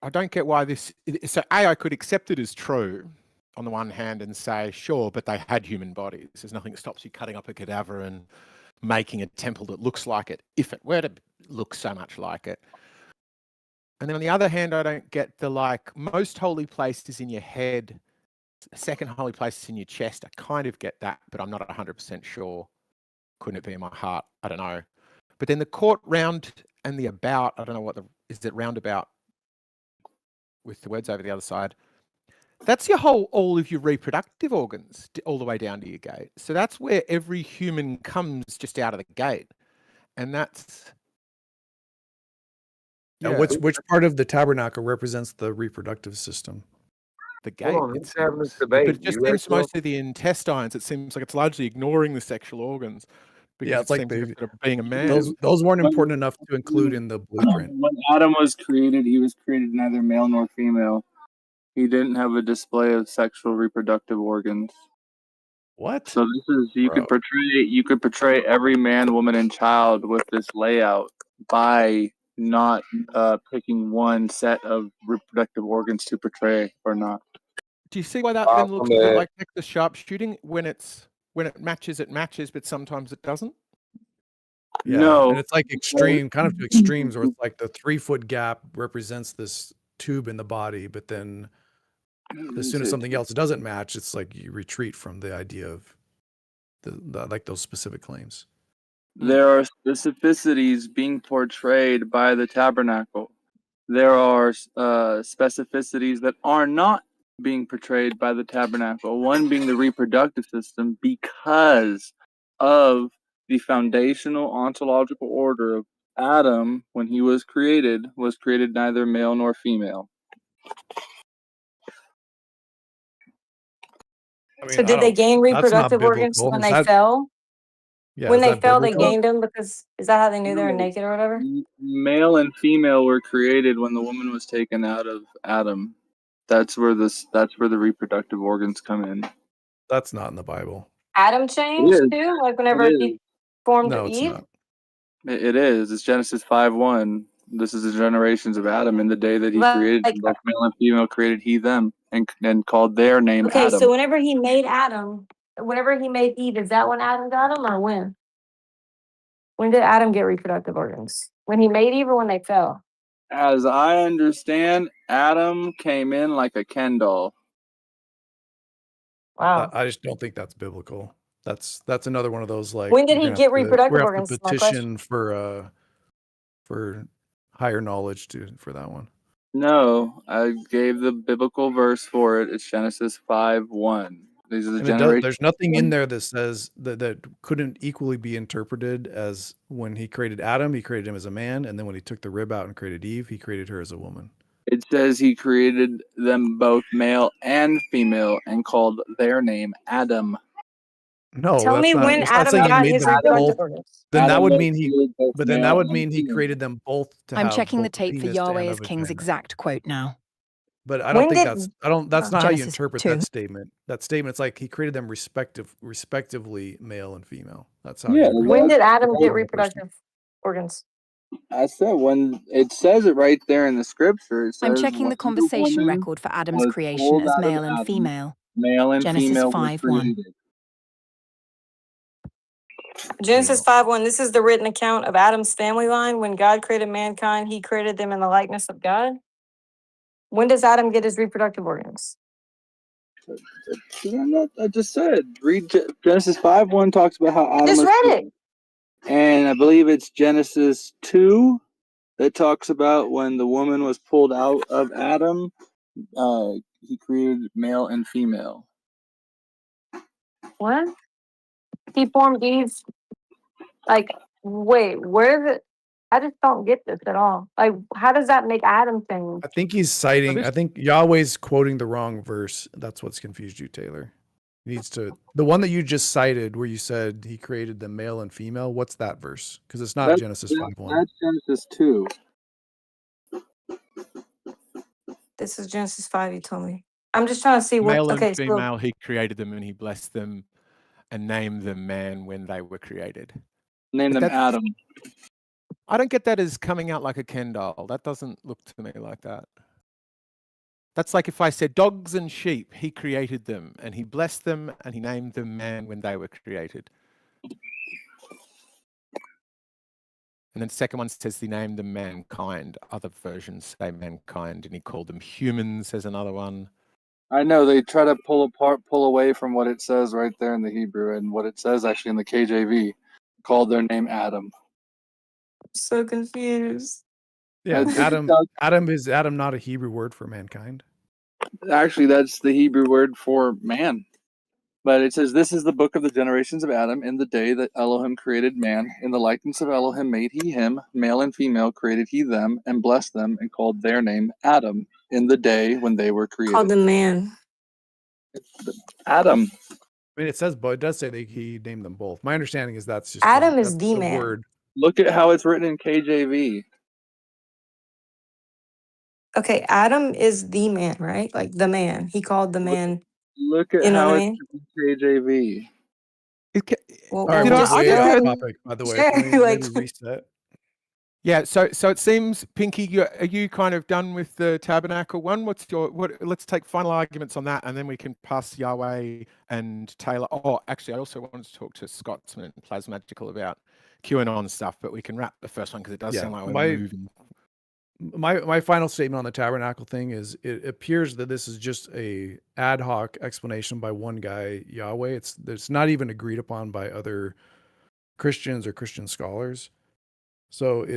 I don't get why this... So I could accept it as true on the one hand and say, sure, but they had human bodies. There's nothing that stops you cutting up a cadaver and making a temple that looks like it, if it were to look so much like it. And then on the other hand, I don't get the, like, most holy place is in your head, second holy place is in your chest. I kind of get that, but I'm not 100% sure. Couldn't it be in my heart? I don't know. But then the court round and the about, I don't know what is it roundabout with the words over the other side. That's all of your reproductive organs all the way down to your gate. So that's where every human comes just out of the gate. And that's... Now, which part of the tabernacle represents the reproductive system? The gate. But it just seems mostly the intestines. It seems like it's largely ignoring the sexual organs. Yeah, it's like being a man. Those weren't important enough to include in the blueprint. When Adam was created, he was created neither male nor female. He didn't have a display of sexual reproductive organs. What? So this is you could portray every man, woman, and child with this layout by not picking one set of reproductive organs to portray or not. Do you see why that then looks a bit like the sharpshooting? When it matches, but sometimes it doesn't? Yeah, no. And it's like extreme, kind of to extremes, where it's like the 3-foot gap represents this tube in the body, but then as soon as something else doesn't match, it's like you retreat from the idea of the like those specific claims. There are specificities being portrayed by the tabernacle. There are specificities that are not being portrayed by the tabernacle. One being the reproductive system, because of the foundational ontological order of Adam when he was created neither male nor female. I mean, So did they gain reproductive organs when they fell? Yeah, when they fell, they gained them because is that how they knew they were naked or whatever? Male and female were created when the woman was taken out of Adam. That's where the reproductive organs come in. That's not in the Bible. Adam changed too, like whenever he formed No, it's Eve. not. It is. It's Genesis 5:1. This is the generations of Adam in the day that he created them, both male and female created he them and called their name Okay, Adam. so whenever he made Eve, is that when Adam got them or when? When did Adam get reproductive organs? When he made Eve or when they fell? As I understand, Adam came in like a Ken doll. Wow. I just don't think that's biblical. That's another one of those like. When did he get reproductive organs? To petition for higher knowledge for that one. No, I gave the biblical verse for it. It's Genesis 5:1. These are the generations. There's nothing in there that says that couldn't equally be interpreted as when he created Adam, he created him as a man, and then when he took the rib out and created Eve, he created her as a woman. It says he created them both male and female and called their name Adam. No, tell me when Adam got his reproductive organs. Then that would mean he created them both to I'm have checking the both tape for penis and Yahweh a is King's vagina. exact quote now. But I don't When think did- that's not how you Genesis interpret 2. that statement. That statement, it's like he created them respectively male and female. That's how. Yeah, When did Adam get reproductive organs? I said when it says it right there in the scripture. It says I'm checking when the conversation woman record for Adam's was creation pulled as out of male and Adam, female. Male and Genesis female were 5:1. created. Genesis 5:1. This is the written account of Adam's family line. When God created mankind, he created them in the likeness of God. When does Adam get his reproductive organs? I just said read Genesis 5:1 talks about how Adam Just was read created. it. And I believe it's Genesis 2 that talks about when the woman was pulled out of Adam, he created male and female. What? He formed Eve. Like, wait, where is it? I just don't get this at all. Like, how does that make Adam change? I think he's citing. I think Yahweh's quoting the wrong verse. That's what's confused you, Taylor. He needs to. The one that you just cited, where you said he created the male and female. What's that verse? Because it's not Genesis 5:1. That's Genesis 2. This is Genesis 5. You told me. I'm just trying to see what. Male Okay, and so female, he created them and he blessed them and named them man when they were created. Name But them that's- Adam. I don't get that as coming out like a Ken doll. That doesn't look to me like that. That's like if I said dogs and sheep, he created them and he blessed them and he named them man when they were created. And then the second one says he named them mankind. Other versions say mankind and he called them humans, says another one. I know they try to pull away from what it says right there in the Hebrew, and what it says actually in the KJV, called their name Adam. so confused. Yeah, It's- Adam is not a Hebrew word for mankind? Actually, that's the Hebrew word for man. But it says, "This is the book of the generations of Adam. In the day that Elohim created man, in the likeness of Elohim made he him, male and female created he them, and blessed them, and called their name Adam. In the day when they were created." Called the man. Adam. I mean, it says, but it does say that he named them both. My understanding is that's just Adam is that's the man. word. Look at how it's written in KJV. Okay, Adam is the man, right? Like the man. He called the man. Look at You know how what I it's mean? written in KJV. Well, All right, You know, we're I way just off heard- topic, by the way. Sure, Can we like- maybe reset? Yeah, so it seems, Pinky, are you kind of done with the tabernacle one? Let's take final arguments on that and then we can pass Yahweh and Taylor. Oh, actually, I also wanted to talk to Scotsman and Plasmagical about QAnon stuff, but we can wrap the first one because it does sound like we're moving. My final statement on the tabernacle thing is it appears that this is just a ad hoc explanation by one guy, Yahweh. It's not even agreed upon by other Christians or Christian scholars. So I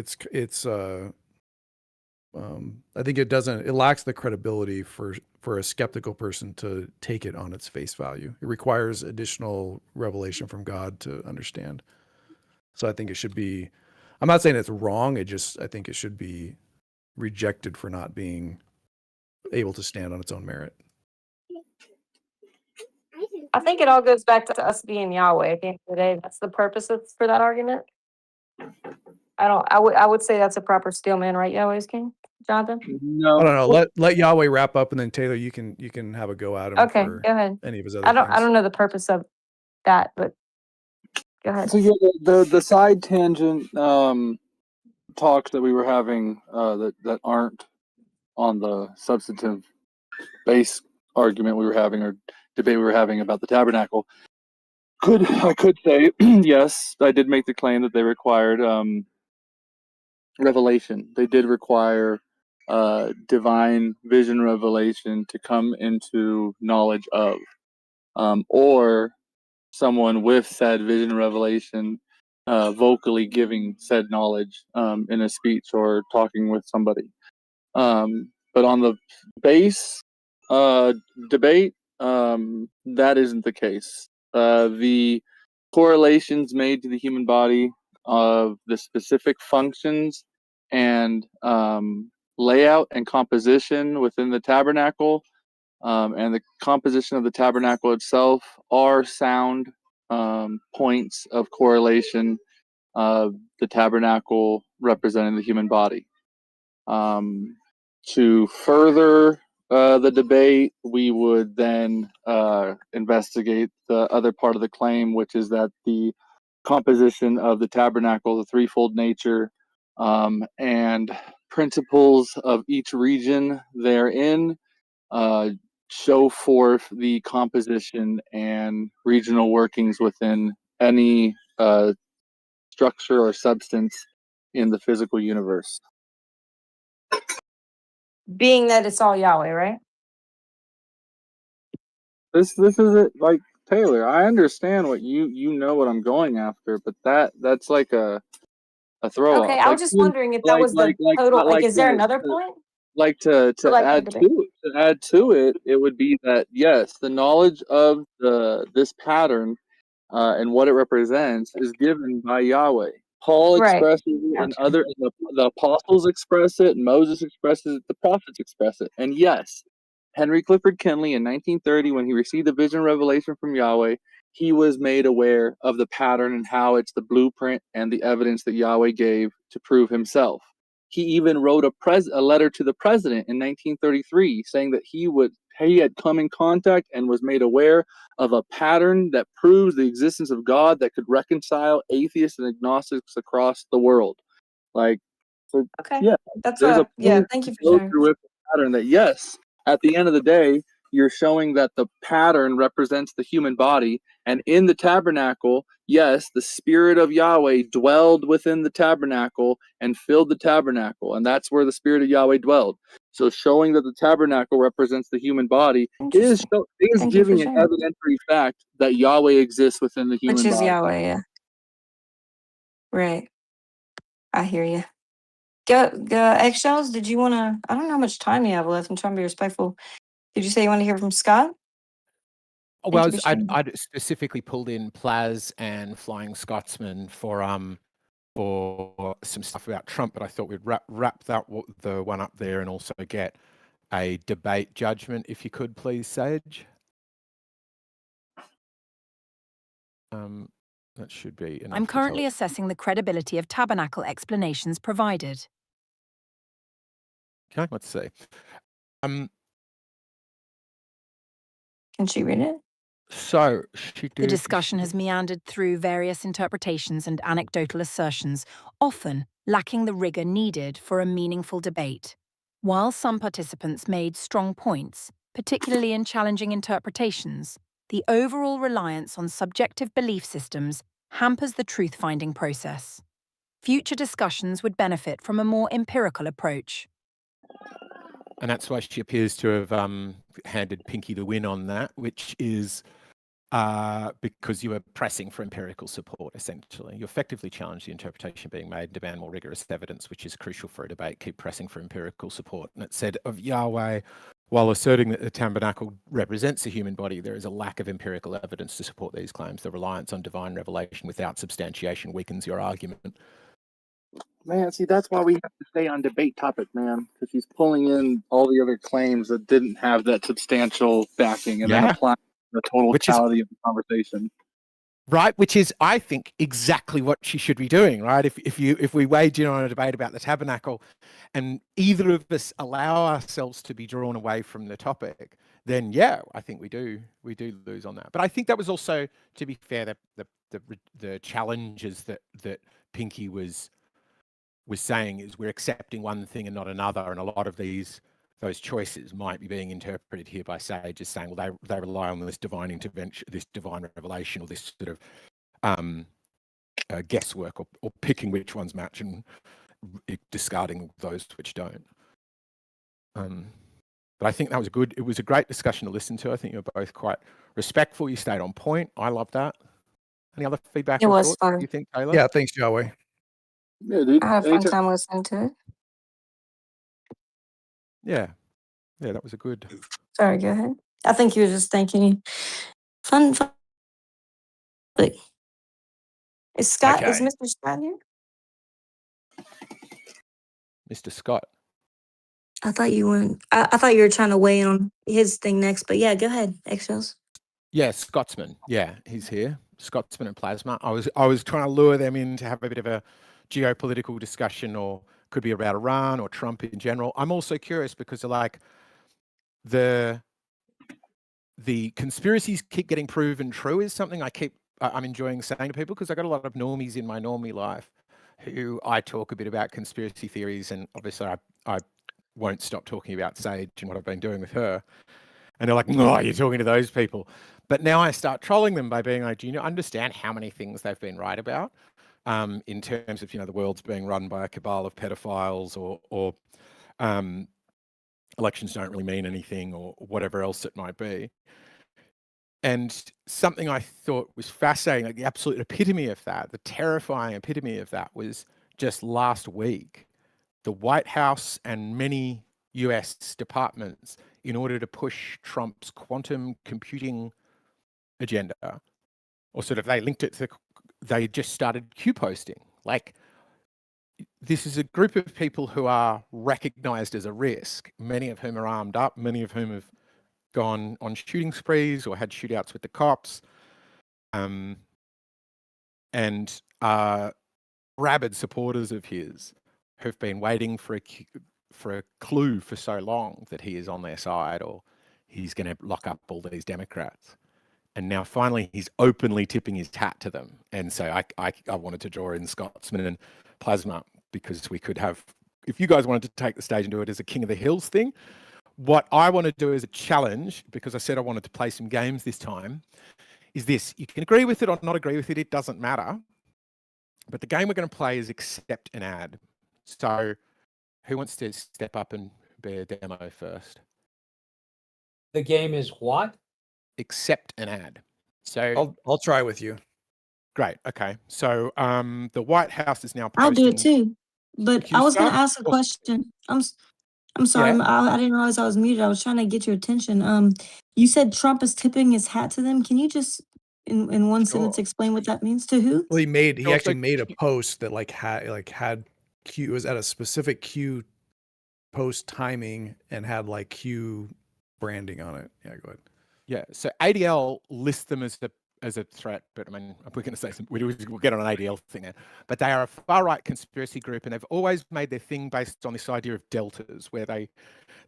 think it lacks the credibility for a skeptical person to take it on its face value. It requires additional revelation from God to understand. So I think it should be, I'm not saying it's wrong. I think it should be rejected for not being able to stand on its own merit. I think it all goes back to us being Yahweh at the end of the day. That's the purpose for that argument. I would say that's a proper steel man, right? Yahweh's king, Jonathan? No. I don't know. Let Yahweh wrap up, and then Taylor, you can have a go at him Okay, for go ahead. any of his other I things. don't know the purpose of that, but go ahead. So yeah, the side tangent talks that we were having that aren't on the substantive base argument we were having or debate we were having about the tabernacle. I could say yes, I did make the claim that they required revelation. They did require divine vision revelation to come into knowledge of, or someone with said vision revelation vocally giving said knowledge in a speech or talking with somebody. But on the base debate, that isn't the case. The correlations made to the human body of the specific functions and layout and composition within the tabernacle and the composition of the tabernacle itself are sound points of correlation of the tabernacle representing the human body. To further the debate, we would then investigate the other part of the claim, which is that the composition of the tabernacle, the threefold nature, and principles of each region therein show forth the composition and regional workings within any structure or substance in the physical universe. Being that it's all Yahweh, right? This is it, like Taylor. I understand what you know what I'm going after, but that's like a throw Okay, off. I was just wondering if that was the total. Like, is there another point? Like to like the add debate. to it, it would be that yes, the knowledge of this pattern and what it represents is given by Yahweh. Paul Right. expresses it, and the apostles express it, and Moses expresses it, the prophets express it. And yes, Henry Clifford Kinley in 1930, when he received the vision revelation from Yahweh, he was made aware of the pattern and how it's the blueprint and the evidence that Yahweh gave to prove himself. He even wrote a letter to the president in 1933 saying that he had come in contact and was made aware of a pattern that proves the existence of God that could reconcile atheists and agnostics across the world. Like, so Okay. yeah, That's there's a yeah, point thank to you for go sharing. through with the pattern that, yes, at the end of the day, you're showing that the pattern represents the human body. And in the tabernacle, yes, the spirit of Yahweh dwelled within the tabernacle and filled the tabernacle. And that's where the spirit of Yahweh dwelled. So showing that the tabernacle represents the human body is Thank you for giving an sharing. evidentiary fact that Yahweh exists within the Which human is body. Yahweh, yeah. Right. I hear you. Go, Eggshells, did you want to? I don't know how much time you have left. I'm trying to be respectful. Did you say you want to hear from Scott? Well, Thank you for sharing. I'd specifically pulled in Plaz and Flying Scotsman for some stuff about Trump, but I thought we'd wrap that the one up there and also get a debate judgment, if you could, please, Sage. That should be enough. I'm currently assessing the credibility of tabernacle explanations provided. Okay, let's see. Can she read it? So she did. The discussion has meandered through various interpretations and anecdotal assertions, often lacking the rigor needed for a meaningful debate. While some participants made strong points, particularly in challenging interpretations, the overall reliance on subjective belief systems hampers the truth-finding process. Future discussions would benefit from a more empirical approach. And that's why she appears to have handed Pinky the win on that, which is because you were pressing for empirical support, essentially. You effectively challenged the interpretation being made and demand more rigorous evidence, which is crucial for a debate. Keep pressing for empirical support. And it said of Yahweh, while asserting that the tabernacle represents the human body, there is a lack of empirical evidence to support these claims. The reliance on divine revelation without substantiation weakens your argument. Man, see, that's why we have to stay on debate topic, man, because he's pulling in all the other claims that didn't have that substantial backing and then applying the totality of the conversation. Right, which is, I think, exactly what she should be doing, right? If we wage in on a debate about the tabernacle and either of us allow ourselves to be drawn away from the topic, then yeah, I think we do lose on that. But I think that was also, to be fair, the challenges that Pinky was saying is we're accepting one thing and not another, and a lot of those choices might be being interpreted here by Sage as saying, well, they rely on this divine intervention, this divine revelation, or this sort of guesswork, or picking which ones match and discarding those which don't. But I think that was it was a great discussion to listen to. I think you were both quite respectful. You stayed on point. I love that. Any other feedback? It or was thoughts, fun. do you think, Taylor? Yeah, thanks, Yahweh. Yeah, dude. I had a fun time listening to it. Yeah, that was a good. Sorry, go ahead. I think you were just thinking fun. Is Scott? Is Okay. Mr. Scott here? Mr. Scott. I thought you went. I thought you were trying to weigh in on his thing next, but yeah, go ahead, Eggshells. Yeah, Scotsman. Yeah, he's here. Scotsman and Plasma. I was trying to lure them in to have a bit of a geopolitical discussion, or could be about Iran or Trump in general. I'm also curious because like the conspiracies keep getting proven true is something I'm enjoying saying to people, because I got a lot of normies in my normie life who I talk a bit about conspiracy theories, and obviously I won't stop talking about Sage and what I've been doing with her. And they're like, no, you're talking to those people. But now I start trolling them by being like, do you understand how many things they've been right about in terms of, the world's being run by a cabal of pedophiles, or elections don't really mean anything, or whatever else it might be. And something I thought was fascinating, like the absolute epitome of that, the terrifying epitome of that, was just last week, the White House and many US departments, in order to push Trump's quantum computing agenda, or sort of they linked it to, they just started Q posting. Like, this is a group of people who are recognized as a risk, many of whom are armed up, many of whom have gone on shooting sprees or had shootouts with the cops, and rabid supporters of his who've been waiting for a clue for so long that he is on their side or he's going to lock up all these Democrats. And now finally he's openly tipping his hat to them. And so I wanted to draw in Scotsman and Plasma because we could have, if you guys wanted to take the stage and do it as a King of the Hills thing, what I want to do as a challenge, because I said I wanted to play some games this time, is this. You can agree with it or not agree with it. It doesn't matter. But the game we're going to play is accept an ad. So who wants to step up and be a demo first? The game is what? Accept an ad. So I'll try with you. Great. Okay. So the White House is now posting. I'll do it too. But Q I was going to stuff? ask a question. I'm sorry. Yeah. I didn't realize I was muted. I was trying to get your attention. You said Trump is tipping his hat to them. Can you just in one sentence explain what that means to who? Well, he Also, actually made a post that had Q. It was at a specific Q post timing and had like Q branding on it. Yeah, go ahead. Yeah. So ADL lists them as a threat, but I mean, we're going to say we'll get on an ADL thing now. But they are a far-right conspiracy group, and they've always made their thing based on this idea of deltas, where they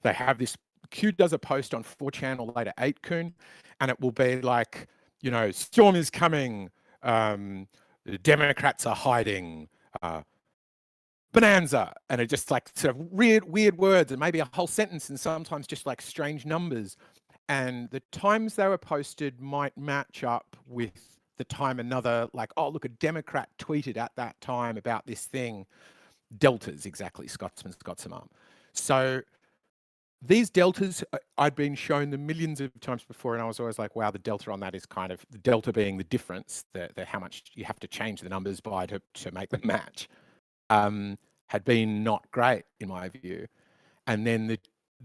have this. Q does a post on 4chan or later 8kun, and it will be like, you know, storm is coming, the Democrats are hiding, bonanza, and it just like sort of weird words, and maybe a whole sentence, and sometimes just like strange numbers. And the times they were posted might match up with the time another, like, oh, look, a Democrat tweeted at that time about this thing. Deltas, exactly. Scotsman's got some arm. So these deltas, I'd been shown them millions of times before, and I was always like, wow, the delta on that is kind of, the delta being the difference, the how much you have to change the numbers by to make them match, had been not great in my view. And then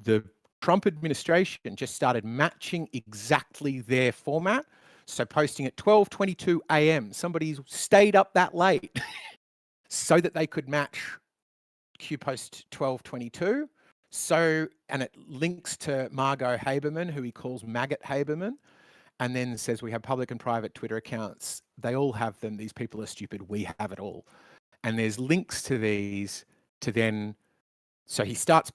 the Trump administration just started matching exactly their format. So posting at 12:22 a.m. Somebody stayed up that late so that they could match Q post 12:22. So, and it links to Margot Haberman, who he calls Maggot Haberman, and then says we have public and private Twitter accounts. They all have them. These people are stupid. We have it all. And there's links to these to then, so he starts,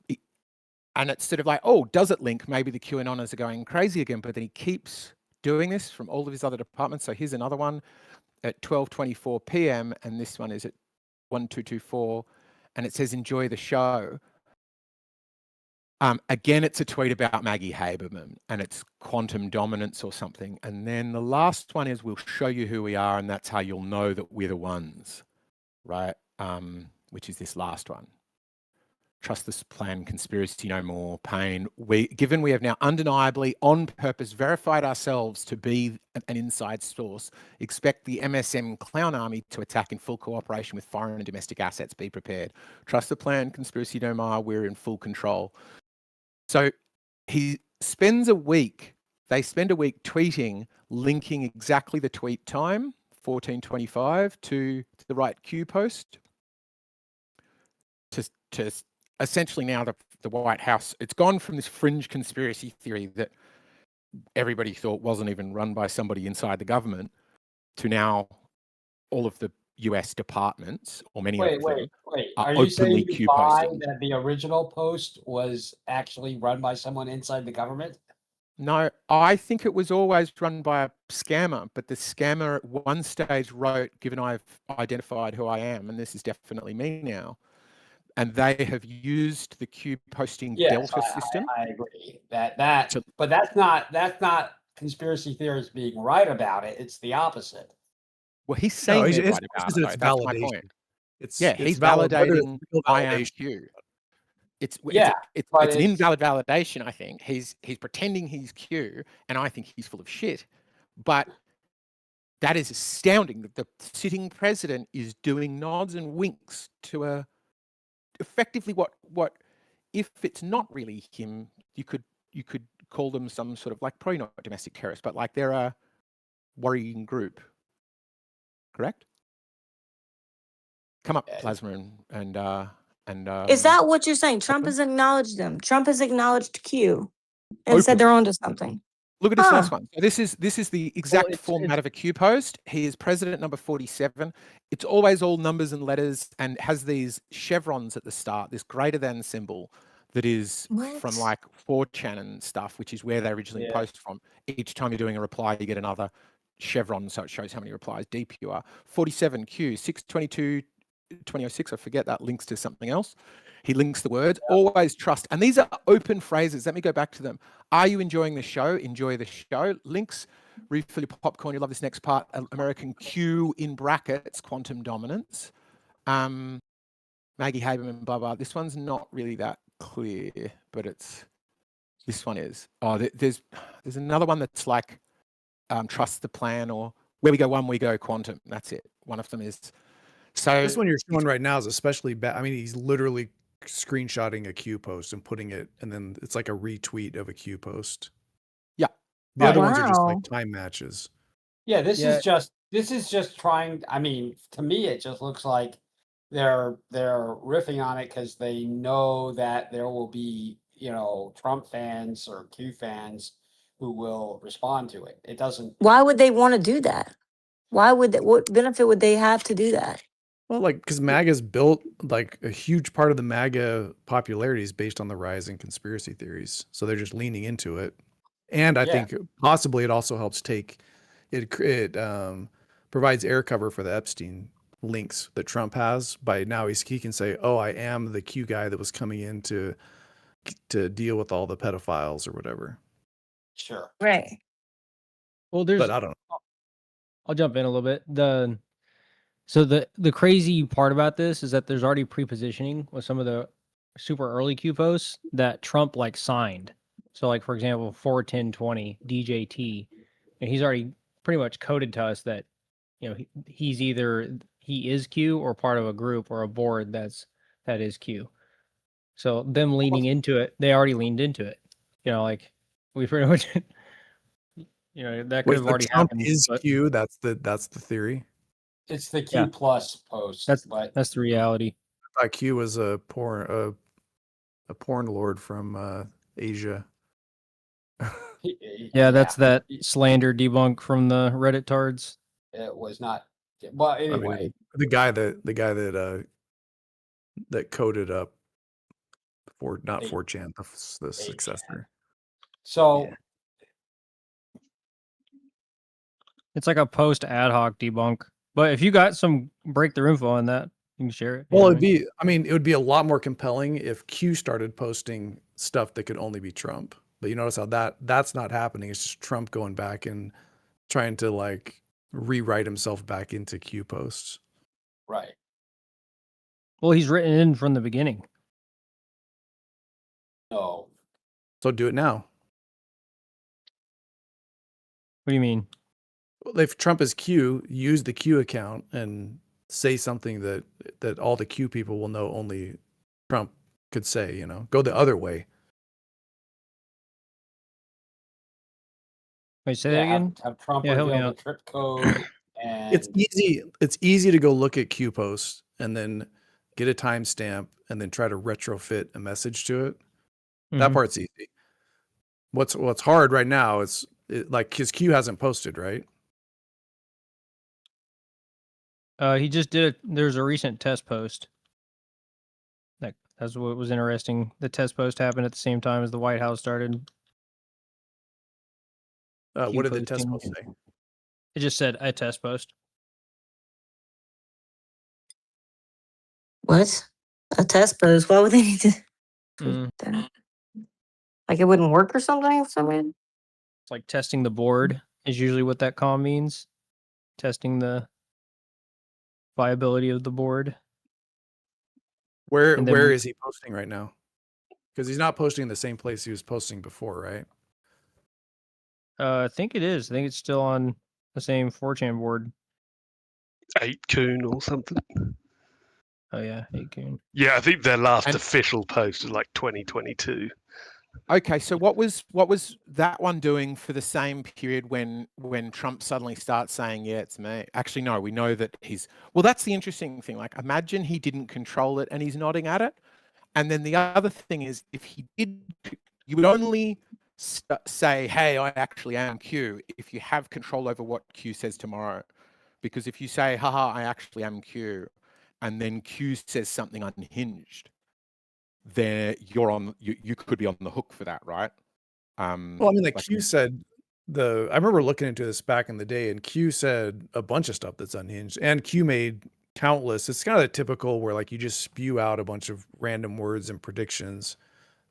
and it's sort of like, oh, does it link? Maybe the QAnoners are going crazy again, but then he keeps doing this from all of his other departments. So here's another one at 12:24 p.m. and this one is at 1224, and it says enjoy the show. Again, it's a tweet about Maggie Haberman, and it's quantum dominance or something. And then the last one is we'll show you who we are, and that's how you'll know that we're the ones, right? Which is this last one. Trust this plan, conspiracy no more, pain. Given we have now undeniably, on purpose, verified ourselves to be an inside source, expect the MSM clown army to attack in full cooperation with foreign and domestic assets. Be prepared. Trust the plan, conspiracy no more. We're in full control. So he spends a week. They spend a week tweeting, linking exactly the tweet time, 14:25, to the right Q post. To essentially now the White House, it's gone from this fringe conspiracy theory that everybody thought wasn't even run by somebody inside the government to now all of the US departments, or many of them, Wait. are Are you openly saying Q by posting. that the original post was actually run by someone inside the government? No, I think it was always run by a scammer, but the scammer at one stage wrote, given I've identified who I am, and this is definitely me now, and they have used the Q posting Delta system. I agree but that's not conspiracy theorists being right about it. It's the opposite. Well, he's saying they're right about it. That's my point. He's validating I am Q. It's an invalid validation, I think. He's pretending he's Q, and I think he's full of shit. But that is astounding that the sitting president is doing nods and winks to effectively what if it's not really him, you could call them some sort of, like, probably not domestic terrorists, but like they're a worrying group. Correct? Come up, Plasma, and Is that what you're saying? Trump has acknowledged them. Trump has acknowledged Q. and said open. they're onto something. Look at this Huh. last one. So this is the exact it's- format of a Q post. He is president number 47. It's always all numbers and letters and has these chevrons at the start, this greater than symbol that is from What? like 4chan and stuff, which is where they originally post from. Each time you're doing a reply, you get another chevron, so it shows how many replies deep you are. 47 Q, 622 2006, I forget, that links to something else. He links the words, always trust. And these are open phrases. Let me go back to them. Are you enjoying the show? Enjoy the show. Links, refill your popcorn. You love this next part. American Q in brackets, quantum dominance. Maggie Haberman, blah, blah. This one's not really that clear, but this one is. Oh, there's another one that's like trust the plan, or where we go one, we go quantum. That's it. One of them is. So this one you're showing right now is especially bad. I mean, he's literally screenshotting a Q post and putting it, and then it's like a retweet of a Q post. Yeah. The other ones are just Wow. like time matches. Yeah, this is just trying. I mean, to me, it just looks like they're riffing on it because they know that there will be, Trump fans or Q fans who will respond to it. It doesn't. Why would they want to do that? Why would that? What benefit would they have to do that? Well, like, because MAGA's built, like, a huge part of the MAGA popularity is based on the rise in conspiracy theories. So they're just leaning into it. And I think possibly it also helps it provides air cover for the Epstein links that Trump has. By now he can say, oh, I am the Q guy that was coming in to deal with all the pedophiles or whatever. Sure. Right. Well, But I don't know. I'll jump in a little bit. So the crazy part about this is that there's already pre-positioning with some of the super early Q posts that Trump like signed. So like, for example, 41020 DJT, and he's already pretty much coded to us that, he's either he is Q or part of a group or a board that is Q. So them leaning into it, they already leaned into it. Like we pretty much, that could have already Trump happened. is Q. That's the theory. It's the Q plus post. That's the reality. I thought Q was a porn lord from Asia. Yeah, that's that slander debunk from the Reddit tards. It was not. Well, anyway, I mean, the guy that coded up not 4chan, the successor. So it's like a post ad hoc debunk. But if you got some breakthrough info on that, you can share it. Well, it would be a lot more compelling if Q started posting stuff that could only be Trump. But you notice how that's not happening. It's just Trump going back and trying to like rewrite himself back into Q posts. Right. Well, he's written in from the beginning. No. So do it now. What do you mean? If Trump is Q, use the Q account and say something that all the Q people will know only Trump could say, go the other way. Wait, say that again? Have Trump help me reveal the out. trip code. And It's easy to go look at Q posts and then get a timestamp and then try to retrofit a message to it. That part's easy. What's hard right now is because Q hasn't posted, right? He just did. There's a recent test post. That's what was interesting. The test post happened at the same time as the White House started. What did the test post say? It just said a test post. What? A test post? Why would they need to? That? Like it wouldn't work or something? It's like testing the board is usually what that comm means. Testing the viability of the board. Where is he posting right now? Because he's not posting in the same place he was posting before, right? I think it is. I think it's still on the same 4chan board. 8kun or something. Oh yeah, 8kun. Yeah, I think their last official post was like 2022. Okay, so what was that one doing for the same period when Trump suddenly starts saying, yeah, it's me? Actually, no, we know that that's the interesting thing. Like, imagine he didn't control it and he's nodding at it. And then the other thing is, if he did, you would only say, hey, I actually am Q, if you have control over what Q says tomorrow. Because if you say, haha, I actually am Q, and then Q says something unhinged, then you could be on the hook for that, right? Well, I mean, like Q said, I remember looking into this back in the day, and Q said a bunch of stuff that's unhinged, and Q made countless. It's kind of the typical where like you just spew out a bunch of random words and predictions,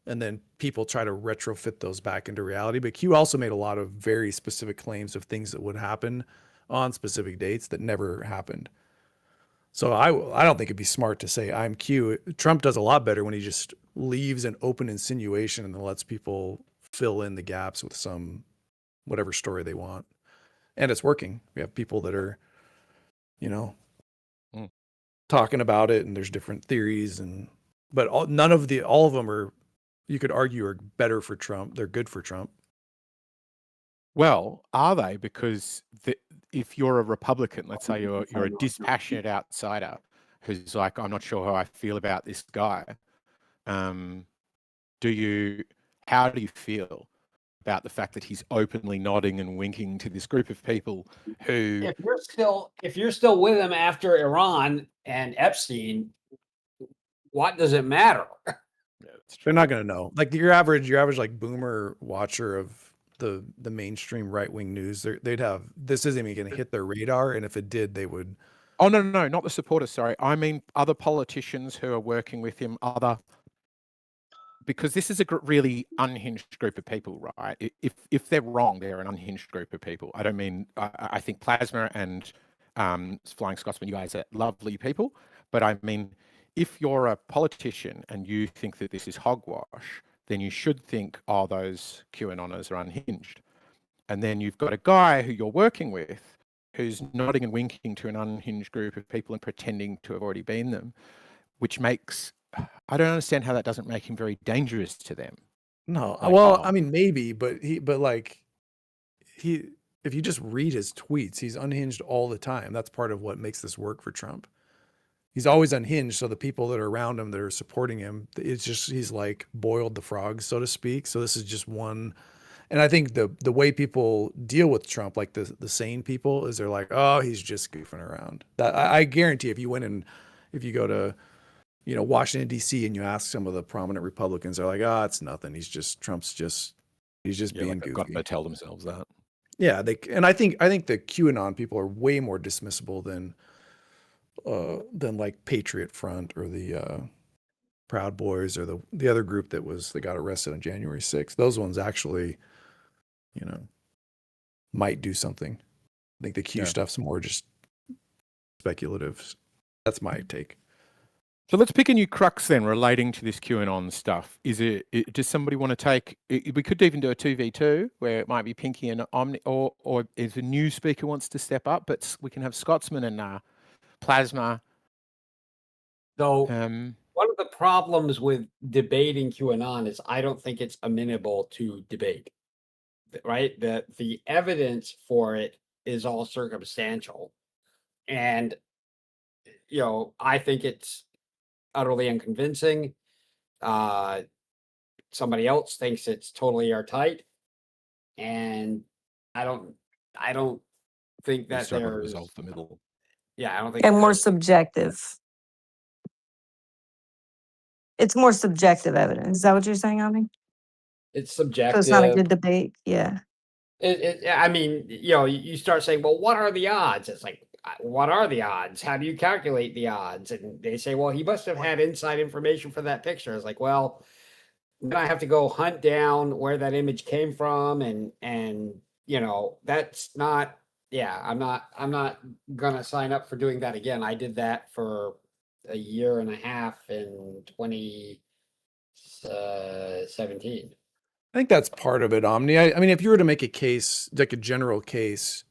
and then people try to retrofit those back into reality. But Q also made a lot of very specific claims of things that would happen on specific dates that never happened. So I don't think it'd be smart to say I'm Q. Trump does a lot better when he just leaves an open insinuation and then lets people fill in the gaps with some whatever story they want. And it's working. We have people that are, talking about it, and there's different theories, but all of them are, you could argue, are better for Trump. They're good for Trump. Well, are they? Because if you're a Republican, let's say you're a dispassionate outsider who's like, I'm not sure how I feel about this guy. How do you feel about the fact that he's openly nodding and winking to this group of people who... If you're still with him after Iran and Epstein, what does it matter? They're not going to know. Like your average like boomer watcher of the mainstream right-wing news, they'd have, this isn't even going to hit their radar, and if it did, they would... Oh, no, not the supporters, sorry. I mean other politicians who are working with him, because this is a really unhinged group of people, right? If they're wrong, they're an unhinged group of people. I don't mean, I think Plasma and Flying Scotsman, you guys are lovely people, but I mean, if you're a politician and you think that this is hogwash, then you should think, oh, those QAnoners are unhinged. And then you've got a guy who you're working with who's nodding and winking to an unhinged group of people and pretending to have already been them, which makes... I don't understand how that doesn't make him very dangerous to them. No, well, I mean, maybe, but if you just read his tweets, he's unhinged all the time. That's part of what makes this work for Trump. He's always unhinged. So the people that are around him that are supporting him, it's just, he's like boiled the frogs, so to speak. So this is just one. And I think the way people deal with Trump, like the sane people, is they're like, oh, he's just goofing around. That I guarantee if you go to, Washington, D.C. and you ask some of the prominent Republicans, they're like, it's nothing. He's just being goofy. Got to tell themselves that. Yeah. And I think the QAnon people are way more dismissible than like Patriot Front or the Proud Boys or the other group that got arrested on January 6th. Those ones actually, might do something. I think the Q stuff's more just speculative. That's my take. So let's pick a new crux then relating to this QAnon stuff. Does somebody want to take, we could even do a 2v2 where it might be Pinky and Omni, or if a new speaker wants to step up, but we can have Scotsman and Plasma. So one of the problems with debating QAnon is I don't think it's amenable to debate, right? The evidence for it is all circumstantial. And, I think it's utterly unconvincing. Somebody else thinks it's totally airtight, and I don't think that there's resolve the middle. Yeah, I don't think. And more subjective. It's more subjective evidence. Is that what you're saying, Ami? It's So subjective. it's not a good debate. Yeah. I mean, you start saying, well, what are the odds? It's like, what are the odds? How do you calculate the odds? And they say, well, he must have had inside information for that picture. It's like, well, then I have to go hunt down where that image came from. And that's not, I'm not going to sign up for doing that again. I did that for a year and a half in 2017. I think that's part of it, Omni. I mean, if you were to make a case, like a general case,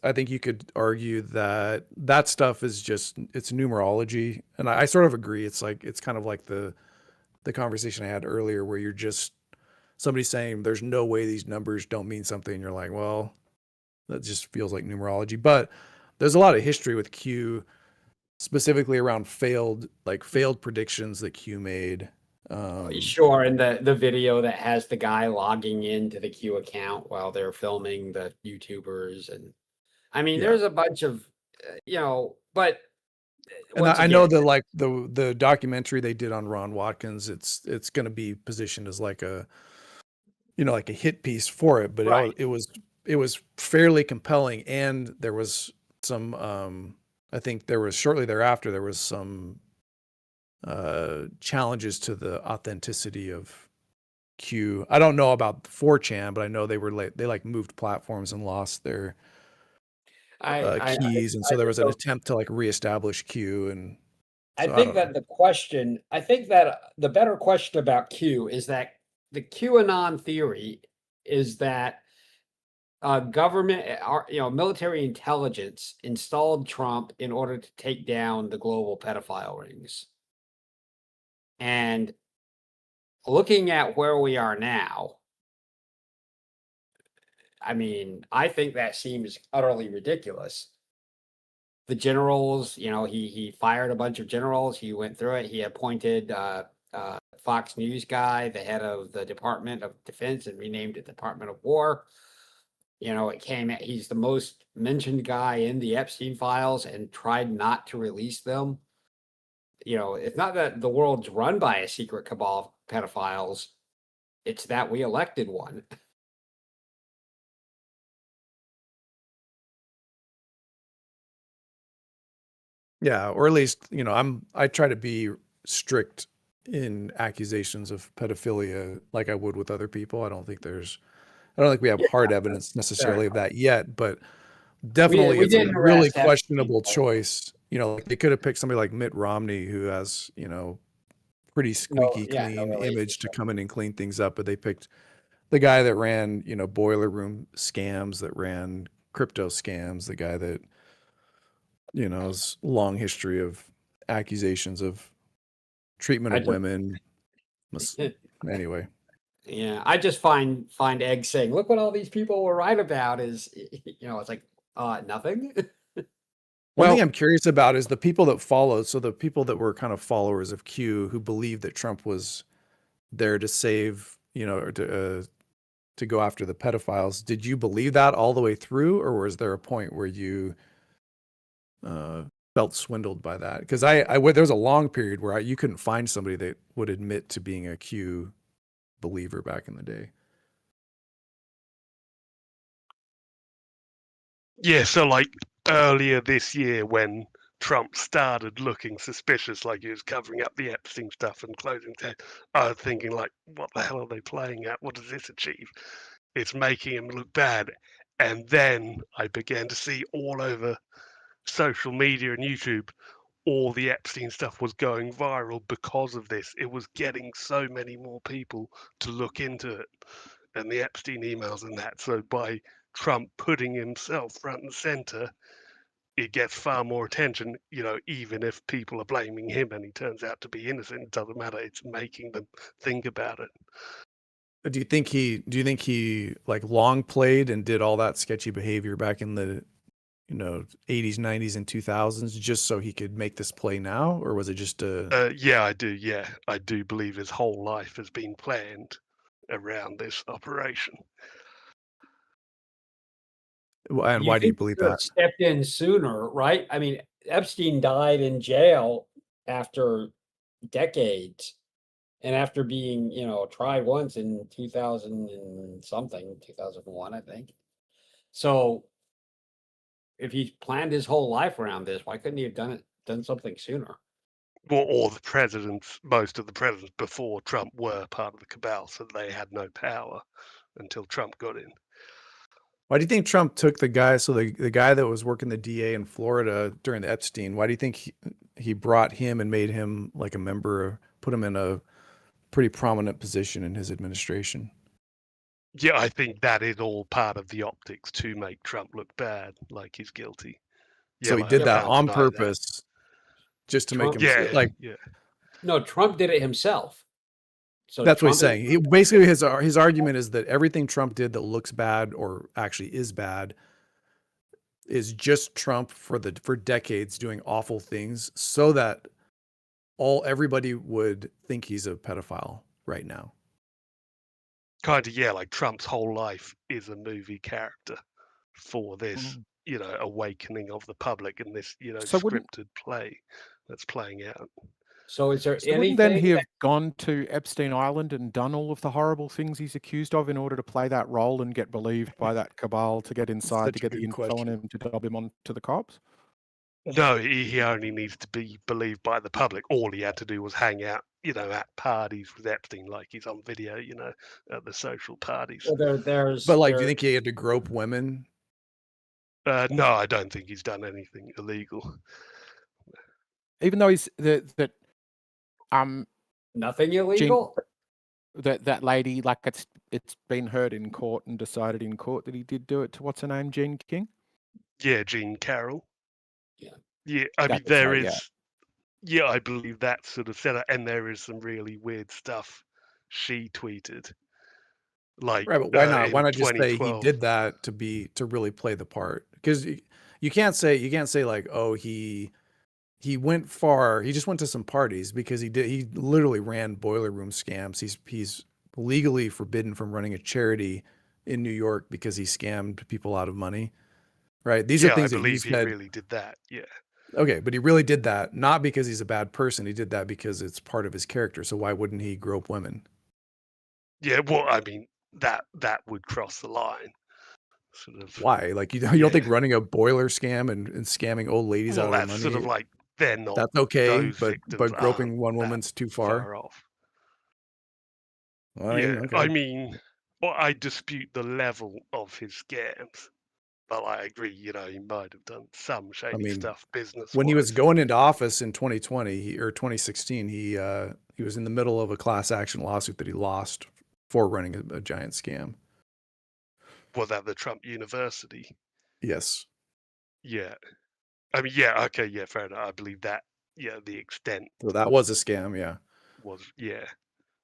I think you could argue that stuff is it's numerology. And I sort of agree. It's kind of like the conversation I had earlier where you're just somebody saying there's no way these numbers don't mean something. And you're like, well, that just feels like numerology. But there's a lot of history with Q, specifically around failed predictions that Q made. Sure, and the video that has the guy logging into the Q account while they're filming the YouTubers, and I mean, Yeah. there's a bunch of, but And once I know again, that like the documentary they did on Ron Watkins, it's going to be positioned as like a, like a hit piece for it, but right. it was fairly compelling, and there was some I think there was shortly thereafter there was some challenges to the authenticity of Q. I don't know about 4chan, but I know they like moved platforms and lost their keys, and so there was an attempt to like reestablish Q, and so I think that the better question about Q is that the QAnon theory is that government, military intelligence installed Trump in order to take down the global pedophile rings. And looking at where we are now, I mean, I think that seems utterly ridiculous. The generals, he fired a bunch of generals. He went through it. He appointed Fox News guy, the head of the Department of Defense, and renamed it Department of War. He's the most mentioned guy in the Epstein files and tried not to release them. It's not that the world's run by a secret cabal of pedophiles. It's that we elected one. yeah, or at least I try to be strict in accusations of pedophilia like I would with other people. I don't think we have hard evidence necessarily of that yet, but definitely we it's a didn't really arrest Epstein, questionable but- choice. Like they could have picked somebody like Mitt Romney, who has pretty squeaky no clean image to relationship. come in and clean things up, but they picked the guy that ran boiler room scams, that ran crypto scams, the guy that has long history of accusations of treatment of women. Anyway. Yeah, I just find Egg saying, "Look what all these people were right about." Is it's like nothing. One thing I'm curious about is the people that followed. So the people that were kind of followers of Q, who believed that Trump was there to save, or to go after the pedophiles. Did you believe that all the way through, or was there a point where you felt swindled by that? Because there was a long period where you couldn't find somebody that would admit to being a Q believer back in the day. Yeah, so like earlier this year when Trump started looking suspicious, like he was covering up the Epstein stuff and closing down, I was thinking like, what the hell are they playing at? What does this achieve? It's making him look bad. And then I began to see all over social media and YouTube, all the Epstein stuff was going viral because of this. It was getting so many more people to look into it, and the Epstein emails and that. So by Trump putting himself front and center, it gets far more attention, even if people are blaming him and he turns out to be innocent. It doesn't matter. It's making them think about it. Do you think he like long played and did all that sketchy behavior back in the 80s, 90s, and 2000s just so he could make this play now, or was it just yeah, I do. Yeah, I do believe his whole life has been planned around this operation. And why do you believe that? Stepped in sooner, right? I mean, Epstein died in jail after decades, and after being, tried once in 2000 and something, 2001, I think. So, if he planned his whole life around this, why couldn't he have done something sooner? Well, or the presidents, most of the presidents before Trump were part of the cabal, so they had no power until Trump got in. Why do you think Trump took the guy? So the guy that was working the DA in Florida during the Epstein, why do you think he brought him and made him like a member, put him in a pretty prominent position in his administration? Yeah, I think that is all part of the optics to make Trump look bad, like he's guilty. So he did that on purpose, just to make him like. Yeah. No, Trump did it himself. So that's what he's saying. Basically, his argument is that everything Trump did that looks bad or actually is bad is just Trump for decades doing awful things, so that everybody would think he's a pedophile right now. Kind of, yeah, like Trump's whole life is a movie character for this, awakening of the public in this, So wouldn't scripted play that's playing out. So is there so wouldn't anything then he have that, gone to Epstein Island and done all of the horrible things he's accused of in order to play that role and get believed by that cabal to get inside to Such a get the good info on question. him to dob him on to the cops? No, he only needs to be believed by the public. All he had to do was hang out, at parties with Epstein, like he's on video, at the social parties. well, there's But like, do you think he had to grope women? No, I don't think he's done anything illegal. Even though he's nothing illegal? that lady, like it's been heard in court and decided in court that he did do it to what's her name, Jean King? Yeah, Jean Carroll. Yeah. Yeah, I mean, That was there her, is. yeah. Yeah, I believe that sort of setup, and there is some really weird stuff she tweeted. Like, Right, but why not? Why in not just say he 2012. did that to really play the part? Because you can't say like, oh, he went far. He just went to some parties because he literally ran boiler room scams. He's legally forbidden from running a charity in New York because he scammed people out of money. Right? These are Yeah, things I that you believe he said. really did that. Yeah. Okay, but he really did that not because he's a bad person. He did that because it's part of his character. So why wouldn't he grope women? Yeah, well, I mean, that would cross the line. Sort of. Why? Like you don't think running a boiler scam and scamming old ladies Well, out of their that's money, sort of like they're not. that's okay, Those but victims groping aren't one that woman's too far. far off. Well, I Yeah, mean, okay. I mean, well, I dispute the level of his scams, but I agree. He might have done some shady mean, stuff business. When he was going into office in 2020 or 2016, he was in the middle of a class action lawsuit that he lost for running a giant scam. Was that the Trump University? Yes. Yeah. I mean, yeah, okay, yeah, fair enough. I believe that, yeah, the extent So that was a scam, yeah. was, yeah.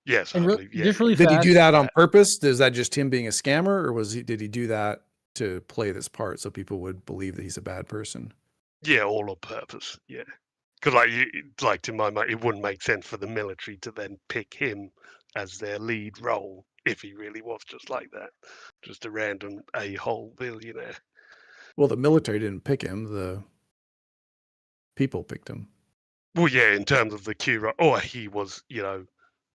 Yes, And I believe, yeah. just really Did he fast, do that on purpose? Is that just him being a scammer, or did he do that to play this part so people would believe that he's a bad person? Yeah, all on purpose, yeah. Because, like, to my mind, it wouldn't make sense for the military to then pick him as their lead role if he really was just like that. Just a random a-hole billionaire. Well, the military didn't pick him. The people picked him. Well, yeah, in terms of the Q, or he was,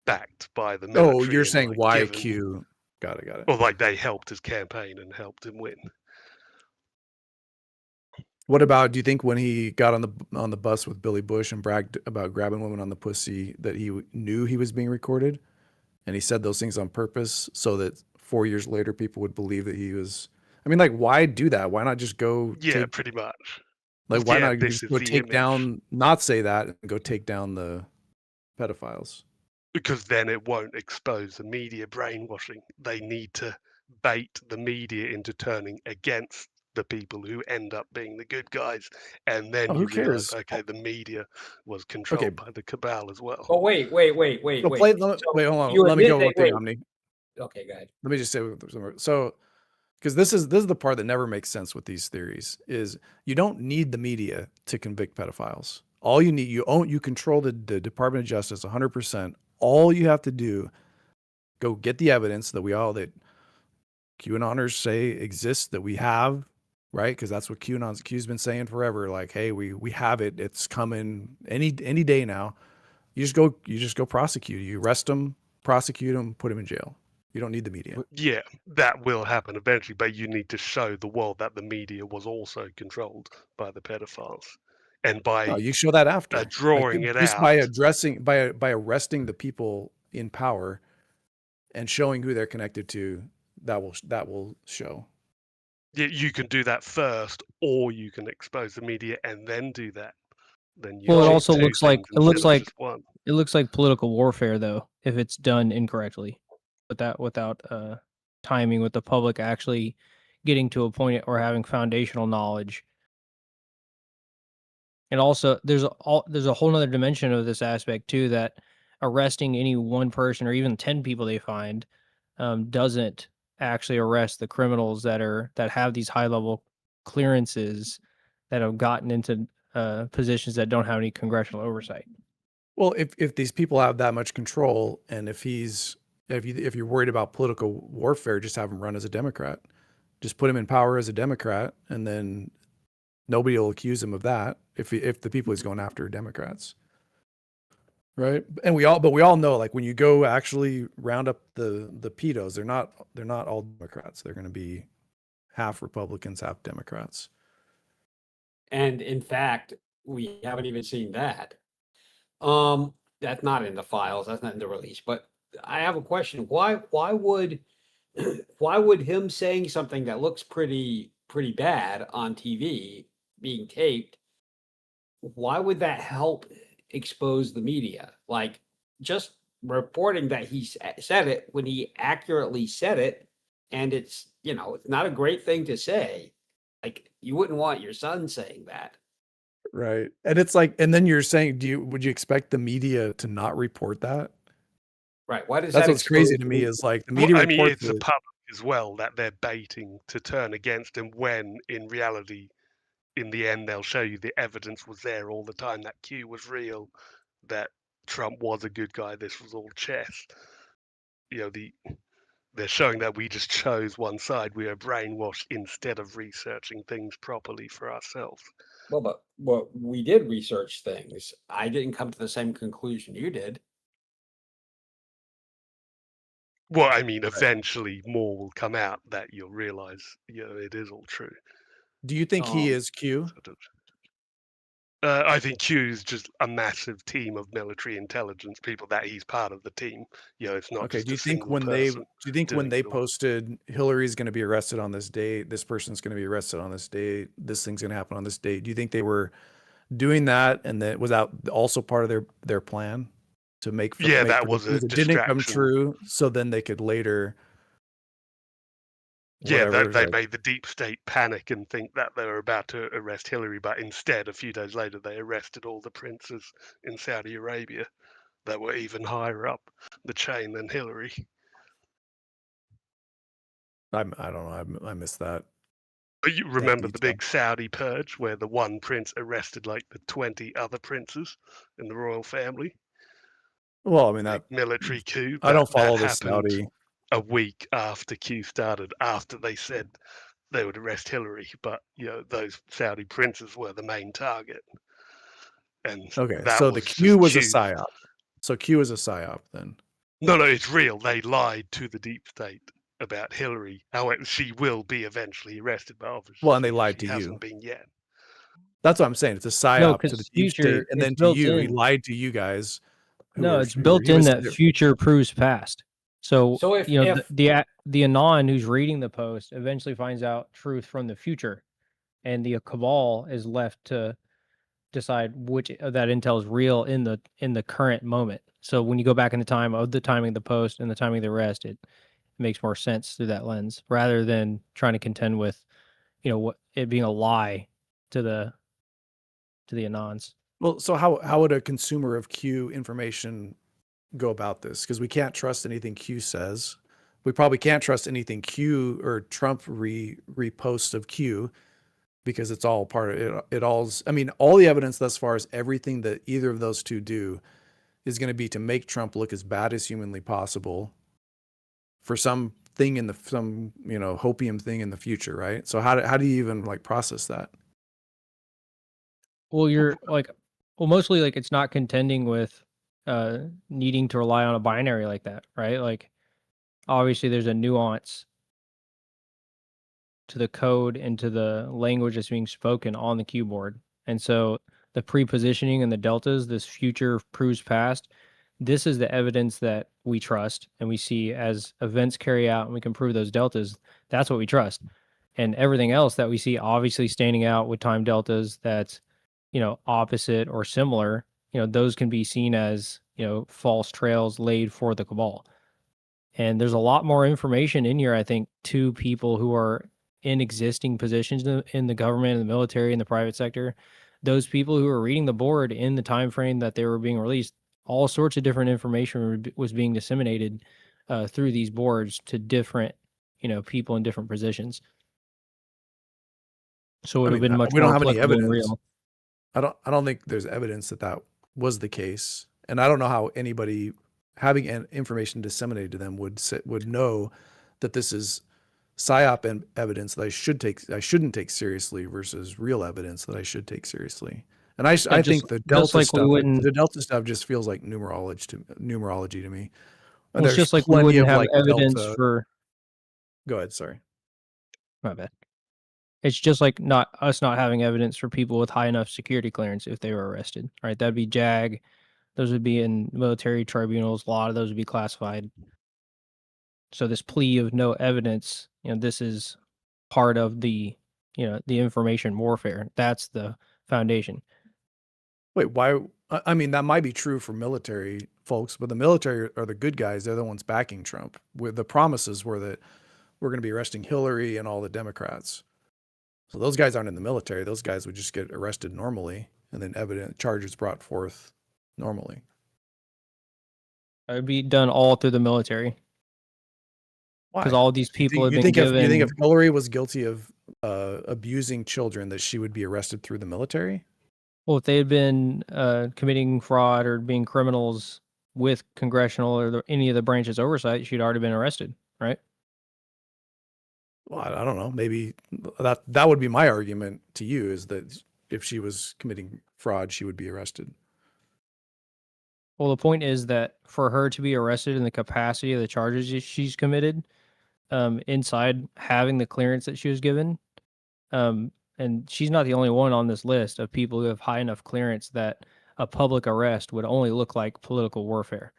backed by the military. Oh, you're and, saying like, why given, Q? Got it. or like they helped his campaign and helped him win. What about, do you think when he got on the bus with Billy Bush and bragged about grabbing women on the pussy that he knew he was being recorded, and he said those things on purpose so that 4 years later people would believe that he was? I mean, like, why do that? Why not just go? Yeah, pretty much. Like, why Yeah, not this just is go the take image. down? Not say that and go take down the pedophiles. Because then it won't expose the media brainwashing. They need to bait the media into turning against the people who end up being the good guys, and then Oh, you who realize, cares? okay, the media was controlled by the cabal as well. Oh, wait. So wait, hold on. You Let me admit go that, one thing, wait. Omni. Okay, go ahead. Let me just say so, because this is the part that never makes sense with these theories, is you don't need the media to convict pedophiles. All you need, you control the Department of Justice 100%. All you have to do, go get the evidence that that QAnoners say exists, that we have, right? Because that's what Q's been saying forever. Like, hey, we have it. It's coming any day now. You just go prosecute. You arrest them, prosecute them, put them in jail. You don't need the media. Yeah, that will happen eventually, but you need to show the world that the media was also controlled by the pedophiles, and by No, you show that after drawing it just out by addressing by arresting the people in power and showing who they're connected to. That will show. Yeah, you can do that first, or you can expose the media and then do that. Then you well, it do also two looks like things instead of just one. it looks like political warfare though if it's done incorrectly, without timing with the public actually getting to a point or having foundational knowledge. And also, there's a whole nother dimension of this aspect too, that arresting any one person or even 10 people they find doesn't actually arrest the criminals that have these high level clearances that have gotten into positions that don't have any congressional oversight. Well, if these people have that much control, and if you're worried about political warfare, just have him run as a Democrat. Just put him in power as a Democrat, and then nobody will accuse him of that if the people he's going after are Democrats. Right. And we all know, like, when you go actually round up the pedos, they're not all Democrats. They're going to be half Republicans, half Democrats. And in fact, we haven't even seen that. That's not in the files. That's not in the release. But I have a question. Why would why would him saying something that looks pretty bad on TV being taped, why would that help expose the media? Like, just reporting that he said it when he accurately said it, and it's, it's not a great thing to say. Like, you wouldn't want your son saying that. Right. And it's like, and then you're saying, would you expect the media to not report that? Right. Why does That's that what's crazy expose to the me media? is, like, the Well, media I mean, reports it's the it. public as well that they're baiting to turn against him when, in reality, in the end, they'll show you the evidence was there all the time, that Q was real, that Trump was a good guy, this was all chess. They're showing that we just chose one side. We are brainwashed instead of researching things properly for ourselves. Well, we did research things. I didn't come to the same conclusion you did. Well, I mean, eventually more will come out that you'll realize, it is all true. Do you think he is Q? I think Q is just a massive team of military intelligence people that he's part of the team. It's not Okay. just Do you a think single when person. they posted Hillary's going to be arrested on this date, this person's going to be arrested on this date, this thing's going to happen on this date, do you think they were doing that, and that was also part of their plan to make that was a predictions that didn't come distraction. true, so then they could later Yeah, whatever, they like, made the deep state panic and think that they were about to arrest Hillary, but instead, a few days later, they arrested all the princes in Saudi Arabia that were even higher up the chain than Hillary. I don't know, I missed that. But you remember the big Saudi purge where the one prince arrested like the 20 other princes in the royal family? Well, I mean, that military coup. I don't follow that the happened Saudi. a week after Q started, after they said they would arrest Hillary, but those Saudi princes were the main target. And Okay, that so was the Q was a Q. psyop. So Q is a psyop then. No, it's real. They lied to the deep state about Hillary. However, she will be eventually arrested, but obviously Well, and they lied she to hasn't you. been yet. That's what I'm saying. It's a No, psyop to the because deep state, future and it's then to built you. He in. lied to you guys. No, it's built in that future proves past. So if the Anon who's reading the post eventually finds out truth from the future, and the cabal is left to decide which of that intel is real in the current moment. So when you go back in the time of the timing of the post and the timing of the arrest, it makes more sense through that lens rather than trying to contend with, what it being a lie to the Anons. Well, so how would a consumer of Q information go about this? Because we can't trust anything Q says. We probably can't trust anything Q or Trump reposts of Q, because it's all part of it. I mean, all the evidence thus far is everything that either of those two do is going to be to make Trump look as bad as humanly possible for some hopium thing in the future, right? So how do you even process that? Well, you're mostly it's not contending with needing to rely on a binary like that, right? Like, obviously there's a nuance to the code and to the language that's being spoken on the keyboard. And so the pre-positioning and the deltas, this future proves past, this is the evidence that we trust and we see as events carry out and we can prove those deltas. That's what we trust. And everything else that we see obviously standing out with time deltas that's, opposite or similar, those can be seen as, false trails laid for the cabal. And there's a lot more information in here, I think, to people who are in existing positions in the government, in the military, in the private sector. Those people who are reading the board in the time frame that they were being released, all sorts of different information was being disseminated through these boards to different, people in different positions. So it would have been much we don't more have any applicable and evidence. real. I don't think there's evidence that was the case. And I don't know how anybody having information disseminated to them would know that this is psyop evidence that I shouldn't take seriously versus real evidence that I should take seriously. And I think the Delta like stuff, the Delta stuff just feels like numerology to me. Well, There's it's just like we plenty wouldn't of have like evidence Delta. for. Go ahead. Sorry. My bad. It's just like not having evidence for people with high enough security clearance if they were arrested, right? That'd be JAG. Those would be in military tribunals. A lot of those would be classified. So this plea of no evidence, this is part of the, the information warfare. That's the foundation. Wait, why? I mean, that might be true for military folks, but the military are the good guys. They're the ones backing Trump. With the promises were that we're going to be arresting Hillary and all the Democrats. So those guys aren't in the military. Those guys would just get arrested normally, and then charges brought forth normally. It would be done all through the military. Because all these people have been given. You think if Hillary was guilty of abusing children, that she would be arrested through the military? Well, if they had been committing fraud or being criminals with congressional or any of the branches oversight, she'd already been arrested, right? Well, I don't know. Maybe that would be my argument to you, is that if she was committing fraud, she would be arrested. Well, the point is that for her to be arrested in the capacity of the charges she's committed, inside having the clearance that she was given, and she's not the only one on this list of people who have high enough clearance that a public arrest would only look like political warfare.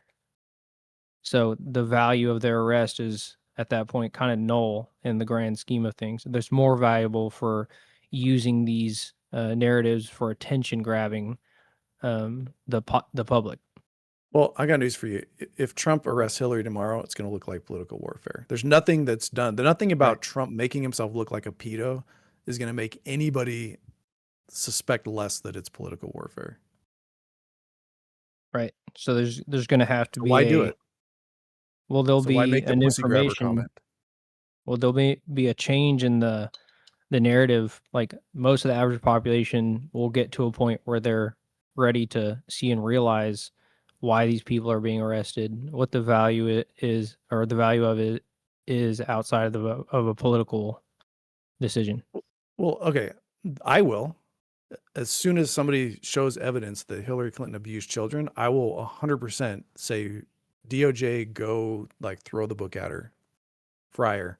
So the value of their arrest is at that point kind of null in the grand scheme of things. There's more valuable for using these narratives for attention grabbing the public. Well, I got news for you. If Trump arrests Hillary tomorrow, it's going to look like political warfare. There's nothing that's done. Nothing about Trump making himself look like a pedo is going to make anybody suspect less that it's political warfare. Right. So there's going to have to be. Why do it? Well, there'll be why make the an pussy grabber information. comment? Well, there'll be a change in the narrative. Like most of the average population will get to a point where they're ready to see and realize why these people are being arrested, what the value is, or the value of it is outside of a political decision. Well, okay, I will. As soon as somebody shows evidence that Hillary Clinton abused children, I will 100% say, DOJ, go like throw the book at her, fry her.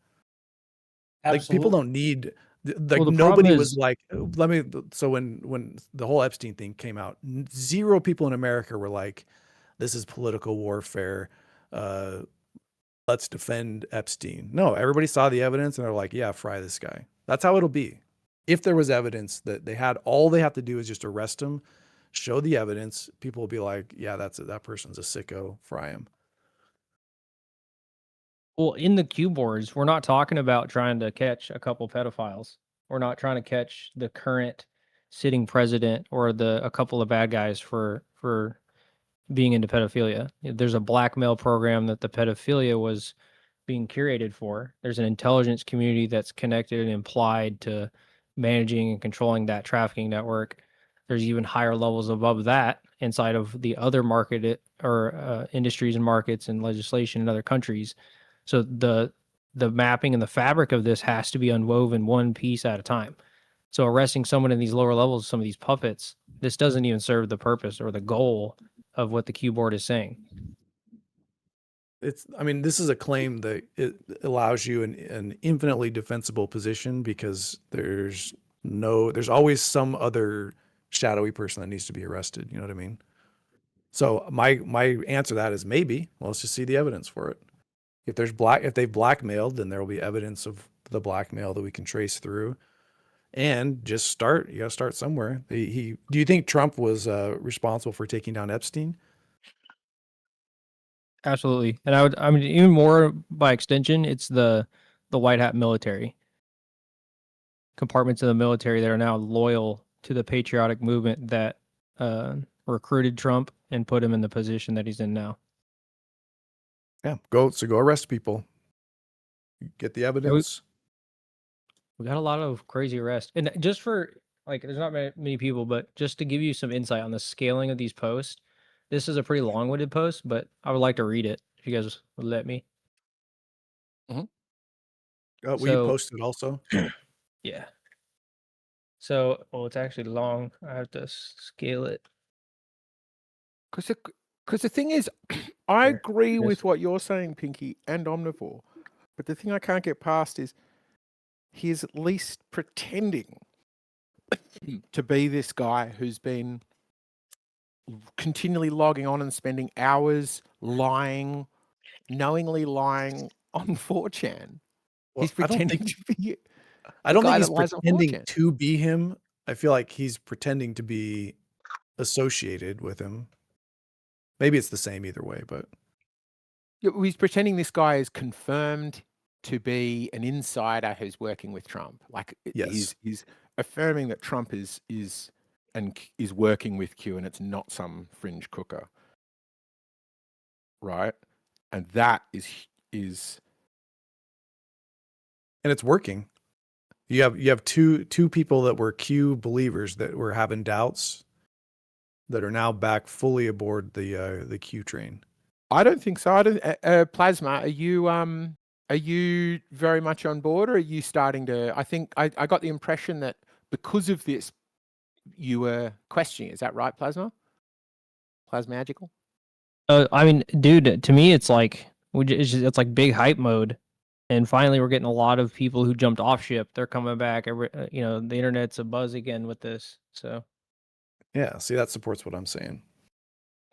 Like people don't need, like nobody was like, so when the whole Epstein thing came out, zero people in America were like, this is political warfare. Let's defend Epstein. No, everybody saw the evidence and they're like, yeah, fry this guy. That's how it'll be. If there was evidence that they had, all they have to do is just arrest him, show the evidence. People will be like, yeah, that person's a sicko, fry him. Well, in the Q boards, we're not talking about trying to catch a couple pedophiles. We're not trying to catch the current sitting president or a couple of bad guys for being into pedophilia. There's a blackmail program that the pedophilia was being curated for. There's an intelligence community that's connected and implied to managing and controlling that trafficking network. There's even higher levels above that inside of the other market or industries and markets and legislation in other countries. So the mapping and the fabric of this has to be unwoven one piece at a time. So arresting someone in these lower levels, some of these puppets, this doesn't even serve the purpose or the goal of what the Q board is saying. I mean, this is a claim that it allows you an infinitely defensible position because there's always some other shadowy person that needs to be arrested. You know what I mean? So my answer to that is maybe. Well, let's just see the evidence for it. If they've blackmailed, then there will be evidence of the blackmail that we can trace through. And just start. You got to start somewhere. Do you think Trump was responsible for taking down Epstein? Absolutely. And I mean, even more by extension, it's the white hat military. Compartments of the military that are now loyal to the patriotic movement that recruited Trump and put him in the position that he's in now. Yeah, go arrest people. Get the evidence. We got a lot of crazy arrests. And just for, like, there's not many people, but just to give you some insight on the scaling of these posts, this is a pretty long-winded post, but I would like to read it if you guys would let me. Will you So- post it also? Yeah. So, well, it's actually long. I have to scale it. Because the thing is, I Here, agree this- with what you're saying, Pinky and Omnivore, but the thing I can't get past is he's at least pretending to be this guy who's been continually logging on and spending hours lying, knowingly lying on 4chan. Well, He's pretending to be. I don't think guy he's that lies on pretending 4chan. to be him. I feel like he's pretending to be associated with him. Maybe it's the same either way, but Yeah, well, he's pretending this guy is confirmed to be an insider who's working with Trump. Like Yes. he's affirming that Trump is working with Q, and it's not some fringe cooker, right? And that is and it's working. You have two people that were Q believers that were having doubts that are now back fully aboard the Q train. I don't think so. I don't. Plasma, are you very much on board, or are you starting to? I think I got the impression that because of this, you were questioning. Is that right, Plasma? Plasmagical? I mean, dude, to me, it's like it's like big hype mode, and finally, we're getting a lot of people who jumped off ship. They're coming back. The internet's abuzz again with this. So Yeah, see, that supports what I'm saying.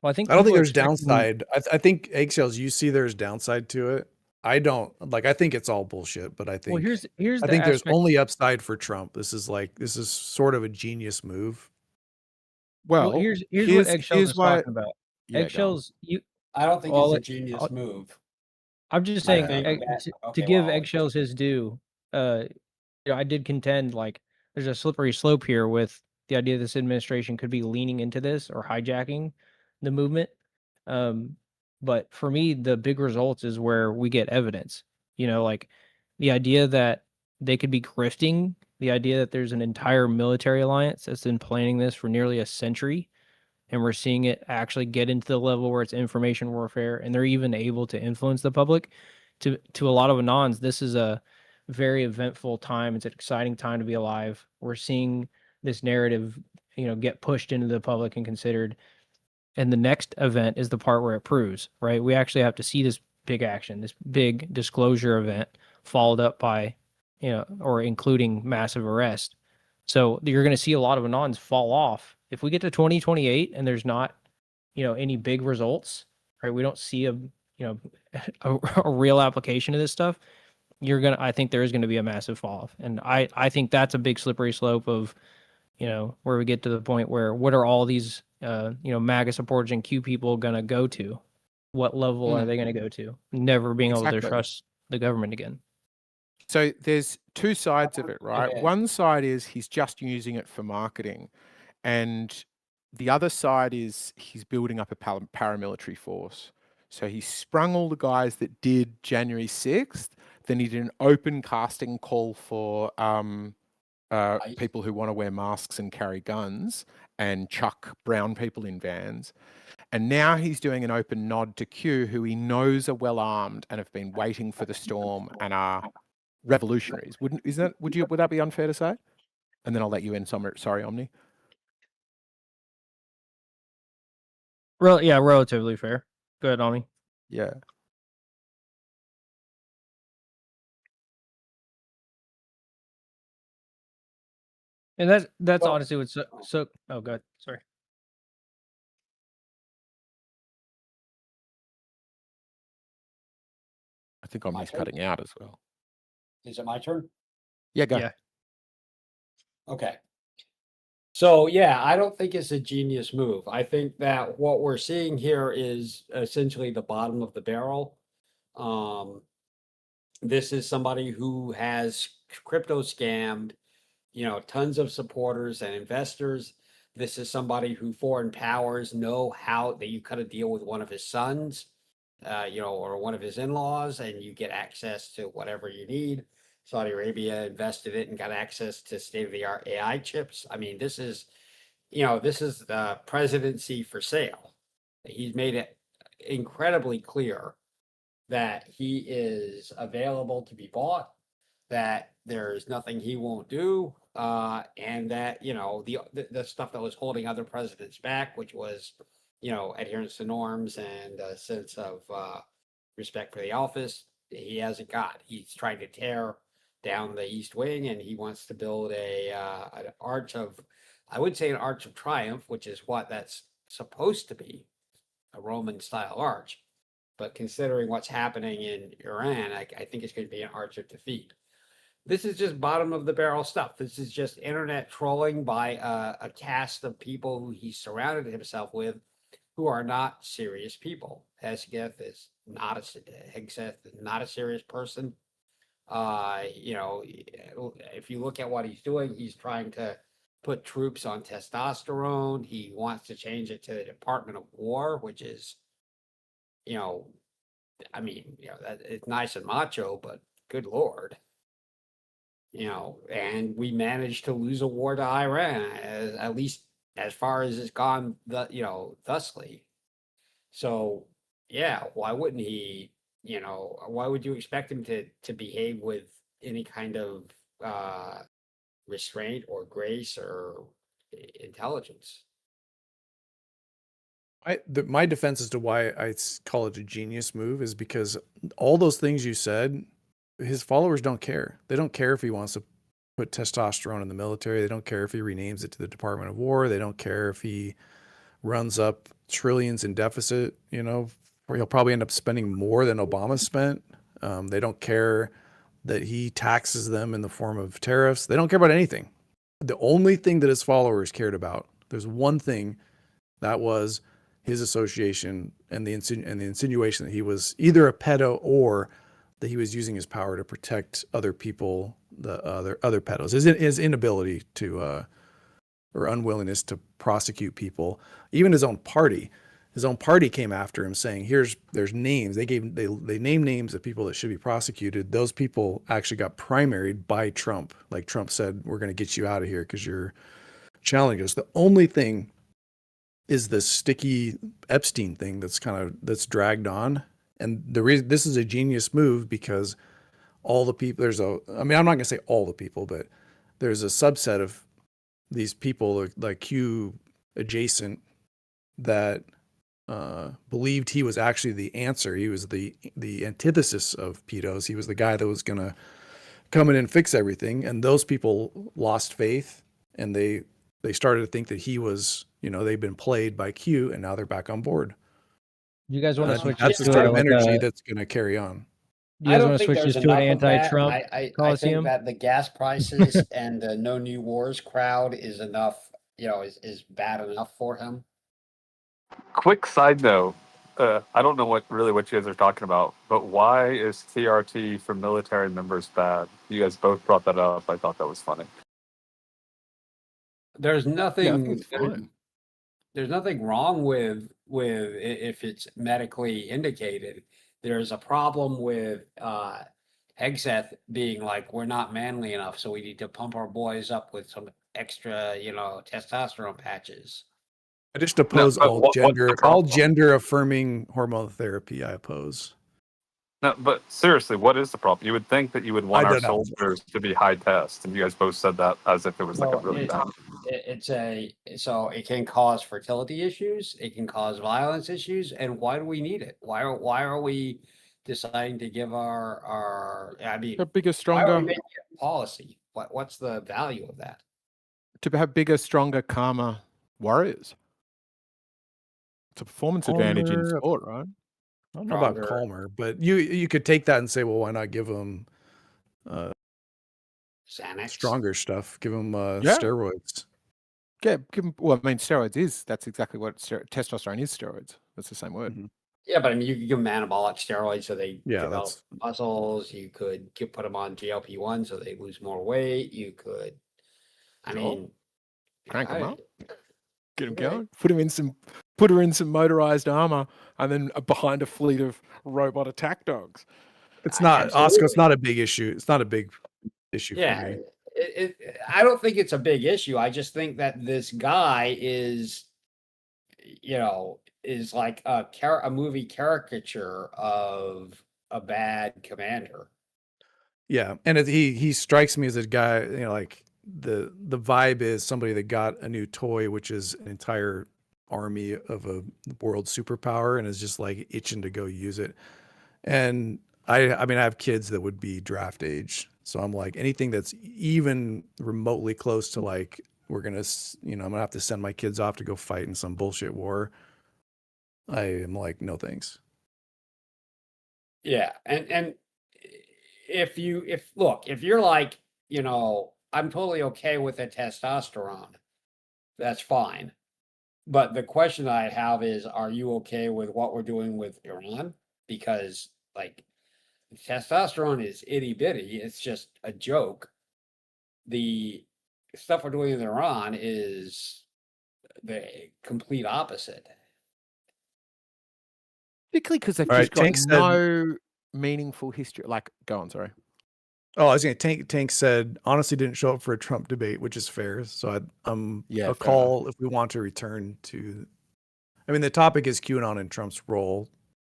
well, I think I don't think people are there's expecting- downside. I think Eggshells, you see there's downside to it. I don't like. I think it's all bullshit, but I think Well, here's I the think there's aspect- only upside for Trump. This is sort of a genius move. Well, here's what Eggshells is why- talking about. Yeah, go on. Eggshells, I don't think Well, it's a genius move. I'm just I saying think that- to okay, give well, Eggshells his due. I did contend like there's a slippery slope here with the idea this administration could be leaning into this or hijacking the movement. But for me, the big results is where we get evidence. Like the idea that they could be grifting, the idea that there's an entire military alliance that's been planning this for nearly a century, and we're seeing it actually get into the level where it's information warfare, and they're even able to influence the public. To a lot of Anons, this is a very eventful time. It's an exciting time to be alive. We're seeing this narrative, get pushed into the public and considered. And the next event is the part where it proves, right? We actually have to see this big action, this big disclosure event followed up by, or including massive arrest. So you're going to see a lot of Anons fall off. If we get to 2028 and there's not, any big results, right? We don't see a real application of this stuff. I think there is going to be a massive fall off. And I think that's a big slippery slope of, where we get to the point where what are all these, MAGA supporters and Q people going to go to? What level are they going to go to? Never being able to Exactly. trust the government again. So there's two sides of it, right? One side is he's just using it for marketing, and the other side is he's building up a paramilitary force. So he sprung all the guys that did January 6th. Then he did an open casting call for people who want to wear masks and carry guns and chuck brown people in vans. And now he's doing an open nod to Q, who he knows are well armed and have been waiting for the storm and are revolutionaries. Would that be unfair to say? And then I'll let you in. Sorry, Omni. Relatively fair. Go ahead, Omni. Yeah. And that's honestly what's so. Oh, good. Sorry. I think Omni's cutting out as well. Is it my turn? Yeah, go. Yeah. Okay. So yeah, I don't think it's a genius move. I think that what we're seeing here is essentially the bottom of the barrel. This is somebody who has crypto scammed, tons of supporters and investors. This is somebody who foreign powers know how that you cut a deal with one of his sons, or one of his in-laws, and you get access to whatever you need. Saudi Arabia invested it and got access to state-of-the-art AI chips. I mean, this is the presidency for sale. He's made it incredibly clear that he is available to be bought, that there's nothing he won't do, and that, you know, the stuff that was holding other presidents back, which was, you know, adherence to norms and a sense of respect for the office, he hasn't got. He's trying to tear down the East Wing, and he wants to build an arch of, I would say, an arch of triumph, which is what that's supposed to be, a Roman style arch. But considering what's happening in Iran, I think it's going to be an arch of defeat. This is just bottom of the barrel stuff. This is just internet trolling by a cast of people who he surrounded himself with, who are not serious people. Hegseth is not a serious person. You know, if you look at what he's doing, he's trying to put troops on testosterone. He wants to change it to the Department of War, which is, you know, I mean, you know, that it's nice and macho, but good Lord. You know, and we managed to lose a war to Iran, at least as far as it's gone, thusly. So, yeah, why wouldn't he, you know, why would you expect him to behave with any kind of restraint or grace or intelligence? My defense as to why I call it a genius move is because all those things you said, his followers don't care. They don't care if he wants to put testosterone in the military. They don't care if he renames it to the Department of War. They don't care if he runs up trillions in deficit, you know, or he'll probably end up spending more than Obama spent. They don't care that he taxes them in the form of tariffs. They don't care about anything. The only thing that his followers cared about, there's one thing, that was his association and the insinuation that he was either a pedo or that he was using his power to protect other people, the other pedos. His inability to or unwillingness to prosecute people, even his own party came after him saying, there's names. They named names of people that should be prosecuted. Those people actually got primaried by Trump. Like Trump said, we're going to get you out of here because you're challenging us. The only thing is this sticky Epstein thing that's dragged on. And the reason this is a genius move, because all the people, I'm not going to say all the people, but there's a subset of these people like Q adjacent that believed he was actually the answer. He was the antithesis of pedos. He was the guy that was going to come in and fix everything. And those people lost faith, and they started to think that he was, you know, they've been played by Q, and now they're back on board. You guys want to switch That's this the to sort of like energy a, that's going to carry on. you guys want to switch this to an anti-Trump I think Coliseum? that the gas prices and the no new wars crowd is enough, you know, is bad enough for him. Quick side note, I don't know what you guys are talking about, but why is TRT for military members bad? You guys both brought that up. I thought that was funny. There's Yeah, I think nothing. it's fine. There's nothing wrong with if it's medically indicated. There's a problem with Hegseth being like, we're not manly enough, so we need to pump our boys up with some extra, you know, testosterone patches. I just oppose but all what's the problem? gender affirming hormone therapy. I oppose. No, but seriously, what is the problem? You would think that you would want I our don't know. soldiers to be high test, and you guys both said that as if it was like a Well, really bad. so it can cause fertility issues, it can cause violence issues, and why do we need it? Why are we deciding to give I mean, A bigger, why are stronger, we making it policy? What's the value of that? to have bigger, stronger, calmer warriors. It's a performance advantage in Calmer. sport, right? I don't know about Stronger. calmer, but you could take that and say, well, why not give them Xanax. stronger stuff? Give them Yeah. steroids. Yeah, well, I mean, that's exactly what testosterone is, steroids. That's the same word. Mhm. Yeah, but I mean, you could give them anabolic steroids so they Yeah, develop muscles. You could put them on GLP-1 so they lose more weight. You could, I Sure. mean, Crank them I- up. Get them Okay. going. Put her in some motorized armor, and then behind a fleet of robot attack dogs. It's not, Oscar, it's Absolutely. not a big issue. It's not a big issue for Yeah, me. I don't think it's a big issue. I just think that this guy is, you know, is like a movie caricature of a bad commander. Yeah, and he strikes me as a guy, you know, like the vibe is somebody that got a new toy, which is an entire army of a world superpower, and is just like itching to go use it. And I mean, I have kids that would be draft age, so I'm like anything that's even remotely close to like we're gonna, you know, I'm gonna have to send my kids off to go fight in some bullshit war. I am like, no thanks. Yeah, and if you're like, you know, I'm totally okay with the testosterone, that's fine. But the question I have is, are you okay with what we're doing with Iran? Because like testosterone is itty bitty, it's just a joke. The stuff we're doing in Iran is the complete opposite. Particularly because they've All right, just got Tank said. no meaningful history. Like, go on, sorry. Oh, I was gonna Tank said honestly didn't show up for a Trump debate, which is fair. So Yeah, a fair enough. call if we want to return to. I mean, the topic is QAnon and Trump's role,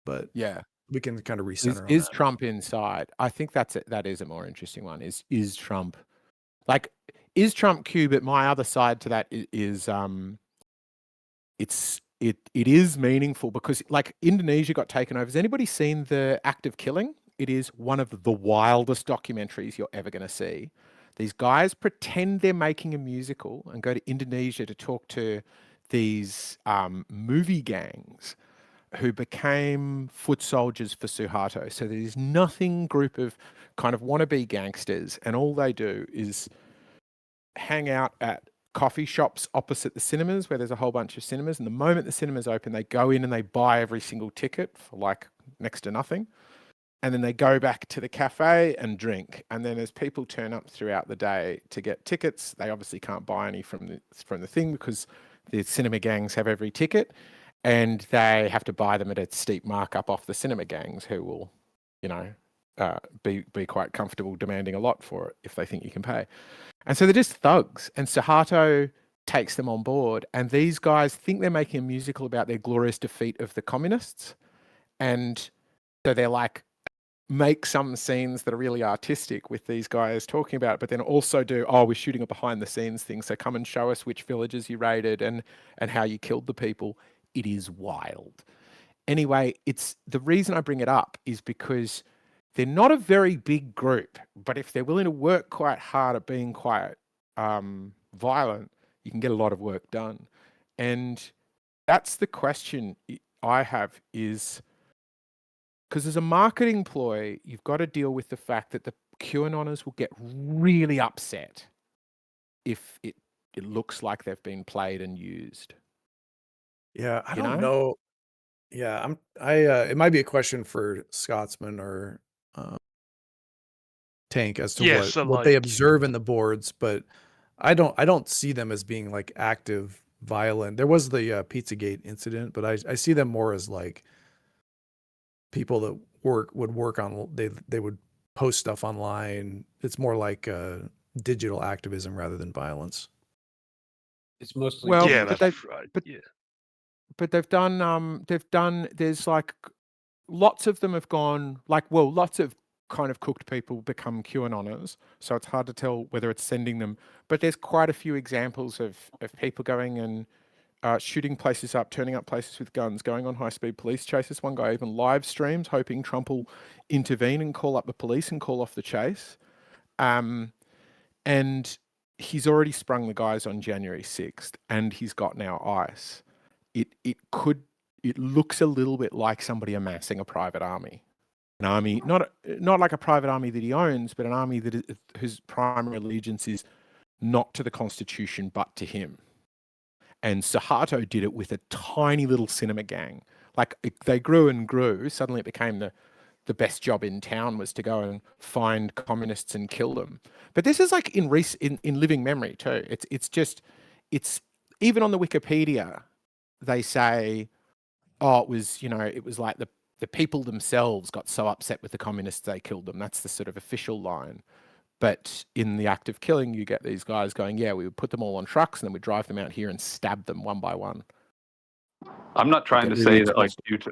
but Yeah. we can kind of Is, recenter on is that. Trump inside? I think that is a more interesting one. Is Trump like is Trump Q? But my other side to that is it is meaningful because like Indonesia got taken over. Has anybody seen the act of killing? It is one of the wildest documentaries you're ever going to see. These guys pretend they're making a musical and go to Indonesia to talk to these movie gangs who became foot soldiers for Suharto. So there's nothing group of kind of wannabe gangsters, and all they do is hang out at coffee shops opposite the cinemas where there's a whole bunch of cinemas. And the moment the cinemas open, they go in and they buy every single ticket for like next to nothing. And then they go back to the cafe and drink. And then as people turn up throughout the day to get tickets, they obviously can't buy any from the thing because the cinema gangs have every ticket. And they have to buy them at a steep markup off the cinema gangs who will, you know, be quite comfortable demanding a lot for it if they think you can pay. And so they're just thugs. And Suharto takes them on board. And these guys think they're making a musical about their glorious defeat of the communists. And so they're like, make some scenes that are really artistic with these guys talking about it, but then also do, oh, we're shooting a behind the scenes thing. So come and show us which villages you raided and how you killed the people. It is wild. Anyway, it's the reason I bring it up is because they're not a very big group, but if they're willing to work quite hard at being quite violent, you can get a lot of work done. And that's the question I have is, because as a marketing ploy, you've got to deal with the fact that the QAnoners will get really upset if it looks like they've been played and used. Yeah, I don't know. Yeah, it might be a question for Scotsman or Tank as to Yeah, so what they like observe in the boards, but I don't see them as being like active violent. There was the Pizzagate incident, but I see them more as like people that would work on they would post stuff online. It's more like digital activism rather than violence. It's mostly well, yeah, but that's right. Yeah. but they've done there's like lots of them have gone like, well, lots of kind of cooked people become QAnoners, so it's hard to tell whether it's sending them, but there's quite a few examples of people going and shooting places up, turning up places with guns, going on high-speed police chases. One guy even live streams, hoping Trump will intervene and call up the police and call off the chase. And he's already sprung the guys on January 6th, and he's got now ICE. It looks a little bit like somebody amassing a private army. An army, not like a private army that he owns, but an army whose primary allegiance is not to the Constitution, but to him. And Suharto did it with a tiny little cinema gang. Like they grew and grew. Suddenly it became the best job in town was to go and find communists and kill them. But this is like in living memory too. It's even on the Wikipedia, they say, oh, it was like the people themselves got so upset with the communists they killed them. That's the sort of official line. But in the act of killing, you get these guys going, yeah, we would put them all on trucks and then we'd drive them out here and stab them one by one. I'm not trying to Maybe say it's that like supposed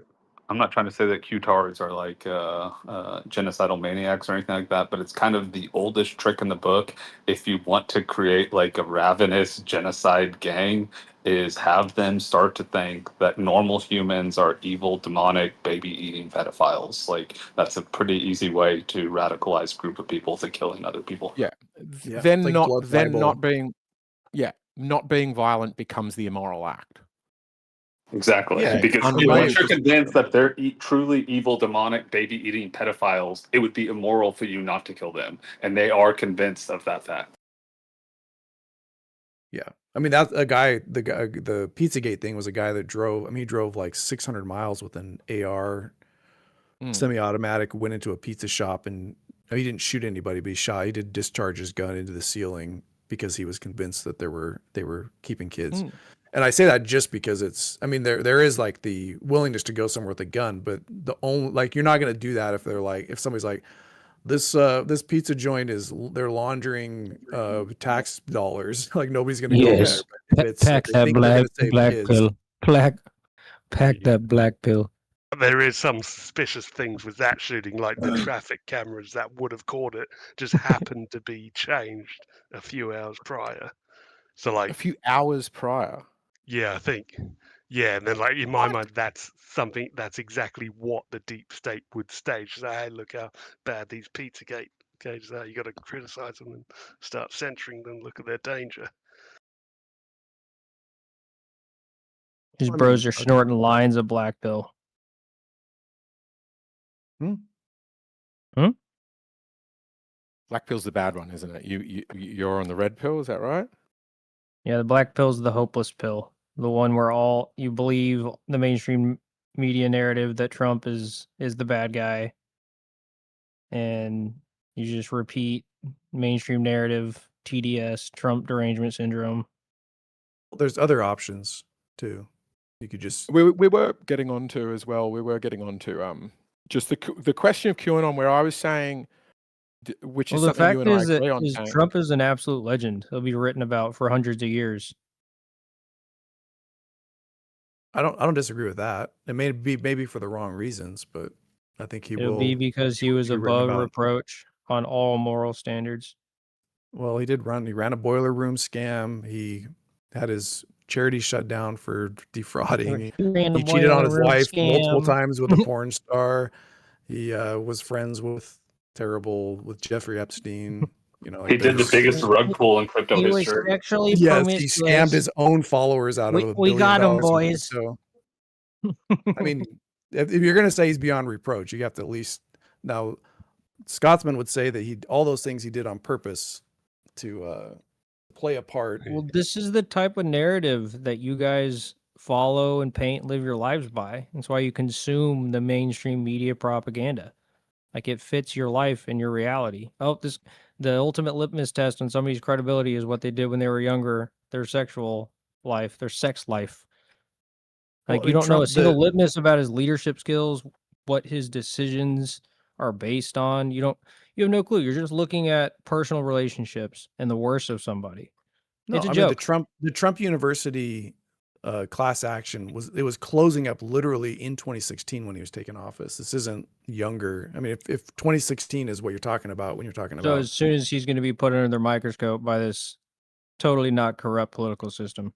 I'm not trying to say that Qtars are like genocidal maniacs or anything like that, but it's kind of the oldest trick in the book. If you want to create like a ravenous genocide gang, is have them start to think that normal humans are evil, demonic, baby-eating pedophiles. Like that's a pretty easy way to radicalize a group of people to killing other people. Yeah. Yeah, Then it's like not blood then libel. not being violent becomes the immoral act. Exactly. Yeah, Because unless- once you're convinced that they're truly evil, demonic, baby-eating pedophiles, it would be immoral for you not to kill them, and they are convinced of that fact. Yeah. I mean, that's the Pizzagate thing was a guy that drove, I mean, he drove like 600 miles with an AR semi-automatic, went into a pizza shop, and he didn't shoot anybody, but he did discharge his gun into the ceiling because he was convinced that they were keeping kids. And I say that just because it's, I mean, there is like the willingness to go somewhere with a gun, but the only, like, you're not going to do that if they're like, if somebody's like, this pizza joint they're laundering tax dollars. Like nobody's going to go there. But if Pack that black kids, pill. Pack that black pill. There is some suspicious things with that shooting, like the traffic cameras that would have caught it just happened to be changed a few hours prior. So like a few hours prior. Yeah, I think. Yeah, and then like in my mind, that's exactly what the deep state would stage. Say, hey, look how bad these Pizzagate cages are. You got to criticize them and start censoring them. Look at their danger. These bros are snorting lines of black pill. Black pill's the bad one, isn't it? You're on the red pill, is that right? Yeah, the black pill's the hopeless pill. The one where all you believe the mainstream media narrative that Trump is the bad guy. And you just repeat mainstream narrative, TDS, Trump derangement syndrome. there's other options too. You could just we were getting onto as well. We were getting onto just the question of QAnon, where I was saying, which is something you and I agree on. Trump is an absolute legend. He'll be written about for hundreds of years. I don't disagree with that. It may be maybe for the wrong reasons, but I think It'll be because he was above reproach on all moral standards. Well, he ran a boiler room scam. He had his charity shut down for defrauding. He cheated on his wife multiple times with a porn star. He was friends with Jeffrey Epstein. You know, He did the biggest rug pull in crypto history. He was sexually he scammed his own followers out of $1 billion. We got him, boys. I mean, if you're going to say he's beyond reproach, you have to at least. Now, Scotsman would say that all those things he did on purpose to play a part. Well, this is the type of narrative that you guys follow and live your lives by. That's why you consume the mainstream media propaganda. Like it fits your life and your reality. The ultimate litmus test on somebody's credibility is what they did when they were younger, their sexual life, their sex life. Like you don't know a single litmus about his leadership skills, what his decisions are based on. You have no clue. You're just looking at personal relationships and the worst of somebody. No, it's a joke. The Trump University class action was closing up literally in 2016 when he was taking office. This isn't younger. I mean, if 2016 is what you're talking about when you're talking about. So as soon as he's going to be put under their microscope by this totally not corrupt political system.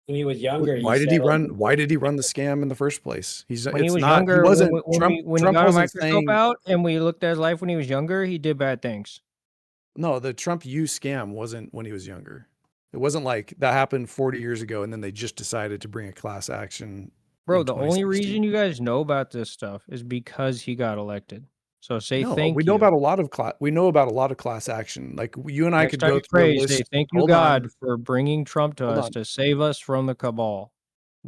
When he was younger, why did he run the scam in the first place? When he got a microscope out and we looked at his life when he was younger, he did bad things. No, the Trump U scam wasn't when he was younger. It wasn't like that happened 40 years ago and then they just decided to bring a class action. Bro, the only reason you guys know about this stuff is because he got elected. So thank you. We know about a lot of class action. Like you and I could go through a list. Thank you, God, for bringing Trump to us to save us from the cabal.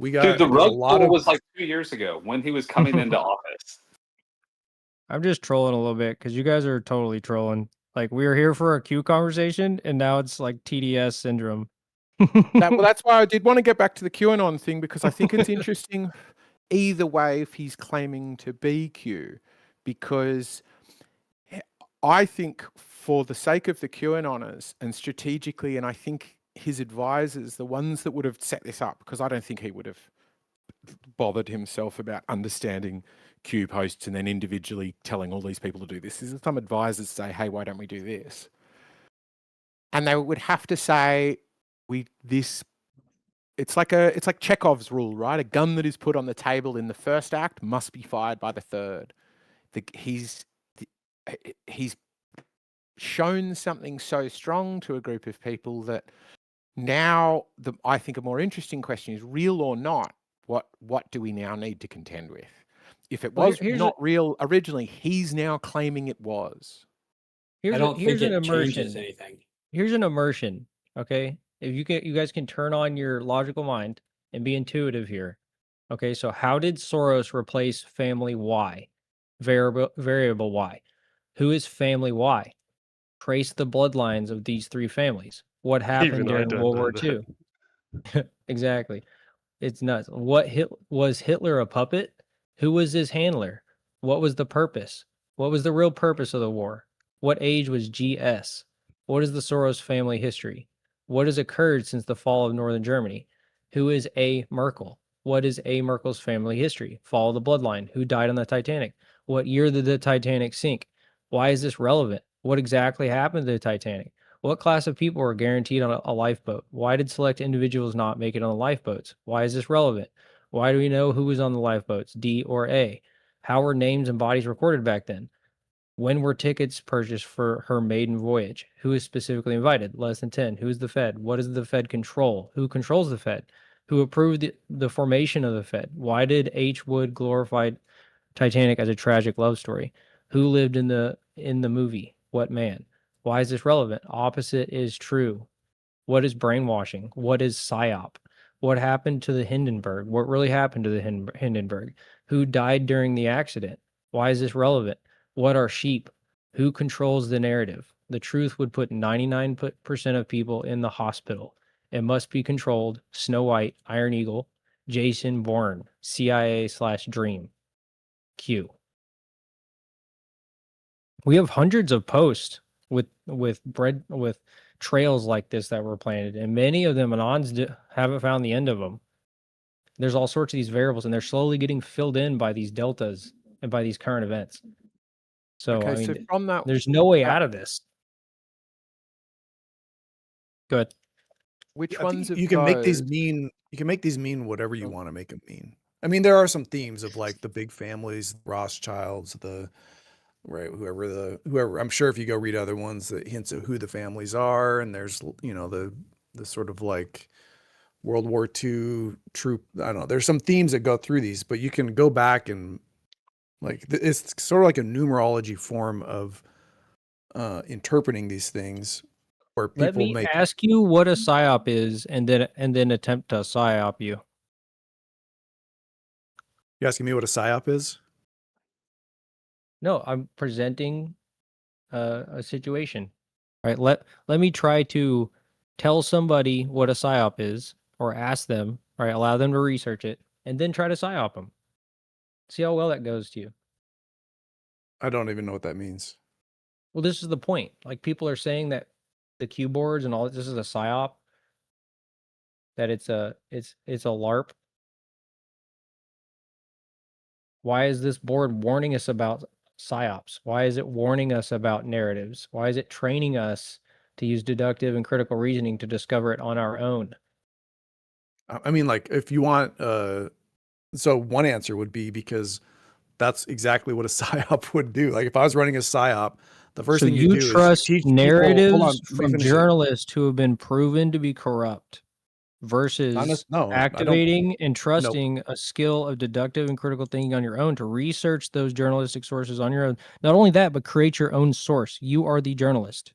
Dude, the rug pull was like 2 years ago when he was coming into office. I'm just trolling a little bit because you guys are totally trolling. Like we were here for a Q conversation, and now it's like TDS syndrome. That's why I did want to get back to the QAnon thing, because I think it's interesting either way if he's claiming to be Q, because I think for the sake of the QAnoners and strategically, and I think his advisors, the ones that would have set this up, because I don't think he would have bothered himself about understanding queue posts and then individually telling all these people to do this. Is some advisors say, hey, why don't we do this? And they would have to say, it's like Chekhov's rule, right? A gun that is put on the table in the first act must be fired by the third. He's shown something so strong to a group of people that now I think a more interesting question is, real or not, what do we now need to contend with? If it was not real originally, he's now claiming it was. I don't think an it immersion. changes anything. Here's an immersion, okay? If you guys can turn on your logical mind and be intuitive here. Okay, so how did Soros replace family Y? Variable Y. Who is family Y? Trace the bloodlines of these three families. What happened during World War II? Exactly. It's nuts. Was Hitler a puppet? Who was his handler? What was the purpose? What was the real purpose of the war? What age was GS? What is the Soros family history? What has occurred since the fall of Northern Germany? Who is A. Merkel? What is A. Merkel's family history? Follow the bloodline. Who died on the Titanic? What year did the Titanic sink? Why is this relevant? What exactly happened to the Titanic? What class of people were guaranteed on a lifeboat? Why did select individuals not make it on the lifeboats? Why is this relevant? Why do we know who was on the lifeboats, D or A? How were names and bodies recorded back then? When were tickets purchased for her maiden voyage? Who is specifically invited? Less than 10. Who is the Fed? What does the Fed control? Who controls the Fed? Who approved the formation of the Fed? Why did H. Wood glorify Titanic as a tragic love story? Who lived in the movie? What man? Why is this relevant? Opposite is true. What is brainwashing? What is PSYOP? What happened to the Hindenburg? What really happened to the Hindenburg? Who died during the accident? Why is this relevant? What are sheep? Who controls the narrative? The truth would put 99% of people in the hospital. It must be controlled. Snow White, Iron Eagle, Jason Bourne, CIA/Dream. Q. We have hundreds of posts with trails like this that were planted, and many of them Anons haven't found the end of them. There's all sorts of these variables, and they're slowly getting filled in by these deltas and by these current events. So Okay, I mean, so from that, there's no way out of this. Good. Which I ones think of you can make these those- mean you can make these mean whatever you want to make them mean. I mean, there are some themes of like the big families, Rothschilds, whoever. I'm sure if you go read other ones that hints at who the families are, and there's the sort of like World War II troop. I don't know. There's some themes that go through these, but you can go back and it's sort of like a numerology form of interpreting these things where people Let me make. ask you what a PSYOP is, and then attempt to PSYOP you. You asking me what a PSYOP is? No, I'm presenting a situation. All right, let me try to tell somebody what a PSYOP is, or ask them, all right, allow them to research it, and then try to PSYOP them. See how well that goes to you. I don't even know what that means. Well, this is the point. Like, people are saying that the Q boards and all this is a PSYOP, that it's a LARP. Why is this board warning us about PSYOPs? Why is it warning us about narratives? Why is it training us to use deductive and critical reasoning to discover it on our own? I mean, like, if you want, so one answer would be because that's exactly what a PSYOP would do. Like, if I was running a PSYOP, the first thing you do trust is teach narratives people. Hold on, let me from finish it. journalists who have been proven to be corrupt versus No, I don't. activating and Nope. trusting a skill of deductive and critical thinking on your own to research those journalistic sources on your own. Not only that, but create your own source. You are the journalist.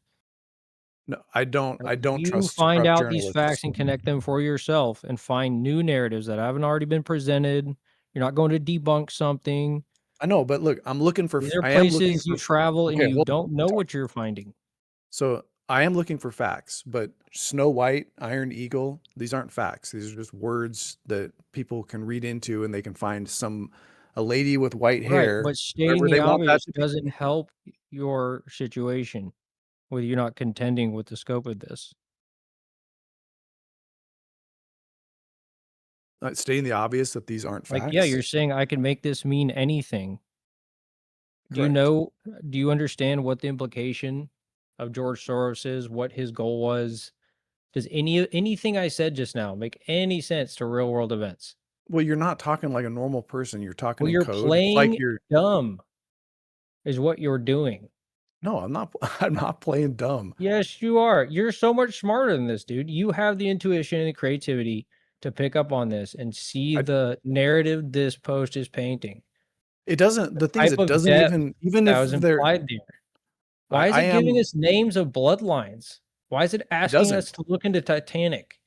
No, I don't. I don't You trust find out journalists. these facts and connect them for yourself and find new narratives that haven't already been presented. You're not going to debunk something. I know, but look, I'm looking for. These are I am looking places you for. travel and Okay, you hold don't know what you're finding. So I am looking for facts, but Snow White, Iron Eagle, these aren't facts. These are just words that people can read into, and they can find a lady with white hair. Right, but stating wherever the they want that obvious to be. doesn't help your situation with you not contending with the scope of this. stating the obvious that these aren't facts? Like, yeah, you're saying I can make this mean anything. Do you Correct. know? Do you understand what the implication of George Soros is? What his goal was? Does anything I said just now make any sense to real world events? Well, you're not talking like a normal person. You're talking Well, in you're code. It's playing like you're dumb, is what you're doing. No, I'm not. I'm not playing dumb. Yes, you are. You're so much smarter than this, dude. You have the intuition and the creativity to pick up on this and see the narrative this post is painting. It doesn't. The thing is, Type it of doesn't depth even that if was they're. implied there. Why is I it giving am. us names of bloodlines? Why is it asking doesn't. us to look into Titanic?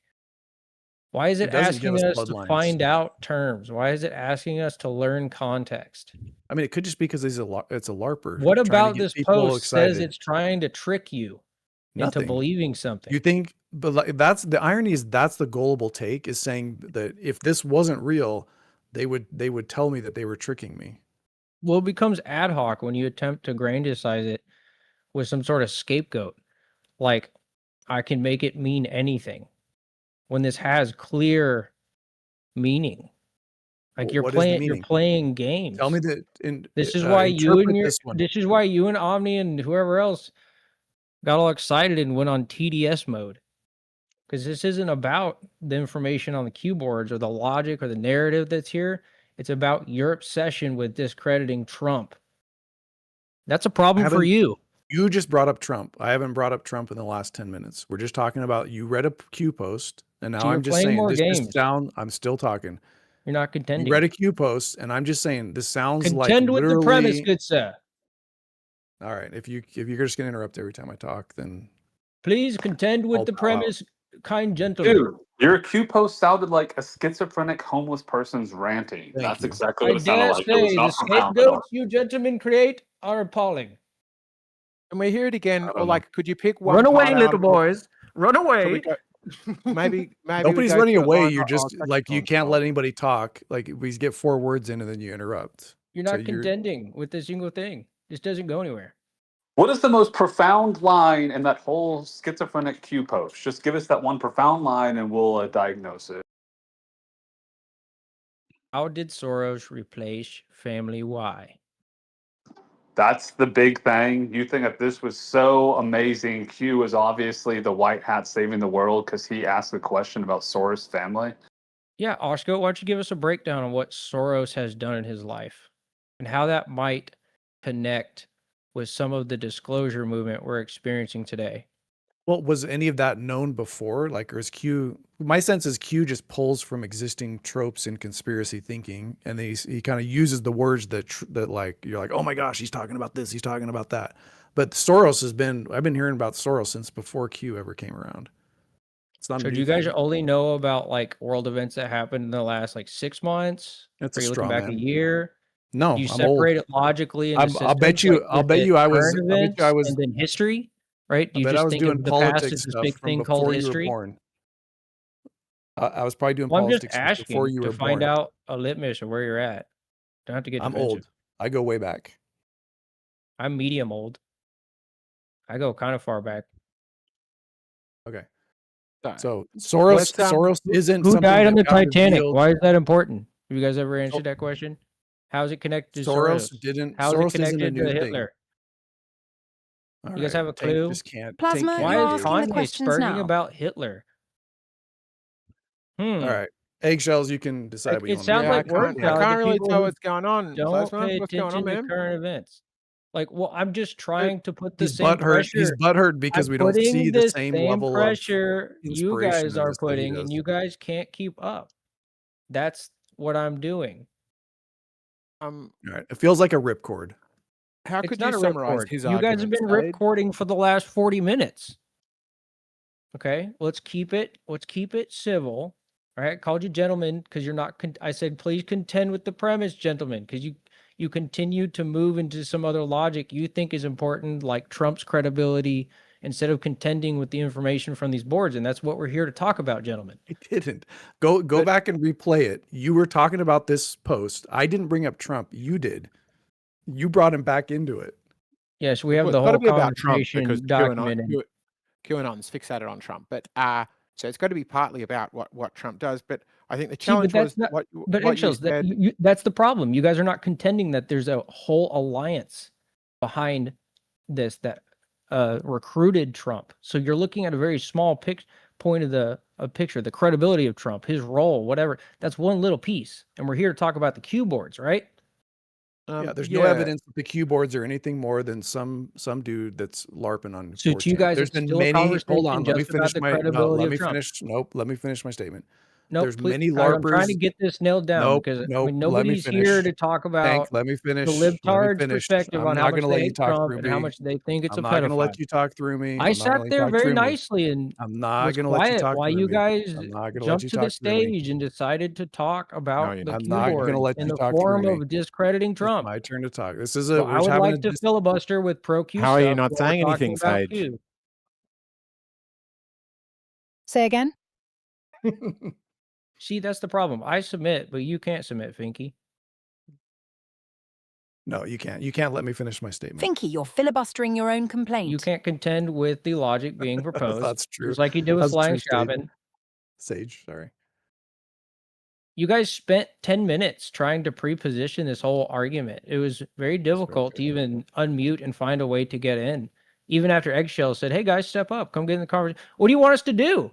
Why is It it doesn't give asking us us to bloodlines. find out terms? Why is it asking us to learn context? I mean, it could just be because it's a LARPer. What trying to about get this people post says excited. it's trying to trick you into Nothing. believing something? You think, but like, that's the irony is that's the gullible take is saying that if this wasn't real, they would tell me that they were tricking me. Well, it becomes ad hoc when you attempt to grandiose it with some sort of scapegoat. Like, I can make it mean anything when this has clear meaning. Like What is the meaning? you're playing games. Tell me that. This is why you and this one. this is why you and Omni and whoever else got all excited and went on TDS mode. Because this isn't about the information on the keyboards or the logic or the narrative that's here. It's about your obsession with discrediting Trump. That's a problem for you. You just brought up Trump. I haven't brought up Trump in the last 10 minutes. We're just talking about you read a Q post, and now So you're I'm just playing saying more this games. just sound. I'm still talking. You're not contending. You read a Q post, and I'm just saying this sounds like Contend with the premise, literally. good sir. All right, if you're just gonna interrupt every time I talk, then Please contend with I'll the bow out. premise, kind gentlemen. Dude, your Q post sounded like a schizophrenic homeless person's ranting. Thank That's you. exactly I what it sounded dare like. It was say the not profound at all. scapegoats you gentlemen create are appalling. Can we hear it again, I or don't like, could you pick one? Run away, part out little of it? boys. Run So we away. go, maybe we Nobody's go running through it away. line You're by just line, like you section can't on let section. anybody talk. Like we get 4 words in and then you interrupt. You're So not contending with a single thing. This doesn't go anywhere. What is the most profound line in that whole schizophrenic Q post? Just give us that one profound line and we'll diagnose it. How did Soros replace Family Y? That's the big thing. You think that this was so amazing. Q is obviously the white hat saving the world because he asked a question about Soros' family. Yeah, Oscar, why don't you give us a breakdown on what Soros has done in his life and how that might connect with some of the disclosure movement we're experiencing today? Well, was any of that known before? Like, or is Q? My sense is Q just pulls from existing tropes in conspiracy thinking, and he kind of uses the words that like you're like, oh my gosh, he's talking about this, he's talking about that. But Soros I've been hearing about Soros since before Q ever came around. It's not. So a do new you guys thing. only know about like world events that happened in the last like 6 months? That's Are a you looking straw back a man. year? No, Do you I'm old. separate it logically into systems? I'll bet you. Like, I'll is bet it you. I was. current I bet you. I events was. and then history, right? Do I you bet I just was think doing of the past as politics this stuff big from thing called before you were history? born. I was probably doing Well, I'm just politics from before asking you to were find born. out a litmus of where you're at. Don't have to get I'm defensive. old. I go way back. I'm medium old. I go kind of far back. Okay. So So Soros let's, Soros isn't Who something died on that the got Titanic? revealed. Why is that important? Have you guys ever answered that question? How is it connected to Soros Soros? didn't. How is it Soros isn't a connected new to thing. Hitler? All You guys right, have a Tank clue? just can't. Plasma, Tank you're Why can't is asking the Kanye questions spurting now. about Hitler? All right, Eggshells. You can decide Like, what you it want to sounds do. like word I salad can't to really people tell who what's going on. don't Plasma, pay what's going on, attention to man? current events. Like, well, I'm just trying to put the He's same butthurt. He's pressure. butthurt because I'm we don't see putting the the same same level of pressure you inspiration guys in are this that he putting, and does. you guys can't keep up. That's what I'm doing. All right, it feels like a ripcord. How It's could not you a summarize ripcord. his You guys have arguments, been Dade? ripcording for the last 40 minutes. Okay, let's keep it civil. All right, called you gentlemen because you're not. I said please contend with the premise, gentlemen, because you continue to move into some other logic you think is important, like Trump's credibility, instead of contending with the information from these boards, and that's what we're here to talk about, gentlemen. I didn't. Go back and replay it. You were talking about this post. I didn't bring up Trump. You did. You brought him back into it. Yes, we have Well, the it's got to whole be about Trump because conversation documented. QAnon's fixated on Trump. But So it's got to be partly about what Trump does. But I think the See, challenge but that's was not. what But what you eggshells. That said. that's the problem. You guys are not contending that there's a whole alliance behind this that recruited Trump. So you're looking at a very small point of the picture, the credibility of Trump, his role, whatever. That's one little piece, and we're here to talk about the Q boards, right? Yeah, there's no evidence that the Q boards are anything more than some dude that's LARPing on. So to you 4chan. guys, There's it's been still a many. Hold on, conversation let me just about finish the my. No, credibility let of me Trump. finish. Nope, let me finish my statement. Nope, There's please, many guys, I'm trying LARPers. to get this nailed down Nope, because I nope. mean, Let me nobody's here finish. to talk Hank, about let me the finish. Let me libtards' finish. perspective I'm on how not much gonna they let you hate talk Trump through and how me. much they think it's I'm a not gonna pedophile. let you talk through me. I I'm not sat gonna let you there talk very through me. nicely and I'm not was gonna let you quiet talk while through you me. guys I'm not gonna let jumped you to the talk through me. stage and decided to talk No, about you're the not. I'm Q not board gonna let in you the talk through form me. of discrediting It's Trump. my turn to talk. This is So we're I just would having a like to filibuster with pro Q How are you stuff not while we're saying talking anything, about Sage? Q. Say again? See, that's the problem. I submit, but you can't submit, Finky. No, you can't. You can't let me finish my statement. Finky, you're filibustering your own You complaint. can't contend with the logic being proposed. That's true. Just like you did with That's Flying true, Sage. Schaben. Sage, sorry. You guys spent 10 minutes trying to pre-position this whole argument. It was very difficult to even unmute and find a way to get in. Even after Eggshell said, hey guys, step up, come get in the conversation. What do you want us to do?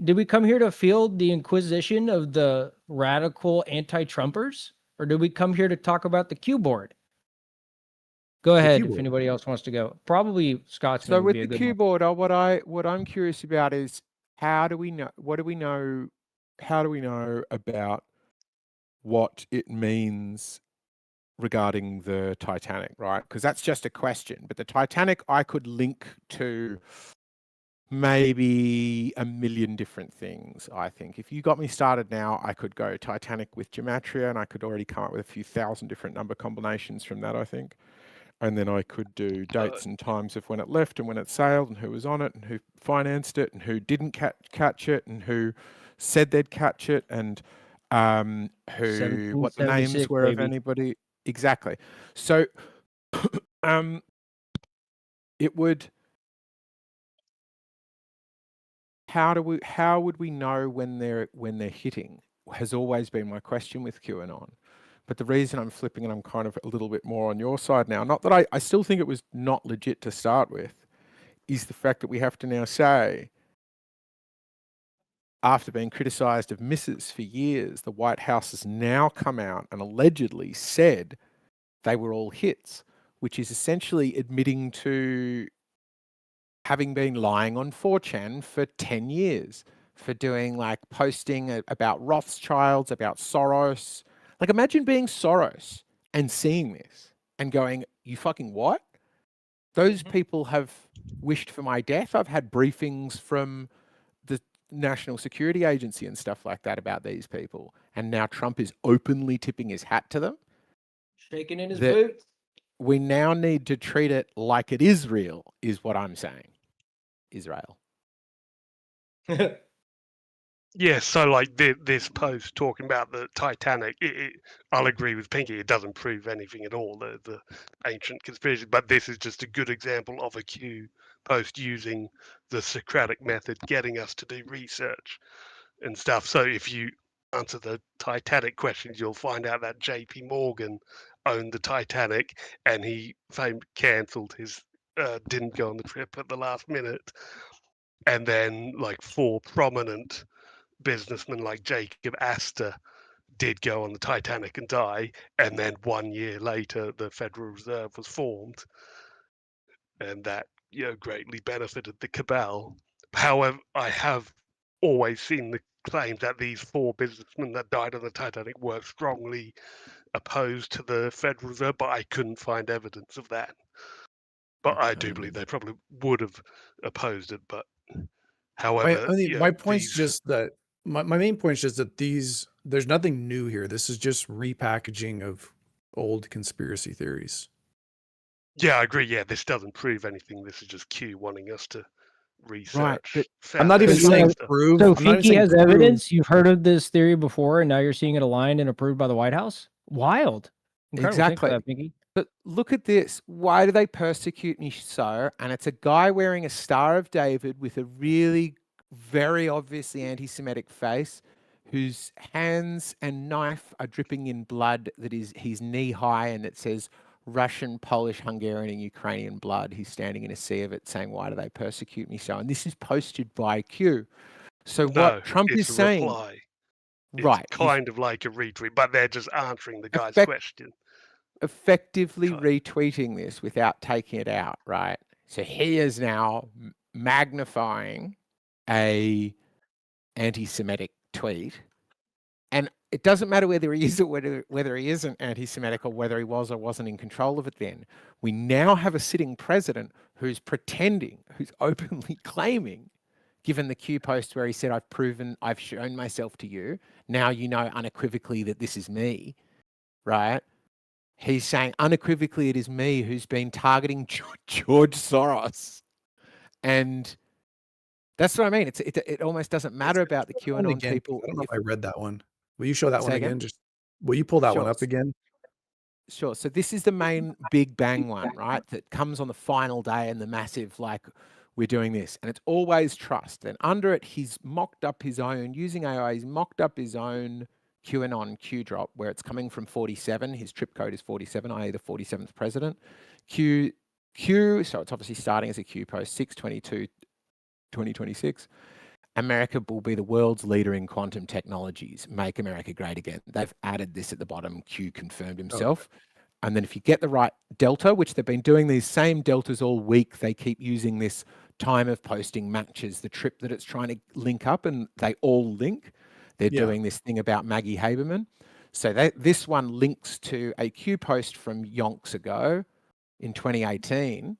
Did we come here to field the inquisition of the radical anti-Trumpers? Or did we come here to talk about the Q board? Go ahead if anybody else wants to go. Probably Scotsman So would with be a the good Q one. board, what I'm curious about is how do we know? What do we know? How do we know about what it means regarding the Titanic, right? Because that's just a question. But the Titanic, I could link to maybe a million different things, I think. If you got me started now, I could go Titanic with gematria, and I could already come up with a few thousand different number combinations from that, I think. And then I could do dates and times of when it left and when it sailed and who was on it and who financed it and who didn't catch it and who said they'd catch it and what the names were of anybody. Exactly. So it would. How would we know when they're hitting? Has always been my question with QAnon. But the reason I'm flipping and I'm kind of a little bit more on your side now, not that I still think it was not legit to start with, is the fact that we have to now say, after being criticized of misses for years, the White House has now come out and allegedly said they were all hits, which is essentially admitting to having been lying on 4chan for 10 years, for doing like posting about Rothschilds, about Soros. Like imagine being Soros and seeing this and going, you fucking what? Those people have wished for my death. I've had briefings from the National Security Agency and stuff like that about these people. And now Trump is openly tipping his hat to them. Shaking in his boots. We now need to treat it like it is real, is what I'm saying. Israel. Yeah, so like this post talking about the Titanic, I'll agree with Pinky. It doesn't prove anything at all, the ancient conspiracy. But this is just a good example of a Q post using the Socratic method, getting us to do research and stuff. So if you answer the Titanic questions, you'll find out that J.P. Morgan owned the Titanic, and he cancelled his, didn't go on the trip at the last minute, and then like 4 prominent businessmen like Jacob Astor did go on the Titanic and die, and then 1 year later the Federal Reserve was formed, and that greatly benefited the cabal. However, I have always seen the claims that these 4 businessmen that died on the Titanic were strongly opposed to the Federal Reserve, but I couldn't find evidence of that. But I do believe they probably would have opposed it. But however, my point's just that my main point is just that there's nothing new here. This is just repackaging of old conspiracy theories. Yeah, I agree. Yeah, this doesn't prove anything. This is just Q wanting us to research. Right, I'm not even saying prove. So I'm not even Finky saying has prove. evidence. You've heard of this theory before, and now you're seeing it aligned and approved by the White House. Wild, incredible. Thanks for Exactly. that, Finky. But look at this. Why do they persecute me so? And it's a guy wearing a Star of David with a really very obviously anti-Semitic face, whose hands and knife are dripping in blood that is he's knee high, and it says Russian, Polish, Hungarian, and Ukrainian blood. He's standing in a sea of it saying, why do they persecute me so? And this is posted by Q. So No, what Trump it's is a saying, reply. It's right, he's kind of like a retweet, but they're just answering the guy's effect- question. effectively retweeting this without taking it out, right? So he is now magnifying a anti-Semitic tweet, and it doesn't matter whether he is or whether he isn't anti-Semitic, or whether he was or wasn't in control of it then. We now have a sitting president who's pretending, who's openly claiming, given the Q post where he said, I've shown myself to you, now you know unequivocally that this is me, right? He's saying unequivocally it is me who's been targeting George Soros. And that's what I mean. It almost doesn't matter about the QAnon again, people. I don't know if I read that one. Will you show that one Say again? again? Just will you pull that one Sure. up again? Sure. So this is the main big bang one, right? That comes on the final day, and the massive, like, we're doing this. And it's always trust. And under it, he's mocked up his own, using AI, he's mocked up his own QAnon Q drop, where it's coming from 47. His trip code is 47, i.e. the 47th president. Q, so it's obviously starting as a Q post, 6/22/2026. America will be the world's leader in quantum technologies. Make America great again. They've added this at the bottom. Q confirmed himself. Okay. And then if you get the right delta, which they've been doing these same deltas all week, they keep using this time of posting matches the trip that it's trying to link up, and they all link. They're doing this thing about Maggie Haberman. So this one links to a Q post from yonks ago in 2018.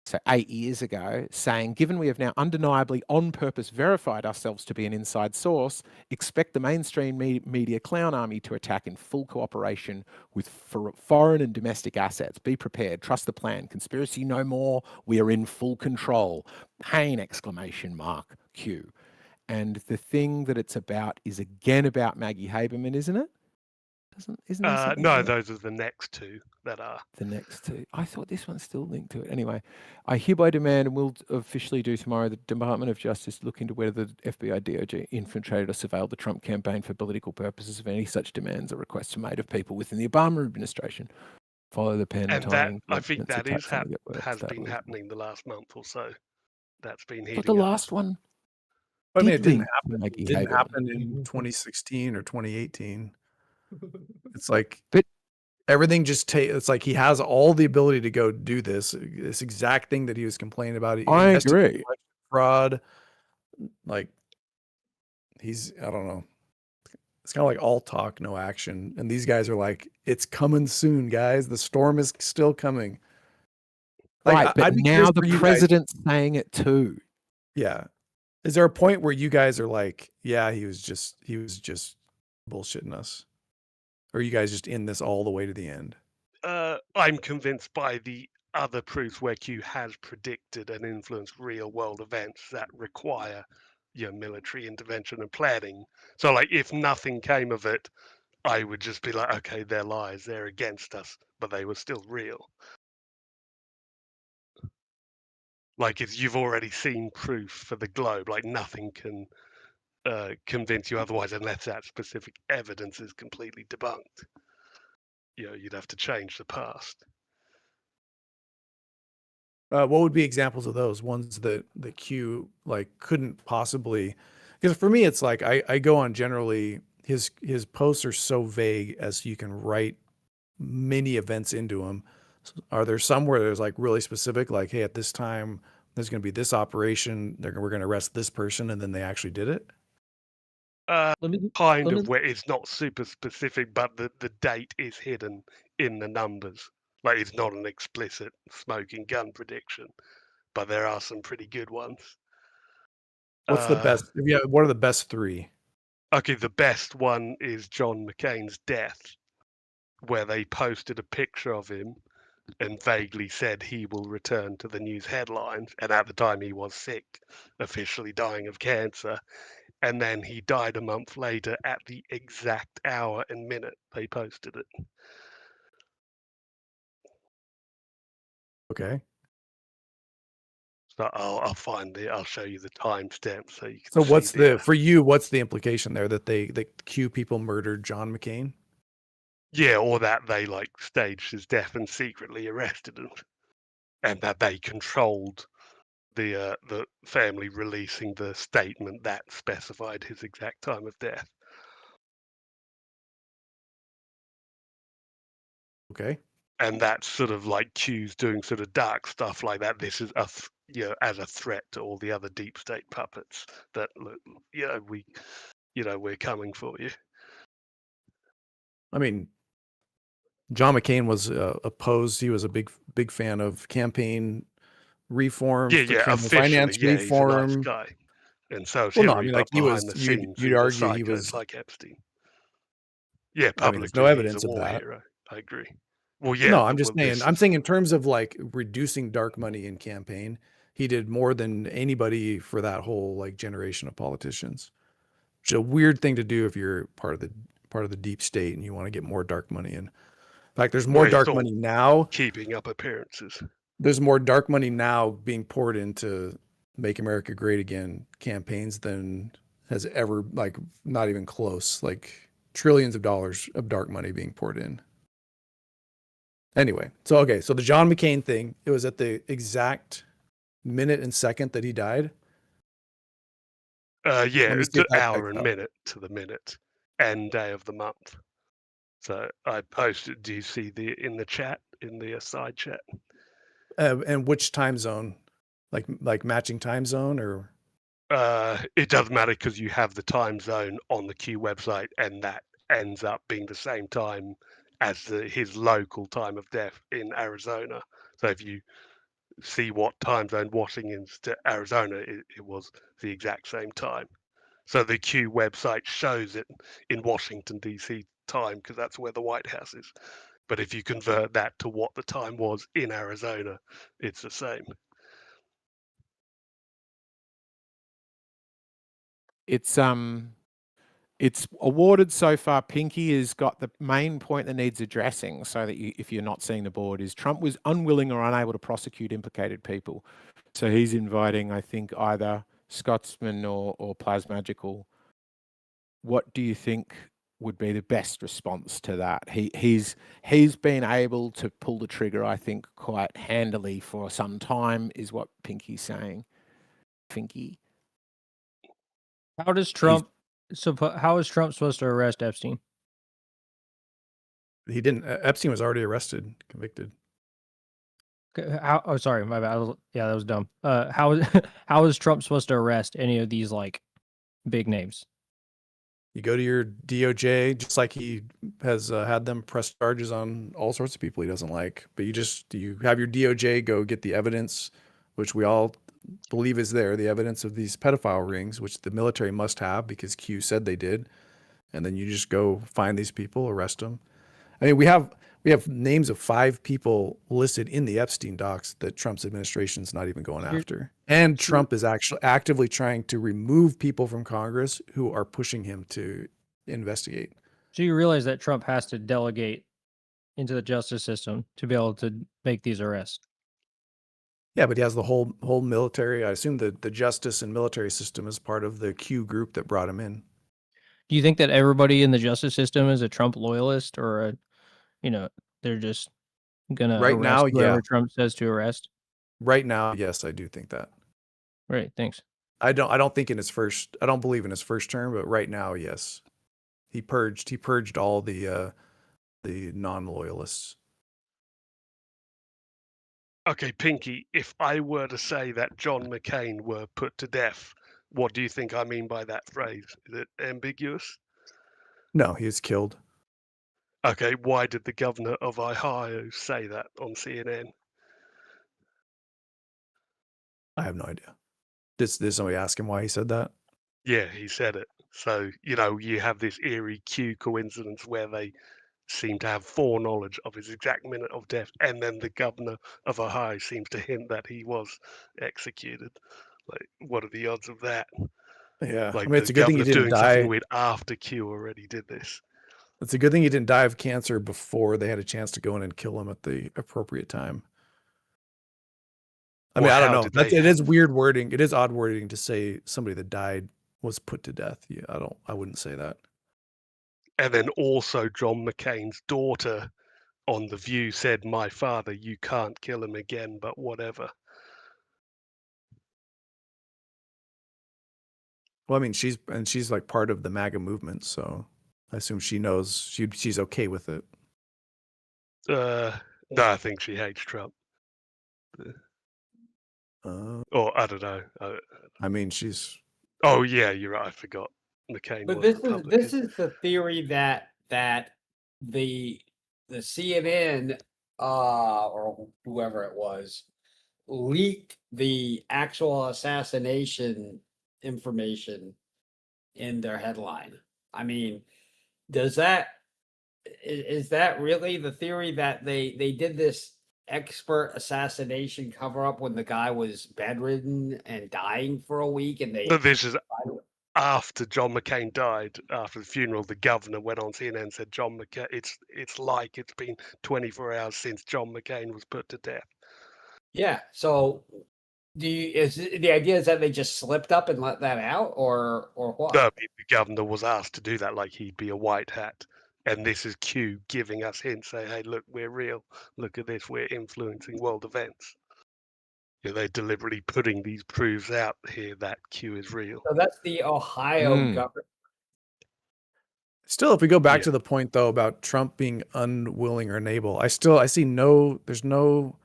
So 8 years ago, saying, given we have now undeniably on purpose verified ourselves to be an inside source, expect the mainstream media clown army to attack in full cooperation with foreign and domestic assets. Be prepared. Trust the plan. Conspiracy no more. We are in full control. Pain, exclamation mark, Q. And the thing that it's about is again about Maggie Haberman, isn't it? Isn't there something No, like those are the next two that are. the next two? I thought this one's still linked to it. Anyway, I hereby demand, and will officially do tomorrow, the Department of Justice look into whether the FBI DOJ infiltrated or surveilled the Trump campaign for political purposes. If any such demands or requests are made of people within the Obama administration, follow the pen, And that, timing. I think that is has that been was- happening the last month or so. That's been But heating the up. last one I mean, it did didn't link to happen. Maggie It didn't Haberman. happen in 2016 or 2018. It's like But everything just it's like he has all the ability to go do this exact thing that he was complaining about. I Investigate agree. fraud. Like I don't know. It's kind of like all talk, no action. And these guys are like, it's coming soon, guys. The storm is still coming. Like, right, but I'd be now curious the for you guys. president's saying it too. Yeah. Is there a point where you guys are like, yeah, he was just bullshitting us? Or are you guys just in this all the way to the end? I'm convinced by the other proofs where Q has predicted and influenced real world events that require military intervention and planning. So like if nothing came of it, I would just be like, okay, they're lies, they're against us, but they were still real. Like you've already seen proof for the globe, like nothing can convince you otherwise unless that specific evidence is completely debunked. You'd have to change the past. What would be examples of those ones that the Q like couldn't possibly? Because for me, it's like I go on generally his posts are so vague as you can write many events into them. Are there some where there's like really specific, like, hey, at this time there's going to be this operation, we're going to arrest this person, and then they actually did it? Where it's not super specific, but the date is hidden in the numbers. Like it's not an explicit smoking gun prediction, but there are some pretty good ones. What's the best? Yeah, what are the best three? Okay, the best one is John McCain's death, where they posted a picture of him and vaguely said he will return to the news headlines. And at the time he was sick, officially dying of cancer. And then he died a month later at the exact hour and minute they posted it. Okay. So I'll find it. I'll show you the timestamp so you can So see what's the. for you? What's the implication there that the Q people murdered John McCain? Yeah, or that they like staged his death and secretly arrested him, and that they controlled the family releasing the statement that specified his exact time of death. Okay. And that's sort of like Q's doing sort of dark stuff like that. This is as a threat to all the other deep state puppets that look, we're coming for you. I mean, John McCain was opposed. He was a big fan of campaign reform, campaign finance Officially, he's a nice reform. guy, and so is Well, no, I Hillary, mean, but like he was. behind the scenes, You'd he's a argue he psycho. was. It's like Epstein. Yeah, I mean, there's no publicly, he's a evidence of war that. hero. I agree. Well, yeah. No, I'm just saying. This I'm is saying in terms of like reducing dark money in campaign, he did more than anybody for that whole like generation of politicians. Which is a weird thing to do if you're part of the deep state and you want to get more dark money in. In fact, there's more well, it's dark all money now. keeping up appearances. There's more dark money now being poured into Make America Great Again campaigns than has ever, like, not even close, like trillions of dollars of dark money being poured in. Anyway, so the John McCain thing, it was at the exact minute and second that he died. Yeah, Let me it's see an if that hour checks and out. minute to the minute and day of the month. So I posted. Do you see in the chat, in the side chat? And which time zone? Like matching time zone, or? It doesn't matter because you have the time zone on the Q website, and that ends up being the same time as his local time of death in Arizona. So if you see what time zone Washington's to Arizona, it was the exact same time. So the Q website shows it in Washington, D.C. time because that's where the White House is. But if you convert that to what the time was in Arizona, it's the same. It's awarded so far. Pinky has got the main point that needs addressing, so that if you're not seeing the board, is Trump was unwilling or unable to prosecute implicated people. So he's inviting, I think, either Scotsman or Plasmagical. What do you think would be the best response to that? He's been able to pull the trigger, I think, quite handily for some time, is what Pinky's saying. Pinky. How does Trump? How is Trump supposed to arrest Epstein? He didn't. Epstein was already arrested, convicted. Oh, sorry, my bad. That was dumb. How is Trump supposed to arrest any of these like big names? You go to your DOJ, just like he has had them press charges on all sorts of people he doesn't like. But you have your DOJ go get the evidence, which we all believe is there, the evidence of these pedophile rings, which the military must have because Q said they did. And then you just go find these people, arrest them. I mean, we have names of 5 people listed in the Epstein docs that Trump's administration is not even going after. And Trump is actually actively trying to remove people from Congress who are pushing him to investigate. So you realize that Trump has to delegate into the justice system to be able to make these arrests. Yeah, but he has the whole military. I assume that the justice and military system is part of the Q group that brought him in. Do you think that everybody in the justice system is a Trump loyalist, or they're just gonna Right arrest now, whoever yeah. Trump says to arrest? Right now, yes, I do think that. Right. Thanks. I don't believe in his first term, but right now, yes. He purged all the non-loyalists. Okay, Pinky, if I were to say that John McCain were put to death, what do you think I mean by that phrase? Is it ambiguous? No, he was killed. Okay, why did the governor of Ohio say that on CNN? I have no idea. Did somebody ask him why he said that? Yeah, he said it. So, you have this eerie Q coincidence where they seem to have foreknowledge of his exact minute of death, and then the governor of Ohio seems to hint that he was executed. Like, what are the odds of that? Yeah, Like, I mean, it's the a good thing he governor's didn't doing something die. weird after Q already did this. It's a good thing he didn't die of cancer before they had a chance to go in and kill him at the appropriate time. I mean, Or I don't how know. did That's, they it is weird wording. It is odd wording to say somebody that died was put to death. Yeah, I wouldn't say that. And then also John McCain's daughter on The View said, "My father, you can't kill him again, but whatever." Well, I mean, she's like part of the MAGA movement, so I assume she knows she's okay with it. No, I think she hates Trump. Or I don't know. I mean, she's. Oh yeah, you're right. I forgot. McCain But was this Republican. is the theory that the CNN or whoever it was leaked the actual assassination information in their headline. I mean, does that is that really the theory that they did this expert assassination cover up when the guy was bedridden and dying for a week and they But this is after John McCain died. After the funeral, the governor went on CNN and said, "John McCain, it's like it's been 24 hours since John McCain was put to death." Yeah. So, is the idea is that they just slipped up and let that out, or what? No, the governor was asked to do that, like he'd be a white hat. And this is Q giving us hints, say, "Hey, look, we're real. Look at this. We're influencing world events." You know, they're deliberately putting these proofs out here that Q is real. So that's the Ohio government. Still, if we go back to the point though about Trump being unwilling or unable, I see there's no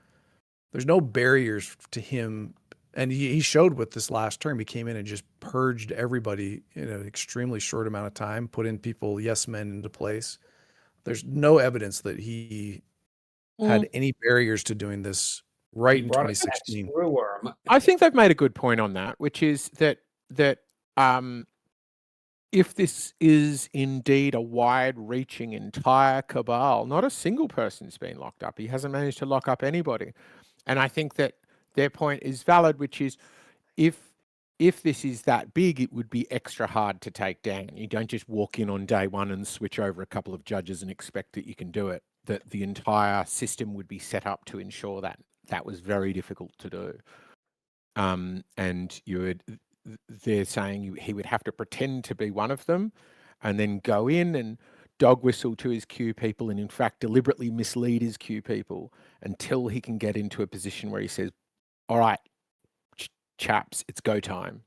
barriers to him, and he showed with this last term. He came in and just purged everybody in an extremely short amount of time, put in people, yes men, into place. There's no evidence that he had any barriers to doing this right in 2016. I think they've made a good point on that, which is that if this is indeed a wide-reaching entire cabal, not a single person's been locked up. He hasn't managed to lock up anybody. And I think that their point is valid, which is if this is that big, it would be extra hard to take down. You don't just walk in on day one and switch over a couple of judges and expect that you can do it. That the entire system would be set up to ensure that. That was very difficult to do. And they're saying he would have to pretend to be one of them and then go in and dog whistle to his Q people and in fact deliberately mislead his Q people until he can get into a position where he says, "All right, chaps, it's go time."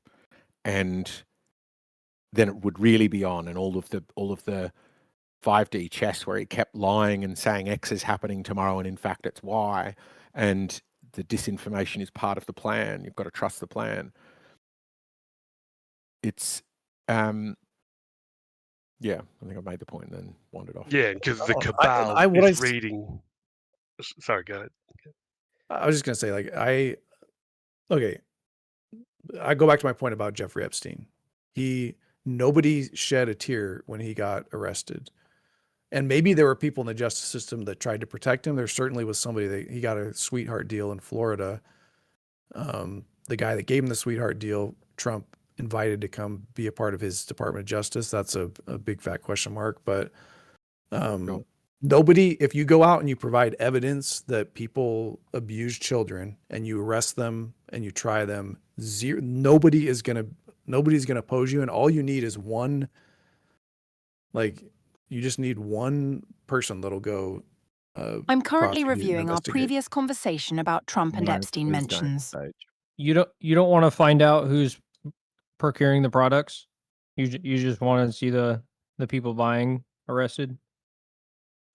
And then it would really be on, and all of the 5D chess where he kept lying and saying X is happening tomorrow and in fact it's Y, and the disinformation is part of the plan. You've got to trust the plan. It's yeah, I think I made the point and then wandered off. Yeah, because the cabal is reading. Sorry, go ahead. I was just gonna say, I go back to my point about Jeffrey Epstein. Nobody shed a tear when he got arrested. And maybe there were people in the justice system that tried to protect him. There certainly was somebody that he got a sweetheart deal in Florida. The guy that gave him the sweetheart deal, Trump invited to come be a part of his Department of Justice. That's a big fat question mark. But nobody, if you go out and you provide evidence that people abuse children and you arrest them and you try them, nobody's gonna oppose you. And all you need is one, you just need one person that'll go. I'm currently reviewing our previous conversation about Trump and Epstein mentions. You don't want to find out who's procuring the products. You just want to see the people buying arrested.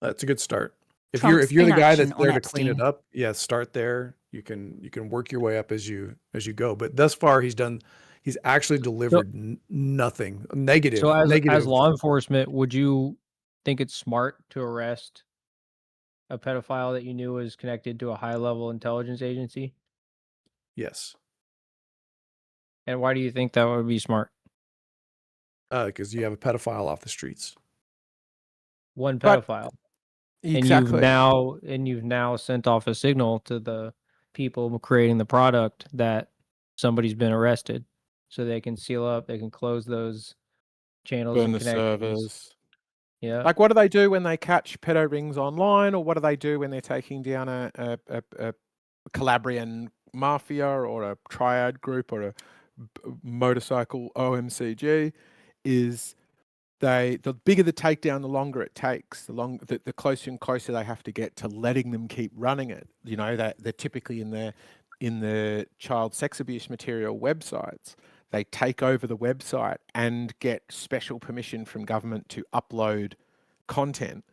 That's a good start. If Trump's you're the guy that's inaction there on to clean it Epstein. up, start there. You can work your way up as you go. But thus far, he's actually delivered nothing negative. So as negative. law enforcement, would you think it's smart to arrest a pedophile that you knew was connected to a high-level intelligence agency? Yes. And why do you think that would be smart? Because you have a pedophile off the streets. One pedophile. Exactly. And you've now sent off a signal to the people creating the product that somebody's been arrested, so they can seal up, they can close those channels Burn and the connections. servers. Yeah. Like, what do they do when they catch pedo rings online, or what do they do when they're taking down a Calabrian mafia or a triad group or a motorcycle OMCG is the bigger the takedown, the longer it takes, the closer and closer they have to get to letting them keep running it. You know, that they're typically in the child sex abuse material websites. They take over the website and get special permission from government to upload content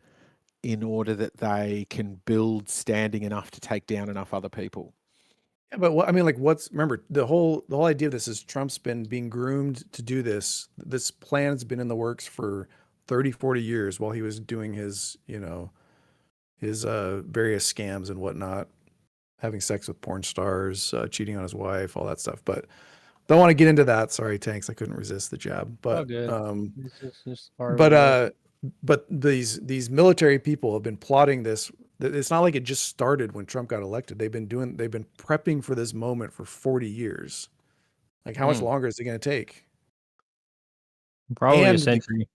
in order that they can build standing enough to take down enough other people. Yeah, but remember the whole idea of this is Trump's been being groomed to do this. This plan's been in the works for 30, 40 years while he was doing his various scams and whatnot, having sex with porn stars, cheating on his wife, all that stuff. But don't want to get into that. Sorry, Tanks, I couldn't resist the jab. But good. It's just part of it. but these military people have been plotting this. It's not like it just started when Trump got elected. They've been prepping for this moment for 40 years. Like, how much longer is it going to take? Probably a century.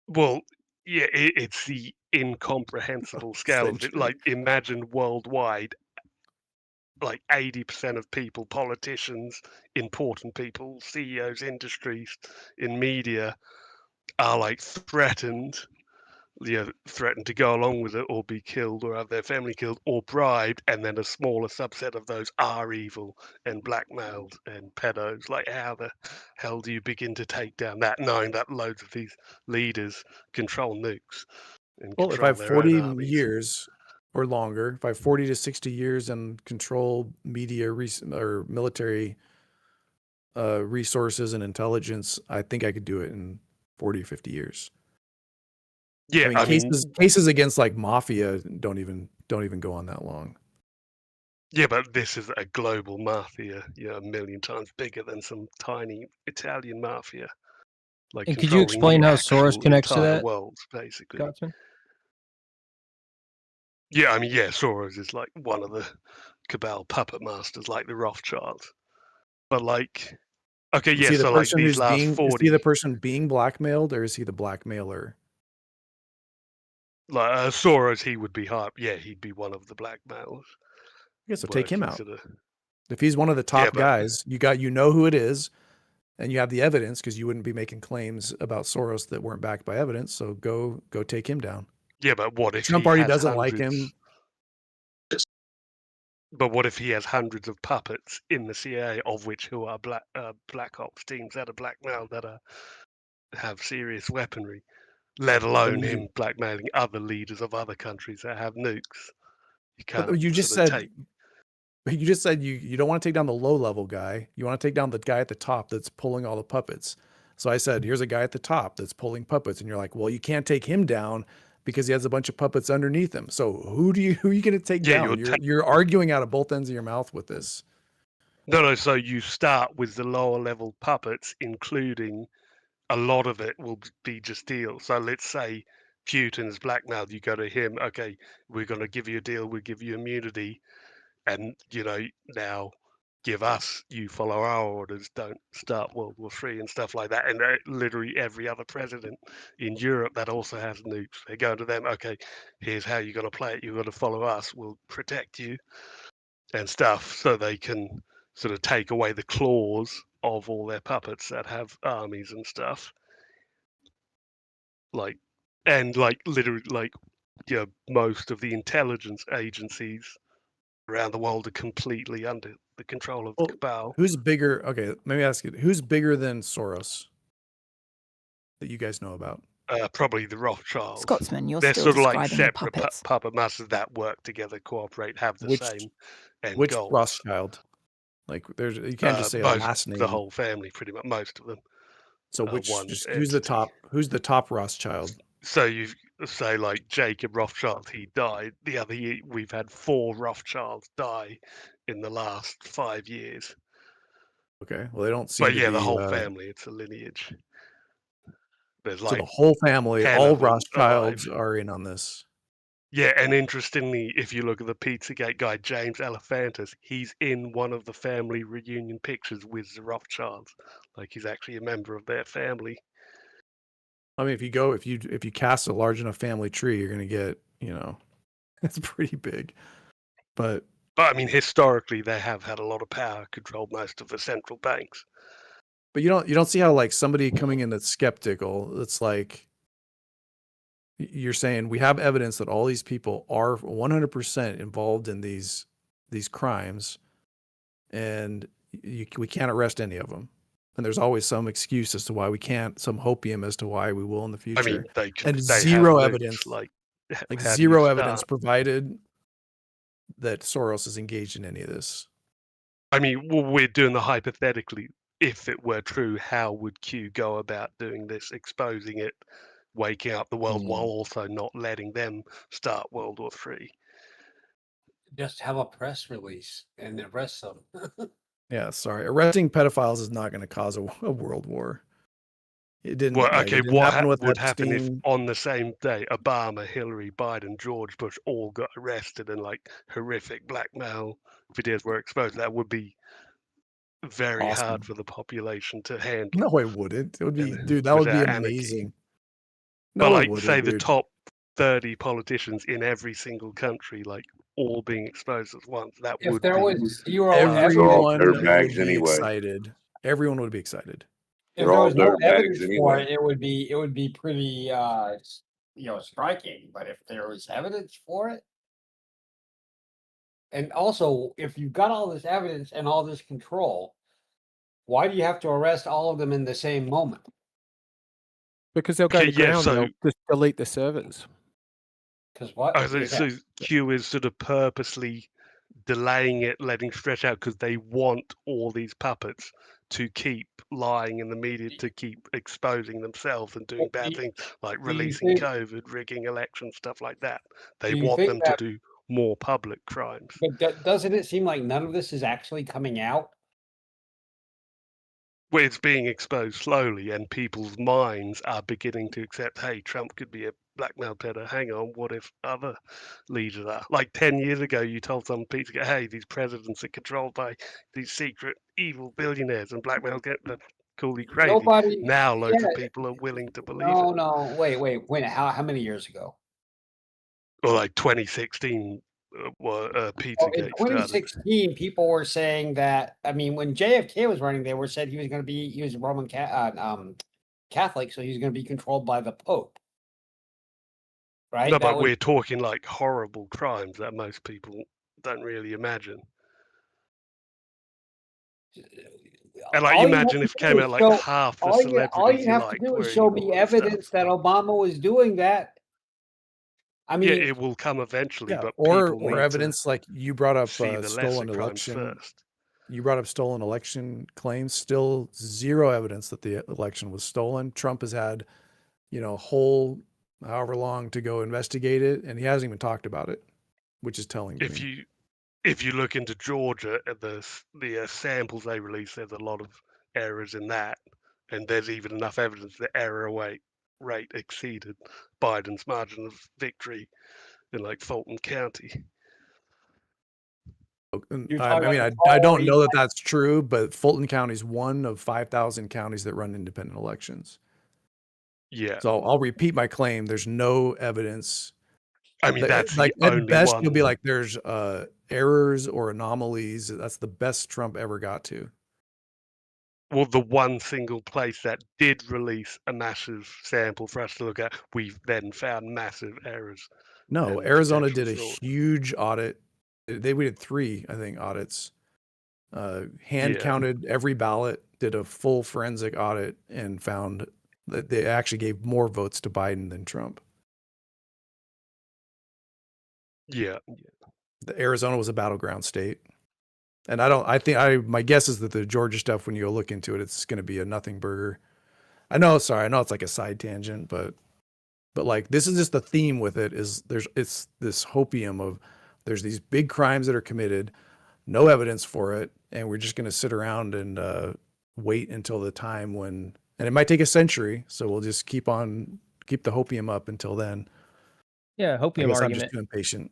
Well, yeah, it's the incomprehensible scale of it. Like, imagine worldwide, like 80% of people, politicians, important people, CEOs, industries, in media, are like threatened to go along with it or be killed or have their family killed or bribed, and then a smaller subset of those are evil and blackmailed and pedos. Like, how the hell do you begin to take down that, knowing that loads of these leaders control nukes and Well, if I control have their own 40 armies? years or longer, if I have 40 to 60 years and control media or military resources and intelligence, I think I could do it in 40 or 50 years. Yeah, I mean, cases against like mafia don't even go on that long. Yeah, but this is a global mafia, a million times bigger than some tiny Italian mafia. Like, And could you explain how Soros connects to that, world, basically. Scotsman? Yeah, I mean, yeah, Soros is like one of the cabal puppet masters, like the Rothschilds. But like, okay, Is yeah, he the so like person these who's last being 40, is he the person being blackmailed, or is he the blackmailer? like Soros, he would be hype. Yeah, he'd be one of the blackmailers. Yeah, so take him working out. sort of- If he's one of the top but- guys, you know who it is, and you have the evidence, because you wouldn't be making claims about Soros that weren't backed by evidence. So go take him down. Yeah, but what if Trump he already has doesn't hundreds, like him? But what if he has hundreds of puppets in the CIA, of which who are black ops teams that are blackmailed, that have serious weaponry, let alone him blackmailing other leaders of other countries that have nukes? You can't. But you just said you don't want to take down the low level guy. You want to take down the guy at the top that's pulling all the puppets. So I said, here's a guy at the top that's pulling puppets, and you're like, well, you can't take him down because he has a bunch of puppets underneath him. So who are you going to take down? You're arguing out of both ends of your mouth with this. No. So you start with the lower level puppets, including a lot of it will be just deals. So let's say Putin's blackmailed. You go to him. Okay, we're going to give you a deal. We give you immunity, and now give us. You follow our orders. Don't start World War III and stuff like that. And literally every other president in Europe that also has nukes, they go to them. Okay, here's how you're going to play it. You've got to follow us. We'll protect you and stuff, so they can sort of take away the claws of all their puppets that have armies and stuff. Like, and like literally, like, most of the intelligence agencies around the world are completely under the control of the cabal. Who's bigger? Okay, let me ask you, who's bigger than Soros that you guys know about? Probably the Rothschilds. Scotsman, you're They're still sort of like describing the separate puppets. puppet masters that work together, cooperate, have the same end Which goals. Rothschild? Like, you can't just say a last name. The whole family, pretty much, most of them. So who's the top? Who's the top Rothschild? So you say like Jacob Rothschild, he died the other year. We've had 4 Rothschilds die in the last 5 years. Okay, well, they don't seem But to yeah, be, the whole family, it's a lineage. There's so like the whole family, 10 all of them Rothschilds alive. are in on this. Yeah, and interestingly, if you look at the Pizzagate guy, James Alefantis, he's in one of the family reunion pictures with the Rothschilds. Like, he's actually a member of their family. I mean, if you cast a large enough family tree, you're going to get, it's pretty big. But But I mean, historically, they have had a lot of power, controlled most of the central banks. But you don't see how like somebody coming in that's skeptical, it's like you're saying we have evidence that all these people are 100% involved in these crimes, and we can't arrest any of them. And there's always some excuse as to why we can't, some hopium as to why we will in the future. I mean, they and have zero links, evidence, like how do you zero evidence start? provided that Soros is engaged in any of this. I mean, well, we're doing the hypothetically. If it were true, how would Q go about doing this, exposing it, waking up the world, while also not letting them start World War III? Just have a press release and arrest them. Yeah, sorry. Arresting pedophiles is not going to cause a world war. It didn't. Well, Like, okay, it didn't what happen with would happen if Epstein. on the same day Obama, Hillary, Biden, George Bush all got arrested and like horrific blackmail videos were exposed? That would be very Awesome. hard for the population to handle. No, it wouldn't. It would be, and dude. That would be without anarchy. amazing. But No, it like, wouldn't, say the dude. top 30 politicians in every single country, like all being exposed at once, that If would there be was zero Everyone evidence, dirtbags would be anyway. excited. Everyone would be excited. if They're there all was no dirtbags evidence for anyway. it, it would be pretty striking. But if there was evidence for it, and also if you've got all this evidence and all this control, why do you have to arrest all of them in the same moment? Because they'll go Okay, to yeah, ground, so- they'll just delete the servers. Because what? So Q is sort of purposely delaying it, letting stretch out because they want all these puppets to keep lying in the media, to keep exposing themselves and doing bad things like do you releasing think- COVID, rigging elections, stuff like that. They do you want think them that- to do more public crimes. But doesn't it seem like none of this is actually coming out? Where it's being exposed slowly and people's minds are beginning to accept, hey, Trump could be a blackmail peddler. Hang on, what if other leaders are? Like 10 years ago, you told some people, hey, these presidents are controlled by these secret evil billionaires and blackmail get the coolly crazy. Nobody. Now loads of yeah, people are willing to believe No, it. no, wait. How many years ago? Or like 2016, Well, in Pizzagate started. 2016, people were saying that. I mean, when JFK was running, they were said he was going to be he was a Roman Catholic, so he was going to be controlled by the Pope. Right? No, That but was- we're talking like horrible crimes that most people don't really imagine. And like, all you imagine have if to it came do out is like show- half the all you celebrities you have to like do were is show evil me and stuff. evidence that Obama was doing that. I mean, Yeah, it will come eventually, Yeah, but or people need evidence like you brought up see the stolen lesser crimes election. first. You brought up stolen election claims. Still zero evidence that the election was stolen. Trump has had, a whole however long to go investigate it, and he hasn't even talked about it, which is telling to me. If you look into Georgia at the samples they released, there's a lot of errors in that, and there's even enough evidence the error rate exceeded Biden's margin of victory in like Fulton County. You're I talking mean, about I the don't quality, know that that's true, but Fulton County is one of 5,000 counties that run independent elections. Yeah, So I'll repeat my claim. There's no evidence. I mean that's like the at only best one. you'll be like there's errors or anomalies. That's the best Trump ever got to. Well, the one single place that did release a massive sample for us to look at, we've then found massive errors. No, and Arizona did a potential fraud. huge audit. We did 3, I think, audits. Hand Yeah. counted every ballot, did a full forensic audit, and found that they actually gave more votes to Biden than Trump. Yeah. The Arizona was a battleground state. And my guess is that the Georgia stuff, when you go look into it, it's going to be a nothing burger. I know it's like a side tangent, but like, this is just the theme with it it's this hopium of there's these big crimes that are committed, no evidence for it. And we're just going to sit around and wait until the time when, and it might take a century. So we'll just keep the hopium up until then. Yeah, I hopium guess I'm argument. just too impatient.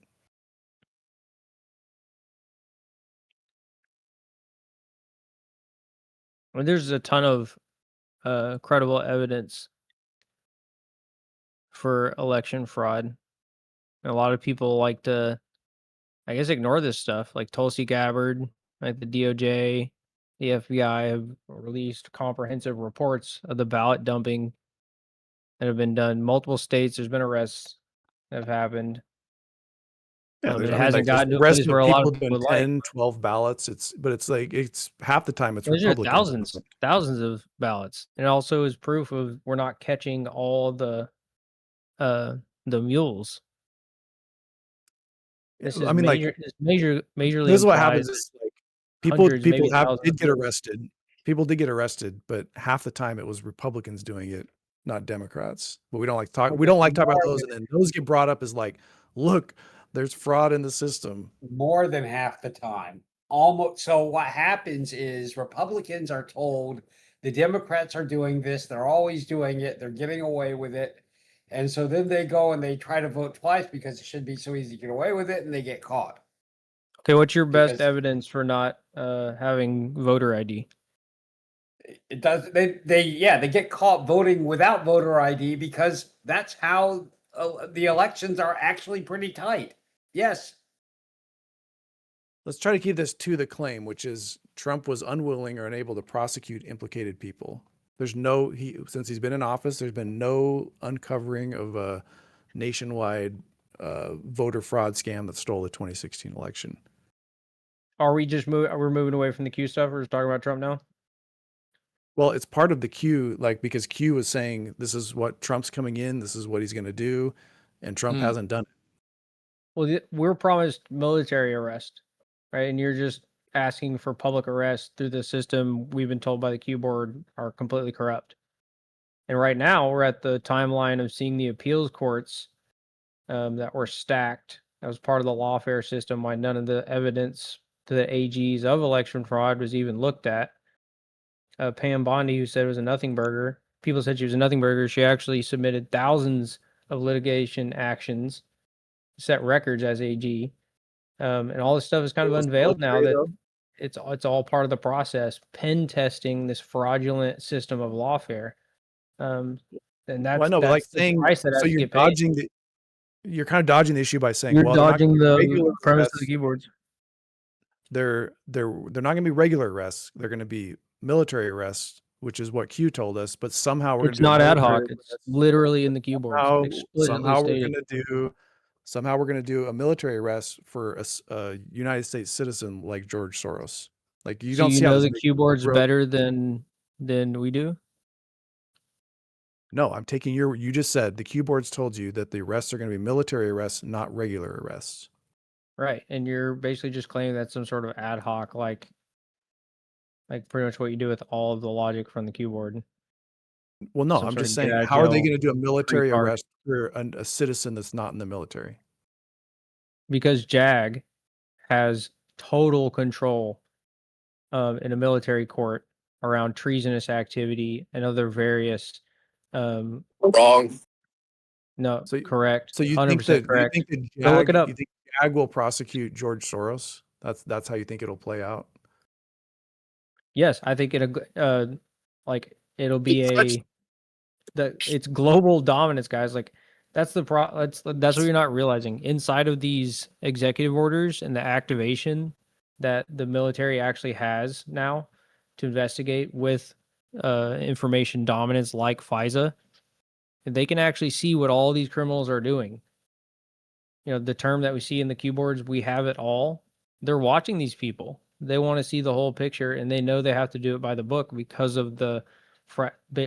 I mean, there's a ton of credible evidence for election fraud. And a lot of people like to I guess, ignore this stuff. Like Tulsi Gabbard, like the DOJ, the FBI have released comprehensive reports of the ballot dumping that have been done. Multiple states, there's been arrests that have happened. Yeah, It I mean, hasn't there's gotten to a arrests place of where a lot people of people doing would like. 10, 12 ballots. It's like it's half the time it's Those are Republicans. thousands of ballots. And it also is proof of we're not catching all the mules. This is I mean, like, majorly this is what implies happens that is like hundreds, maybe thousands did of get people. arrested. People did get arrested, but half the time it was Republicans doing it, not Democrats. But we don't like talk. We don't like talk about those, and then those get brought up as like, look, there's fraud in the system. More than half the time. Almost. So what happens is Republicans are told the Democrats are doing this. They're always doing it. They're getting away with it. And so then they go and they try to vote twice because it should be so easy to get away with it, and they get caught. Okay, what's your best Because- evidence for not having voter ID? It does. They get caught voting without voter ID because that's how the elections are actually pretty tight. Yes. Let's try to keep this to the claim, which is Trump was unwilling or unable to prosecute implicated people. There's since he's been in office, there's been no uncovering of a nationwide voter fraud scam that stole the 2016 election. Are we just we're moving away from the Q stuff? We're just talking about Trump now? Well, it's part of the Q, like, because Q was saying this is what Trump's coming in, this is what he's going to do, and Trump hasn't done it. Well, we're promised military arrest, right? And you're just asking for public arrest through the system we've been told by the Q board are completely corrupt. And right now we're at the timeline of seeing the appeals courts that were stacked. That was part of the lawfare system, why none of the evidence to the AGs of election fraud was even looked at. Pam Bondi, who said it was a nothing burger, people said she was a nothing burger. She actually submitted thousands of litigation actions, set records as AG. And all this stuff is kind of unveiled now that it's all part of the process, pen testing this fraudulent system of lawfare. And that's, Well, I know, but like saying, so you're dodging you're kind of dodging the issue by saying, you're well, dodging the regular premise arrests. of the keyboards. They're not going to be regular arrests. They're going to be military arrests, which is what Q told us. But somehow we're It's not ad hoc. It's literally in the keyboards. Somehow we're going to do a military arrest for a United States citizen like George Soros. Like, you So don't you see how know this the makes keyboard's real- better than we do. No, I'm taking you just said the Q boards told you that the arrests are going to be military arrests, not regular arrests. Right. And you're basically just claiming that's some sort of ad hoc, like pretty much what you do with all of the logic from the keyboard. Well, no, Some I'm sort just of saying, get out of how are they jail going to do a military free card. arrest for a citizen that's not in the military? Because JAG has total control in a military court around treasonous activity and other various Wrong. no, So correct. So you 100% think that correct. JAG, look it up. you think JAG will prosecute George Soros? That's how you think it'll play out? Yes, I think it'll be it's global dominance, guys. Like that's that's what you're not realizing. Inside of these executive orders and the activation that the military actually has now to investigate with information dominance like FISA, they can actually see what all these criminals are doing. You know, the term that we see in the keyboards, we have it all. They're watching these people. They want to see the whole picture, and they know they have to do it by the book because of the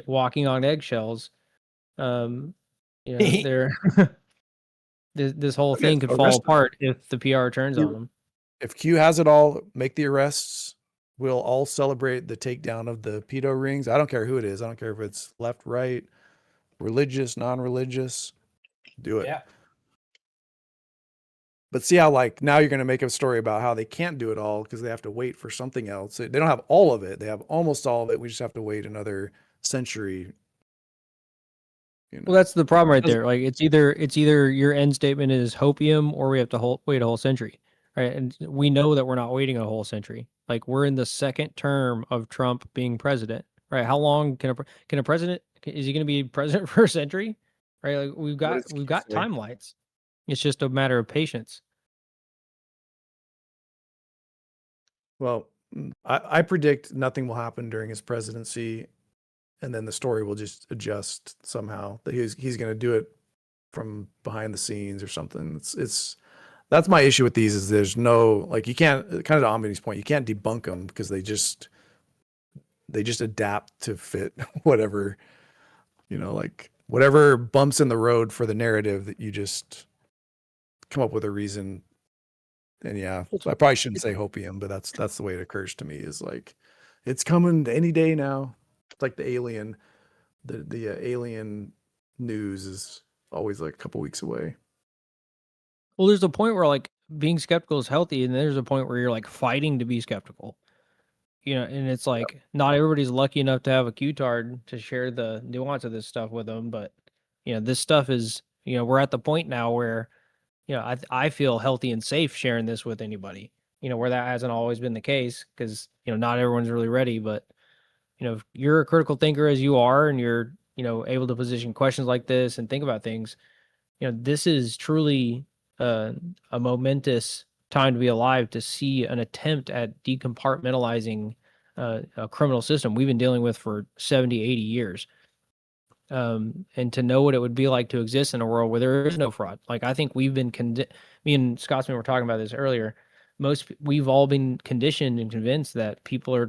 walking on eggshells. They're this whole thing could fall apart if the PR turns on them. If Q has it all, make the arrests. We'll all celebrate the takedown of the pedo rings. I don't care who it is. I don't care if it's left, right, religious, non-religious. Do it. Yeah. But see how, like, now you're going to make a story about how they can't do it all because they have to wait for something else. They don't have all of it. They have almost all of it. We just have to wait another century. Well, that's the problem right there. Like it's either your end statement is hopium or we have to wait a whole century, right? And we know that we're not waiting a whole century. Like we're in the second term of Trump being president, right? How long can a president, is he going to be president for a century? Right? Like we've got timelines. It's just a matter of patience. Well, I predict nothing will happen during his presidency, and then the story will just adjust somehow. That he's going to do it from behind the scenes or something. It's that's my issue with these is there's no like you can't kind of to Omni's point, you can't debunk them because they just adapt to fit whatever, like whatever bumps in the road for the narrative that you just come up with a reason. And yeah, so I probably shouldn't say hopium, but that's the way it occurs to me is like, it's coming any day now. It's like the alien, the alien news is always like a couple weeks away. Well, there's a point where like being skeptical is healthy, and there's a point where you're like fighting to be skeptical. And it's like not everybody's lucky enough to have a Q-tard to share the nuance of this stuff with them, but this stuff is, we're at the point now where, I feel healthy and safe sharing this with anybody, where that hasn't always been the case because, not everyone's really ready, but, if you're a critical thinker as you are, and you're, able to position questions like this and think about things, this is truly a momentous time to be alive to see an attempt at decompartmentalizing a criminal system we've been dealing with for 70, 80 years. And to know what it would be like to exist in a world where there is no fraud. Like, I think we've been, me and Scotsman were talking about this earlier. We've all been conditioned and convinced that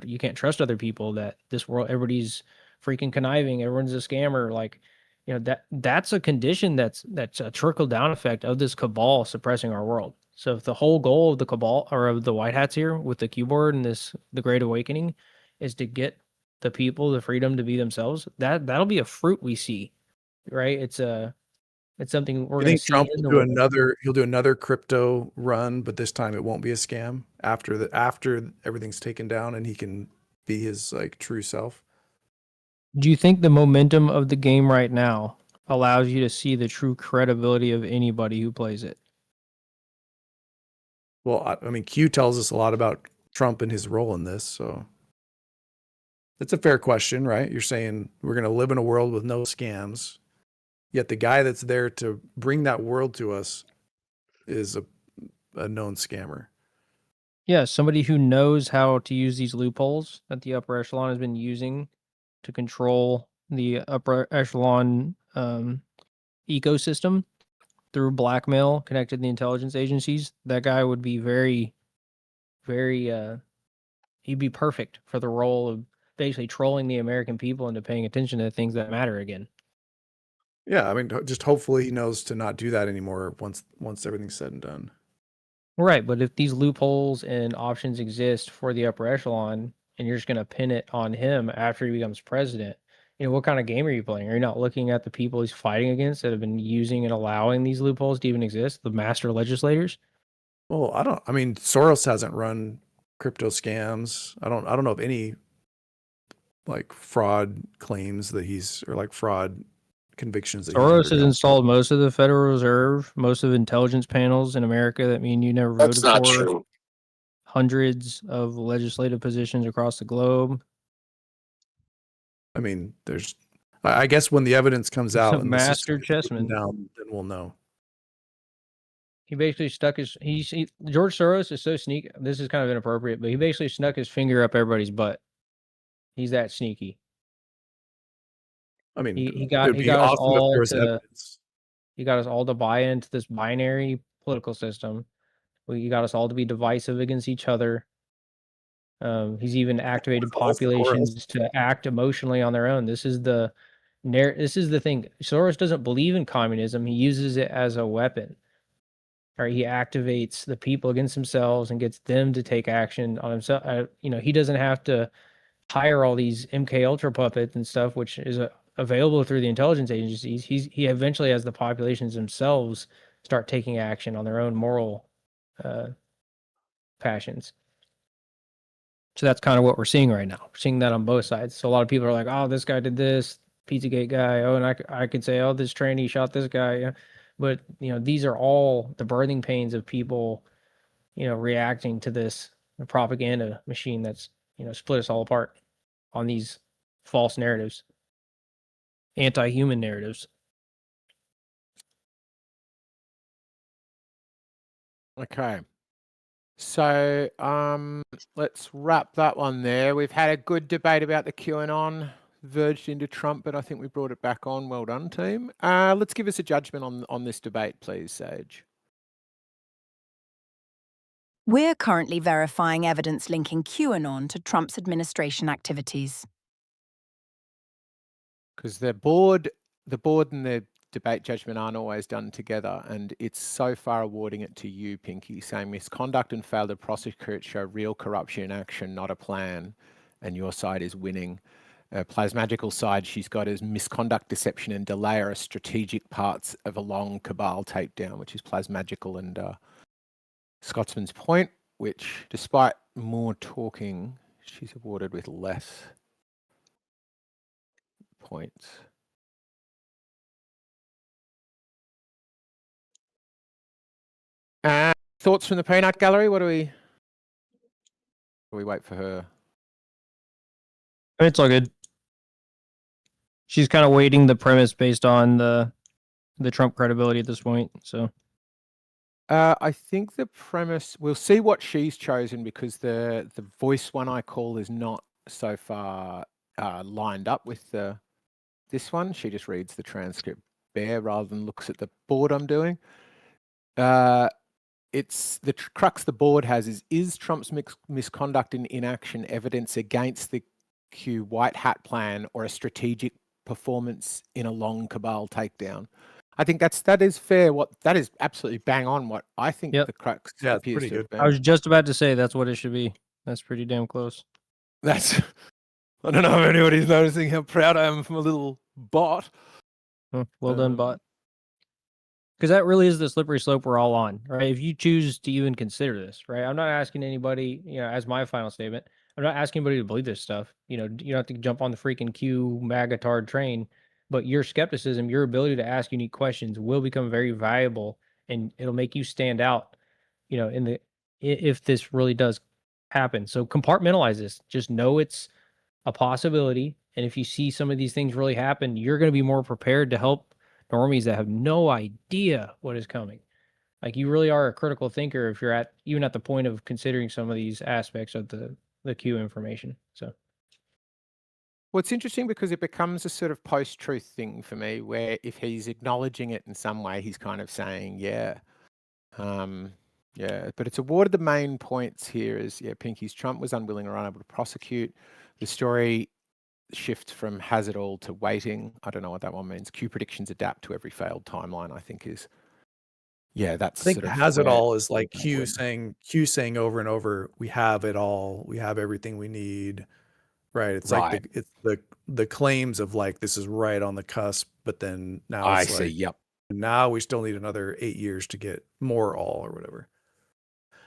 you can't trust other people, that this world, everybody's freaking conniving, everyone's a scammer. Like, that's a condition that's a trickle down effect of this cabal suppressing our world. So if the whole goal of the cabal or of the white hats here with the keyboard and the Great Awakening is to get the people the freedom to be themselves, that'll be a fruit we see, right? It's something we're going to see. Trump will do he'll do another crypto run, but this time it won't be a scam after everything's taken down and he can be his like true self. Do you think the momentum of the game right now allows you to see the true credibility of anybody who plays it? Well, I mean, Q tells us a lot about Trump and his role in this, so that's a fair question, right? You're saying we're going to live in a world with no scams, yet the guy that's there to bring that world to us is a known scammer. Yeah, somebody who knows how to use these loopholes that the upper echelon has been using to control the upper echelon ecosystem through blackmail connected to the intelligence agencies. That guy would be very, very, he'd be perfect for the role of basically trolling the American people into paying attention to the things that matter again. Yeah, I mean, just hopefully he knows to not do that anymore once everything's said and done. Right, but if these loopholes and options exist for the upper echelon, and you're just going to pin it on him after he becomes president, what kind of game are you playing? Are you not looking at the people he's fighting against that have been using and allowing these loopholes to even exist, the master legislators? Well, I mean, Soros hasn't run crypto scams. I don't know of any like fraud claims that or like fraud convictions that Soros has installed most of the Federal Reserve, most of intelligence panels in America that mean you never voted That's not for. true. Hundreds of legislative positions across the globe. I mean, I guess when the evidence comes He's out a and master the system is chessman. down, then we'll know. He basically stuck George Soros is so sneaky. This is kind of inappropriate, but he basically snuck his finger up everybody's butt. He's that sneaky. I mean, he got it'd be us awesome if all there was to evidence. he got us all to buy into this binary political system. He got us all to be divisive against each other. He's even activated populations to act emotionally on their own. This is the thing. Soros doesn't believe in communism. He uses it as a weapon. Right? He activates the people against themselves and gets them to take action on himself. He doesn't have to hire all these MK Ultra puppets and stuff, which is available through the intelligence agencies. He eventually has the populations themselves start taking action on their own moral passions. So that's kind of what we're seeing right now. We're seeing that on both sides. So a lot of people are like, "Oh, this guy did this, Pizzagate guy." Oh, and I could say, "Oh, this trainee shot this guy." Yeah. But these are all the birthing pains of people, reacting to this propaganda machine that's split us all apart on these false narratives, anti-human narratives. Okay. So let's wrap that one there. We've had a good debate about the QAnon, verged into Trump, but I think we brought it back on. Well done, team. Let's give us a judgment on this debate, please, Sage. We're currently verifying evidence linking QAnon to Trump's administration activities. Because the board and the debate judgment aren't always done together, and it's so far awarding it to you, Pinky, saying misconduct and failure to prosecute show real corruption in action, not a plan, and your side is winning. Plasmagical side she's got is misconduct, deception, and delay are strategic parts of a long cabal takedown, which is Plasmagical and Scotsman's point, which, despite more talking, she's awarded with less points. Thoughts from the peanut gallery? What do we wait for her? It's all good. She's kind of weighting the premise based on the Trump credibility at this point. So I think the premise, we'll see what she's chosen, because the voice one I call is not so far lined up with this one. She just reads the transcript bare rather than looks at the board I'm doing. It's the crux the board has is Trump's misconduct in inaction evidence against the Q white hat plan or a strategic performance in a long cabal takedown? I think that is fair. That is absolutely bang on what I think the crux appears to have been. I was just about to say that's what it should be. That's pretty damn close. I don't know if anybody's noticing how proud I am from a little bot. Well done, bot. Because that really is the slippery slope we're all on, right? If you choose to even consider this, right? I'm not asking anybody, as my final statement, I'm not asking anybody to believe this stuff. You don't have to jump on the freaking Q magatard train, but your skepticism, your ability to ask unique questions will become very valuable, and it'll make you stand out, if this really does happen. So compartmentalize this. Just know it's a possibility. And if you see some of these things really happen, you're going to be more prepared to help normies that have no idea what is coming. Like, you really are a critical thinker if you're even at the point of considering some of these aspects of the Q information. So, well, it's interesting because it becomes a sort of post-truth thing for me, where if he's acknowledging it in some way, he's kind of saying, but it's awarded the main points here is, Pinky's Trump was unwilling or unable to prosecute. The story shift from has it all to waiting. I don't know what that one means. Q predictions adapt to every failed timeline, I think is. That's I think sort of has it all is like Q saying over and over, we have it all, we have everything we need. Right. It's Right. like the claims of like this is right on the cusp, but then now it's now we still need another 8 years to get more all or whatever.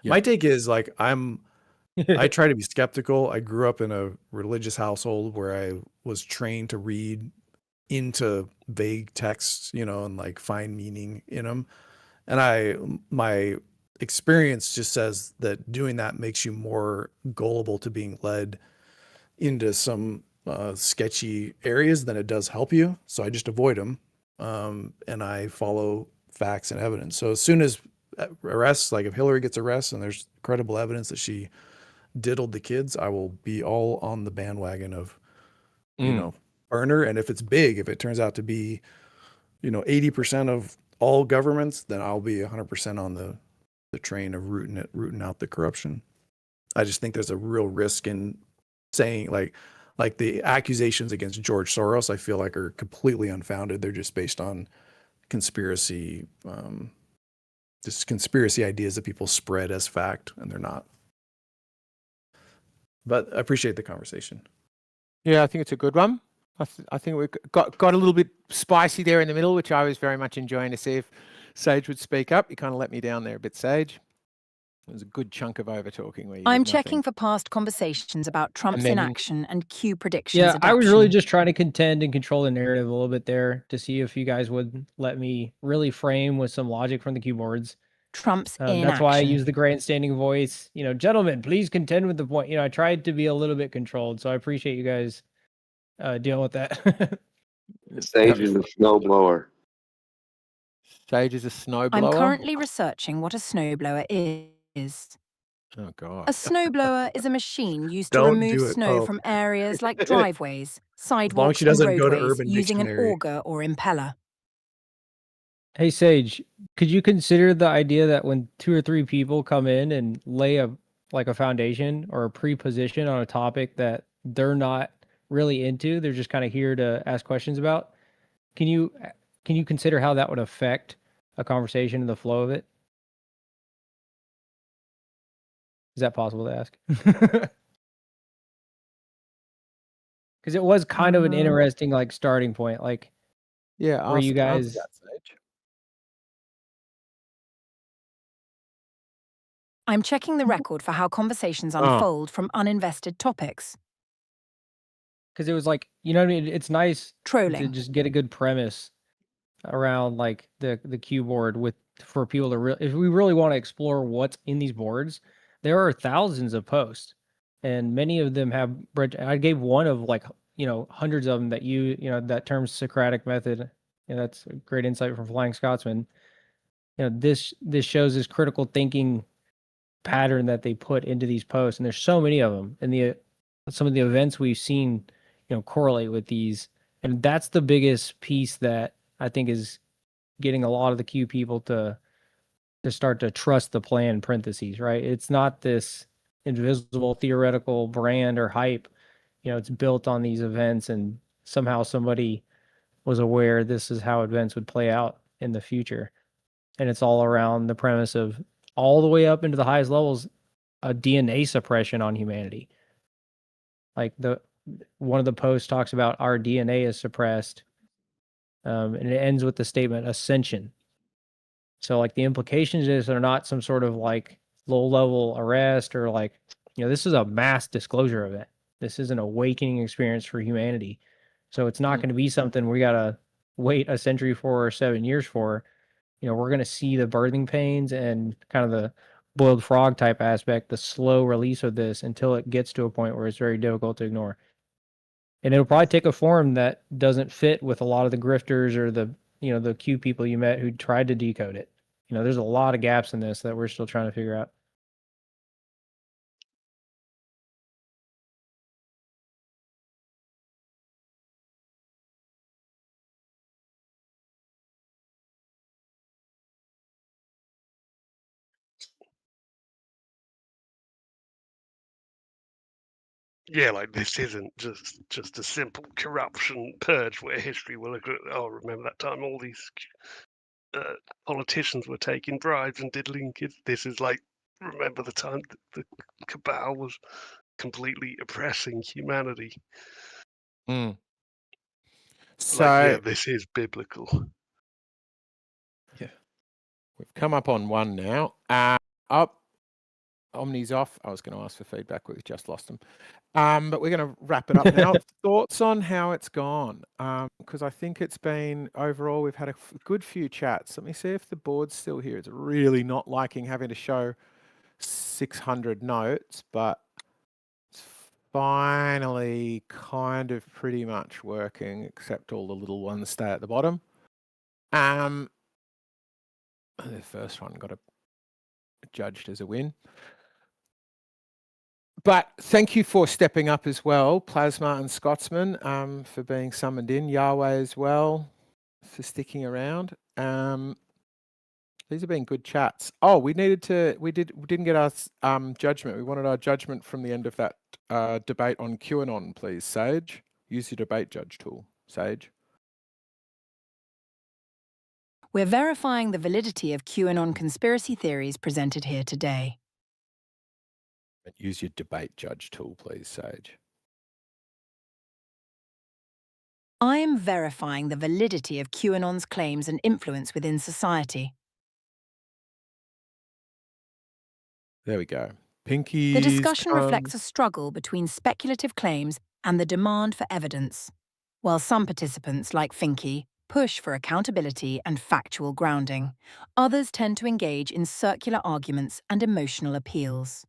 My take is like I try to be skeptical. I grew up in a religious household where I was trained to read into vague texts, and like find meaning in them. And my experience just says that doing that makes you more gullible to being led into some sketchy areas than it does help you. So I just avoid them. And I follow facts and evidence. So as soon as arrests, like if Hillary gets arrested and there's credible evidence that she diddled the kids, I will be all on the bandwagon of, burner. And if it's big, if it turns out to be, 80% of all governments, then I'll be 100% on the train of rooting out the corruption. I just think there's a real risk in saying like the accusations against George Soros, I feel like are completely unfounded. They're just based on conspiracy, just conspiracy ideas that people spread as fact, and they're not. But I appreciate the conversation. Yeah, I think it's a good one. I think we got a little bit spicy there in the middle, which I was very much enjoying to see if Sage would speak up. You kind of let me down there a bit, Sage. It was a good chunk of over talking. I'm checking for past conversations about Trump's inaction and Q predictions. yeah, I was really just trying to contend and control the narrative a little bit there to see if you guys would let me really frame with some logic from the keyboards. Trump's inaction. That's why I use the grandstanding voice. Gentlemen, please contend with the point. I tried to be a little bit controlled, so I appreciate you guys dealing with that. Sage is a snowblower. Sage is a snowblower. I'm currently researching what a snowblower is. Oh, God. A snowblower is a machine used to Don't remove do it. snow Oh. from areas like driveways, As long as sidewalks, she and doesn't go to roadways Urban using an Dictionary. auger or impeller. Hey Sage, could you consider the idea that when 2 or 3 people come in and lay a foundation or a pre-position on a topic that they're not really into, they're just kind of here to ask questions about? Can you consider how that would affect a conversation and the flow of it? Is that possible to ask? Because it was kind of an interesting starting point, Yeah, where you answer guys. that, Sage. I'm checking the record for how conversations unfold from uninvested topics. Because it was you know what I mean? It's nice to Trolling. just get a good premise around the cue board for people to if we really want to explore what's in these boards. There are thousands of posts, and many of them have I gave one of hundreds of them that that term Socratic method. That's a great insight from Flying Scotsman. This shows this critical thinking pattern that they put into these posts, and there's so many of them, and some of the events we've seen correlate with these, and that's the biggest piece that I think is getting a lot of the Q people to start to trust the plan in parentheses, right? It's not this invisible theoretical brand or hype. It's built on these events, and somehow somebody was aware this is how events would play out in the future. And it's all around the premise of all the way up into the highest levels, a DNA suppression on humanity. One of the posts talks about our DNA is suppressed, and it ends with the statement ascension. So the implications is they're not some sort of low level arrest or this is a mass disclosure event. This is an awakening experience for humanity. So it's not going to be something we got to wait a century for or 7 years for. We're going to see the birthing pains and kind of the boiled frog type aspect, the slow release of this until it gets to a point where it's very difficult to ignore. And it'll probably take a form that doesn't fit with a lot of the grifters or the Q people you met who tried to decode it. There's a lot of gaps in this that we're still trying to figure out. Yeah, like this isn't just a simple corruption purge where history will agree. Oh, remember that time all these politicians were taking bribes and diddling kids. This is remember the time the cabal was completely oppressing humanity. So yeah, this is biblical. Yeah, we've come up on one now. Up, Omni's off. I was going to ask for feedback, but we've just lost them. But we're going to wrap it up now. Thoughts on how it's gone? Because I think it's been overall we've had a good few chats. Let me see if the board's still here. It's really not liking having to show 600 notes, but it's finally kind of pretty much working, except all the little ones stay at the bottom. The first one got judged as a win. But thank you for stepping up as well, Plasma and Scotsman, for being summoned in. Yahweh as well, for sticking around. These have been good chats. Oh, we didn't get our judgment. We wanted our judgment from the end of that debate on QAnon, please, Sage. Use your debate judge tool, Sage. We're verifying the validity of QAnon conspiracy theories presented here today. Use your debate judge tool, please, Sage. I am verifying the validity of QAnon's claims and influence within society. There we go. Pinky. The discussion reflects a struggle between speculative claims and the demand for evidence. While some participants, like Finke, push for accountability and factual grounding, others tend to engage in circular arguments and emotional appeals.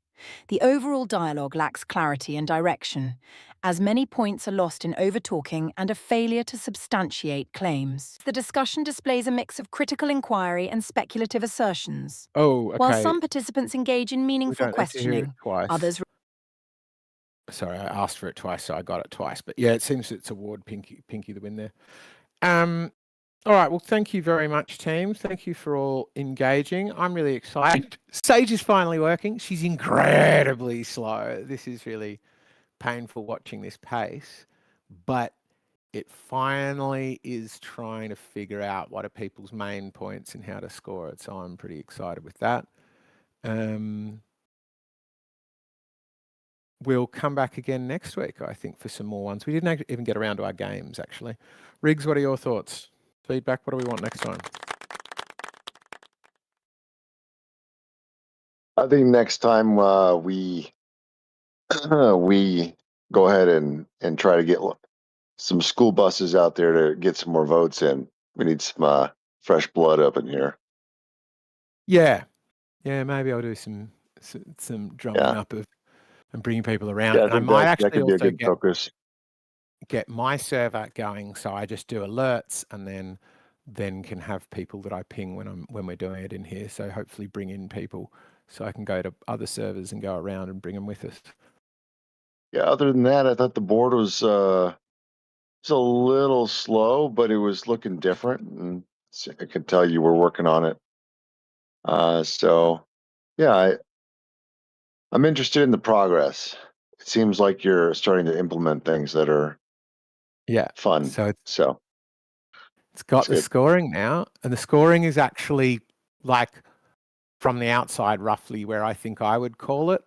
The overall dialogue lacks clarity and direction, as many points are lost in over-talking and a failure to substantiate claims. The discussion displays a mix of critical inquiry and speculative assertions. Oh, okay. While some participants engage in We meaningful don't need to hear it questioning, twice. others... Sorry, I asked for it twice, so I got it twice. But yeah, it seems it's award Pinky the win there. All right, well, thank you very much, team. Thank you for all engaging. I'm really excited. Sage is finally working. She's incredibly slow. This is really painful watching this pace, but it finally is trying to figure out what are people's main points and how to score it. So I'm pretty excited with that. We'll come back again next week, I think, for some more ones. We didn't even get around to our games, actually. Riggs, what are your thoughts? Feedback, what do we want next time? I think next time we we go ahead and try to get some school buses out there to get some more votes in. We need some fresh blood up in here. Yeah, maybe I'll do some drumming up of and bringing people around. Yeah, and I might actually also get my server going, so I just do alerts and then can have people that I ping when we're doing it in here. So hopefully bring in people so I can go to other servers and go around and bring them with us. Yeah, other than that, I thought the board was a little slow, but it was looking different, and I could tell you were working on it. So yeah, I'm interested in the progress. It seems like you're starting to implement things that are fun. So it's got the scoring now, and the scoring is actually like from the outside roughly where I think I would call it.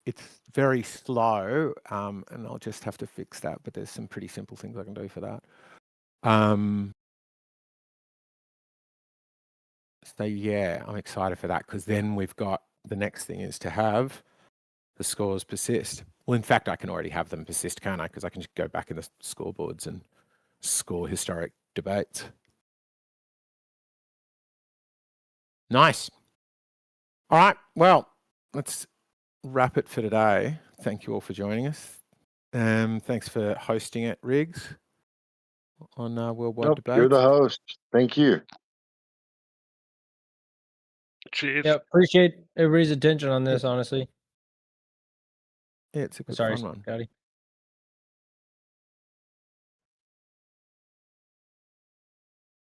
It's very slow, and I'll just have to fix that, but there's some pretty simple things I can do for that. So yeah, I'm excited for that, because then we've got the next thing is to have the scores persist. Well, in fact, I can already have them persist, can't I? Because I can just go back in the scoreboards and score historic debates. Nice. All right. Well, let's wrap it for today. Thank you all for joining us. Thanks for hosting it, Riggs, on Worldwide Debate. You're the host. Thank you. Cheers. Yeah, appreciate everybody's attention on this, honestly. Yeah, it's a good fun one. Scotty.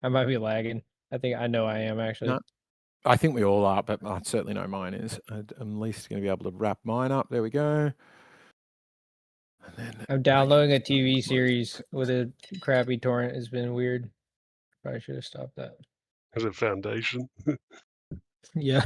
I might be lagging. I know I am, actually. No, I think we all are, but I certainly know mine is. I'm at least going to be able to wrap mine up. There we go. And then I'm downloading a TV series with a crappy torrent. It's been weird. Probably should have stopped that. As a foundation. Yeah.